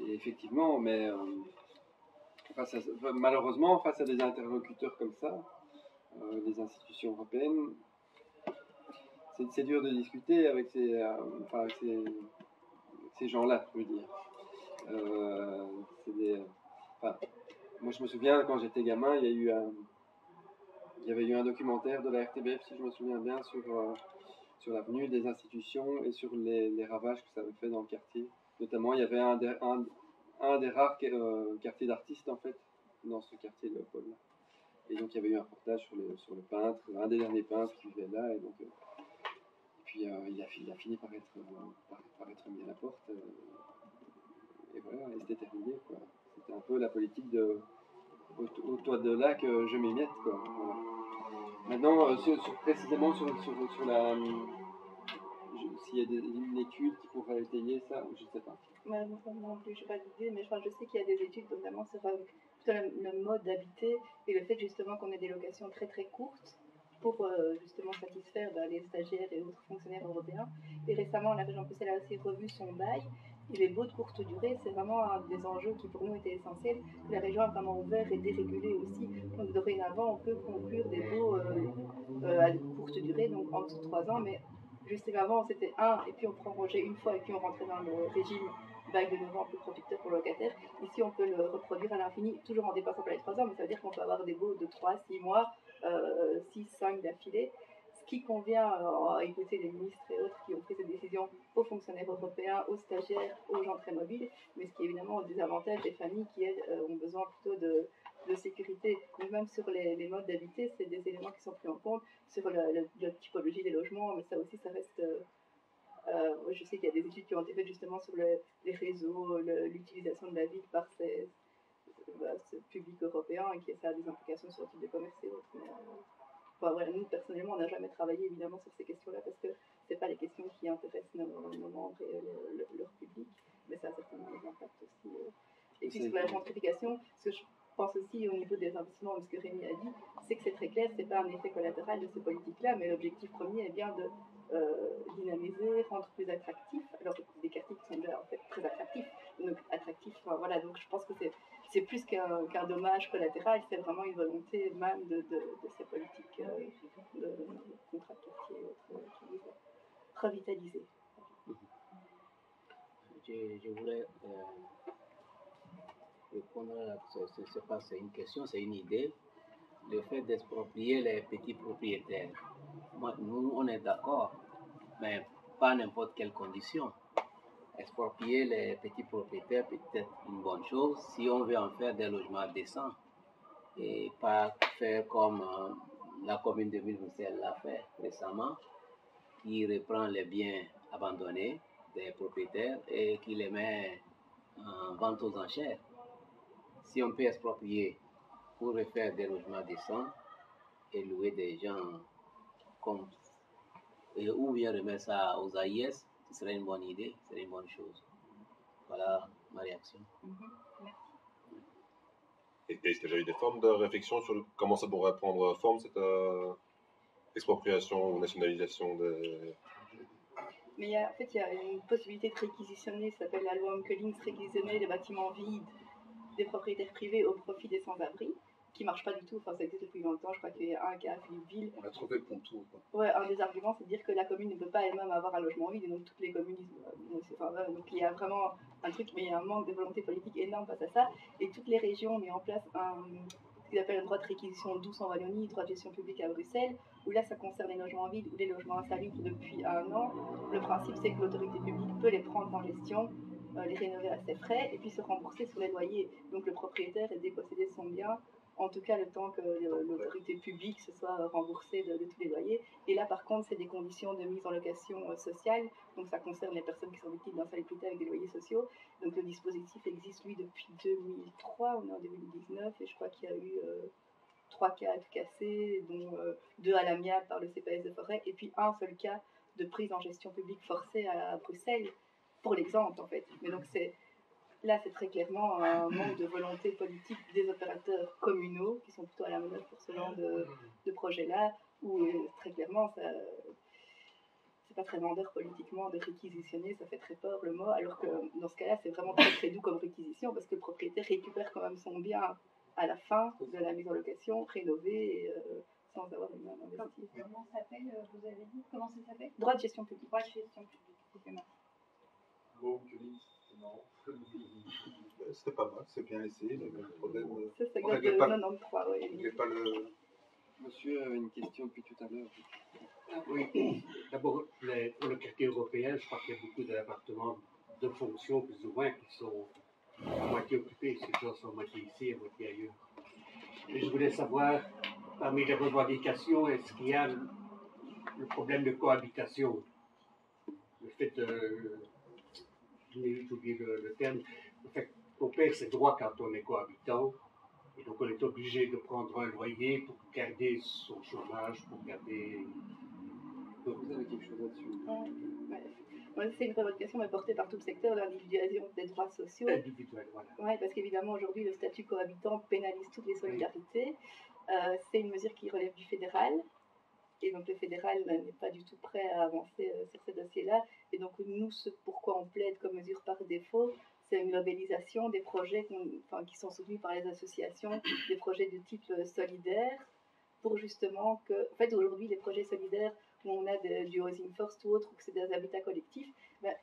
et effectivement, mais malheureusement, face à des interlocuteurs comme ça, des institutions européennes, c'est dur de discuter avec ces gens-là, je veux dire. Moi je me souviens quand j'étais gamin, il y avait eu un documentaire de la RTBF, si je me souviens bien, sur la venue des institutions et sur les ravages que ça avait fait dans le quartier. Notamment, il y avait un des rares quartiers d'artistes en fait dans ce quartier Léopold. Et donc il y avait eu un reportage sur le peintre, un des derniers peintres qui vivait là, et donc puis il a fini par être mis à la porte, et voilà, et c'était terminé, quoi. C'était un peu la politique au toit de là que je m'émiette, quoi. Voilà. Maintenant, précisément sur la... s'il y a une étude qui pourrait étayer ça, je ne sais pas. Non plus, je n'ai pas d'idée, mais je sais qu'il y a des études notamment sur le mode d'habiter et le fait justement qu'on ait des locations très très courtes pour justement satisfaire les stagiaires et autres fonctionnaires européens. Et récemment, la région Bruxelles a aussi revu son bail. Et les baux de courte durée, c'est vraiment un des enjeux qui pour nous était essentiel. La région a vraiment ouvert et dérégulé aussi. Donc dorénavant, on peut conclure des baux à courte durée, donc en dessous de 3 ans, mais juste avant c'était 1, et puis on prolongeait une fois, et puis on rentrait dans le régime bail de 9 ans plus protecteur pour le locataire. Ici, on peut le reproduire à l'infini, toujours en dépassant par les 3 ans, mais ça veut dire qu'on peut avoir des baux de 3, 6 mois, 6, 5 d'affilée. Ce qui convient à écouter les ministres et autres qui ont pris cette décision aux fonctionnaires européens, aux stagiaires, aux gens très mobiles, mais ce qui est évidemment au désavantage des familles qui, elles, ont besoin plutôt de sécurité. Donc même sur les modes d'habiter, c'est des éléments qui sont pris en compte, sur la typologie des logements, mais ça aussi, ça reste... je sais qu'il y a des études qui ont été faites justement sur les réseaux, l'utilisation de la ville par ce public européen, et que ça a des implications sur le type de commerce et autres. Mais, voilà, nous, personnellement, on n'a jamais travaillé évidemment sur ces questions-là parce que ce n'est pas les questions qui intéressent nos membres et leur public, mais ça a certainement des impacts aussi. Et puis sur la gentrification, ce que je pense aussi au niveau des investissements, ce que Rémi a dit, c'est que c'est très clair, ce n'est pas un effet collatéral de ces politiques-là, mais l'objectif premier est bien de dynamiser, rendre plus attractif, alors des quartiers qui sont déjà en fait très attractifs, donc attractifs, enfin, voilà, donc je pense que c'est plus qu'un dommage collatéral, c'est vraiment une volonté même de ces politiques de contrat de quartier qui visent à revitaliser. Je voulais répondre à c'est pas c'est une question, c'est une idée. Le fait d'exproprier les petits propriétaires. Nous, on est d'accord, mais pas n'importe quelle condition. Exproprier les petits propriétaires peut être une bonne chose si on veut en faire des logements décents et pas faire comme la commune de Ville-Bruxelles l'a fait récemment, qui reprend les biens abandonnés des propriétaires et qui les met en vente aux enchères. Si on peut exproprier pour refaire des logements décents et louer des gens comme ou bien remettre ça aux AIS, ce serait une bonne idée, ce serait une bonne chose. Voilà ma réaction. Et est-ce qu'il y a déjà eu des formes de réflexion sur comment ça pourrait prendre forme, cette expropriation ou nationalisation des... Mais en fait, il y a une possibilité de réquisitionner, ça s'appelle la loi Onkelings, réquisitionner les bâtiments vides des propriétaires privés au profit des sans-abri, qui ne marche pas du tout, enfin ça existe depuis longtemps, je crois qu'il y a un cas à Philippeville. On a trouvé le contour. Ouais, un des arguments, c'est de dire que la commune ne peut pas elle-même avoir un logement vide, et donc toutes les communes donc il y a vraiment un truc, mais il y a un manque de volonté politique énorme face à ça, et toutes les régions ont mis en place ce qu'ils appellent un droit de réquisition douce en Wallonie, droit de gestion publique à Bruxelles, où là ça concerne les logements vides ou les logements insalubres depuis 1 an. Le principe c'est que l'autorité publique peut les prendre en gestion, les rénover à ses frais, et puis se rembourser sur les loyers. Donc le propriétaire est dépossédé de son bien, en tout cas le temps que l'autorité publique se soit remboursée de tous les loyers. Et là par contre c'est des conditions de mise en location sociale, donc ça concerne les personnes qui sont victimes d'insalubrité avec des loyers sociaux. Donc le dispositif existe lui depuis 2003, on est en 2019, et je crois qu'il y a eu 3 cas cassés, dont 2 à l'amiable par le CPS de Forêt, et puis un seul cas de prise en gestion publique forcée à Bruxelles, pour l'exemple en fait. Mais donc là, c'est très clairement un manque de volonté politique des opérateurs communaux qui sont plutôt à la manœuvre pour ce genre de projet-là, où très clairement, c'est pas très vendeur politiquement de réquisitionner, ça fait très peur le mot, alors que dans ce cas-là, c'est vraiment très très doux comme réquisition, parce que le propriétaire récupère quand même son bien à la fin de la mise en location, rénové, sans avoir une main investie. Comment ça s'appelle, vous avez dit? Comment ça s'appelle? Droit de gestion publique. Droit de gestion publique. Bon, non. C'était pas mal, c'est bien essayé, mais le problème. Ça date de 93, oui. Il n'est pas le. Monsieur a une question depuis tout à l'heure. Oui, d'abord, pour le quartier européen, je crois qu'il y a beaucoup d'appartements de fonction, plus ou moins, qui sont à moitié occupés. Ces gens sont à moitié ici, à moitié ailleurs. Et je voulais savoir, parmi les revendications, est-ce qu'il y a le problème de cohabitation? Le fait de, j'ai oublié le terme, le fait qu'on perd ses droits quand on est cohabitant, et donc on est obligé de prendre un loyer pour garder son chômage, pour garder... Vous avez quelque chose là-dessus? C'est une revendication portée par tout le secteur, l'individualisation des droits sociaux. Individuel, voilà. Oui, parce qu'évidemment, aujourd'hui, le statut cohabitant pénalise toutes les solidarités. C'est une mesure qui relève du fédéral. Et donc, le fédéral n'est pas du tout prêt à avancer sur ce dossier-là. Et donc, nous, ce pourquoi on plaide comme mesure par défaut, c'est une labellisation des projets qui sont soutenus par les associations, des projets de type solidaire, pour justement que... En fait, aujourd'hui, les projets solidaires où on a du housing first ou autre, ou que c'est des habitats collectifs,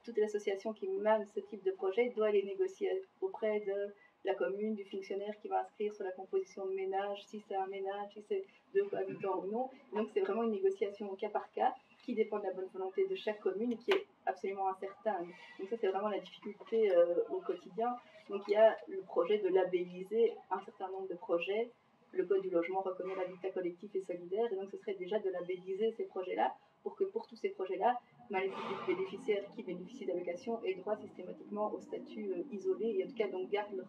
toute l'association qui mène ce type de projet doit les négocier auprès de la commune, du fonctionnaire qui va inscrire sur la composition de ménage, si c'est un ménage, si c'est 2 habitants ou non. Donc c'est vraiment une négociation au cas par cas qui dépend de la bonne volonté de chaque commune et qui est absolument incertaine. Donc ça c'est vraiment la difficulté au quotidien. Donc il y a le projet de labelliser un certain nombre de projets. Le Code du logement reconnaît l'habitat collectif et solidaire, et donc ce serait déjà de labelliser ces projets-là, pour que pour tous ces projets-là, les bénéficiaires qui bénéficient d'allocations aient droit systématiquement au statut isolé, et en tout cas donc gardent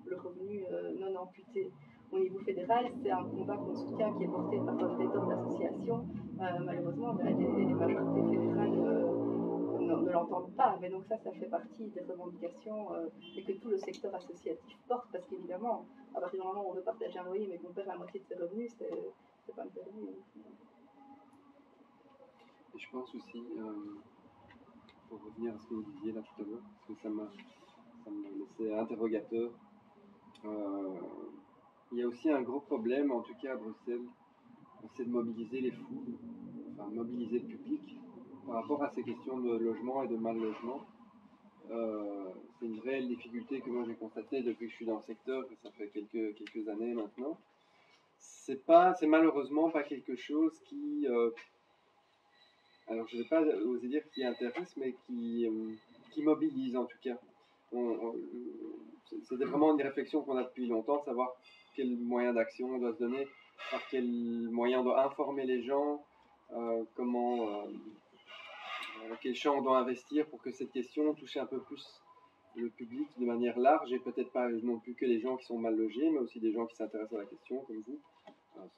le revenu non amputé. Au niveau fédéral, c'est un combat qu'on soutient qui est porté par pléthore d'associations. Malheureusement, les majorités fédérales ne l'entendent pas, mais donc ça fait partie des revendications et que tout le secteur associatif porte, parce qu'évidemment, à partir du moment où on veut partager un loyer mais qu'on perd la moitié de ses revenus, c'est pas interdit. Et je pense aussi, pour revenir à ce que vous disiez là tout à l'heure, parce que ça m'a laissé interrogateur, il y a aussi un gros problème, en tout cas à Bruxelles, c'est de mobiliser les foules, enfin mobiliser le public par rapport à ces questions de logement et de mal logement. C'est une réelle difficulté que moi j'ai constatée depuis que je suis dans le secteur, et ça fait quelques années maintenant. C'est malheureusement pas quelque chose qui, alors je ne vais pas oser dire qui intéresse, mais qui mobilise en tout cas. C'est vraiment une réflexion qu'on a depuis longtemps, savoir quel moyen d'action on doit se donner, par quel moyen on doit informer les gens, quel champ on doit investir pour que cette question touche un peu plus le public de manière large, et peut-être pas non plus que les gens qui sont mal logés, mais aussi des gens qui s'intéressent à la question, comme vous,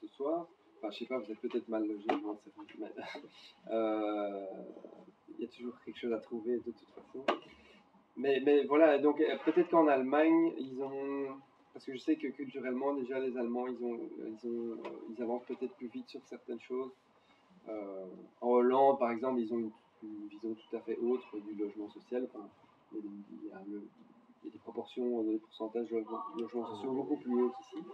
ce soir. Enfin, je sais pas, vous êtes peut-être mal logés, mais il y a toujours quelque chose à trouver de toute façon. Mais voilà, donc peut-être qu'en Allemagne, parce que je sais que culturellement, déjà, les Allemands, ils avancent peut-être plus vite sur certaines choses. En Hollande, par exemple, ils ont une vision tout à fait autre du logement social. Enfin, il y a des proportions, des pourcentages de logements sociaux beaucoup plus hauts qu'ici.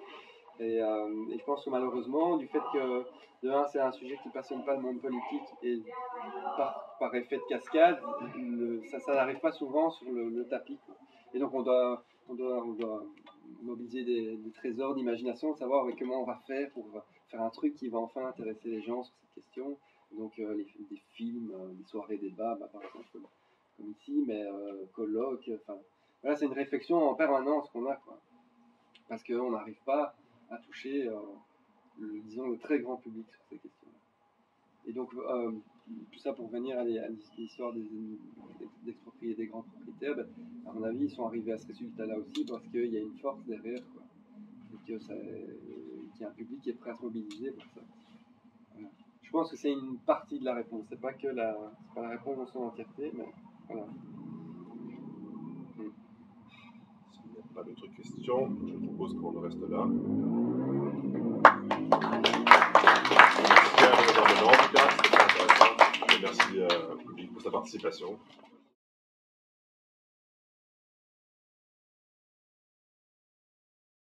Et je pense que malheureusement, du fait que, de un, c'est un sujet qui ne passionne pas le monde politique, et par effet de cascade, ça n'arrive pas souvent sur le tapis, quoi. Et donc on doit mobiliser des trésors d'imagination, de savoir comment on va faire pour faire un truc qui va enfin intéresser les gens sur cette question. Donc des films, des soirées débats, par exemple, comme ici, mais colloques, enfin, voilà, c'est une réflexion en permanence qu'on a, quoi. Parce qu'on n'arrive pas à toucher, le très grand public sur ces questions-là. Et donc, tout ça pour venir à l'histoire d'exproprier des grands propriétaires, à mon avis, ils sont arrivés à ce résultat-là aussi parce qu'il y a une force derrière, quoi. Et qu'il y a un public qui est prêt à se mobiliser pour ça. Voilà. Je pense que c'est une partie de la réponse, c'est pas la réponse dans son entièreté, mais voilà. S'il n'y a pas d'autres questions, je propose qu'on reste là. Merci à l'intervenant, en tout cas, c'était très intéressant. Et merci au public pour sa participation.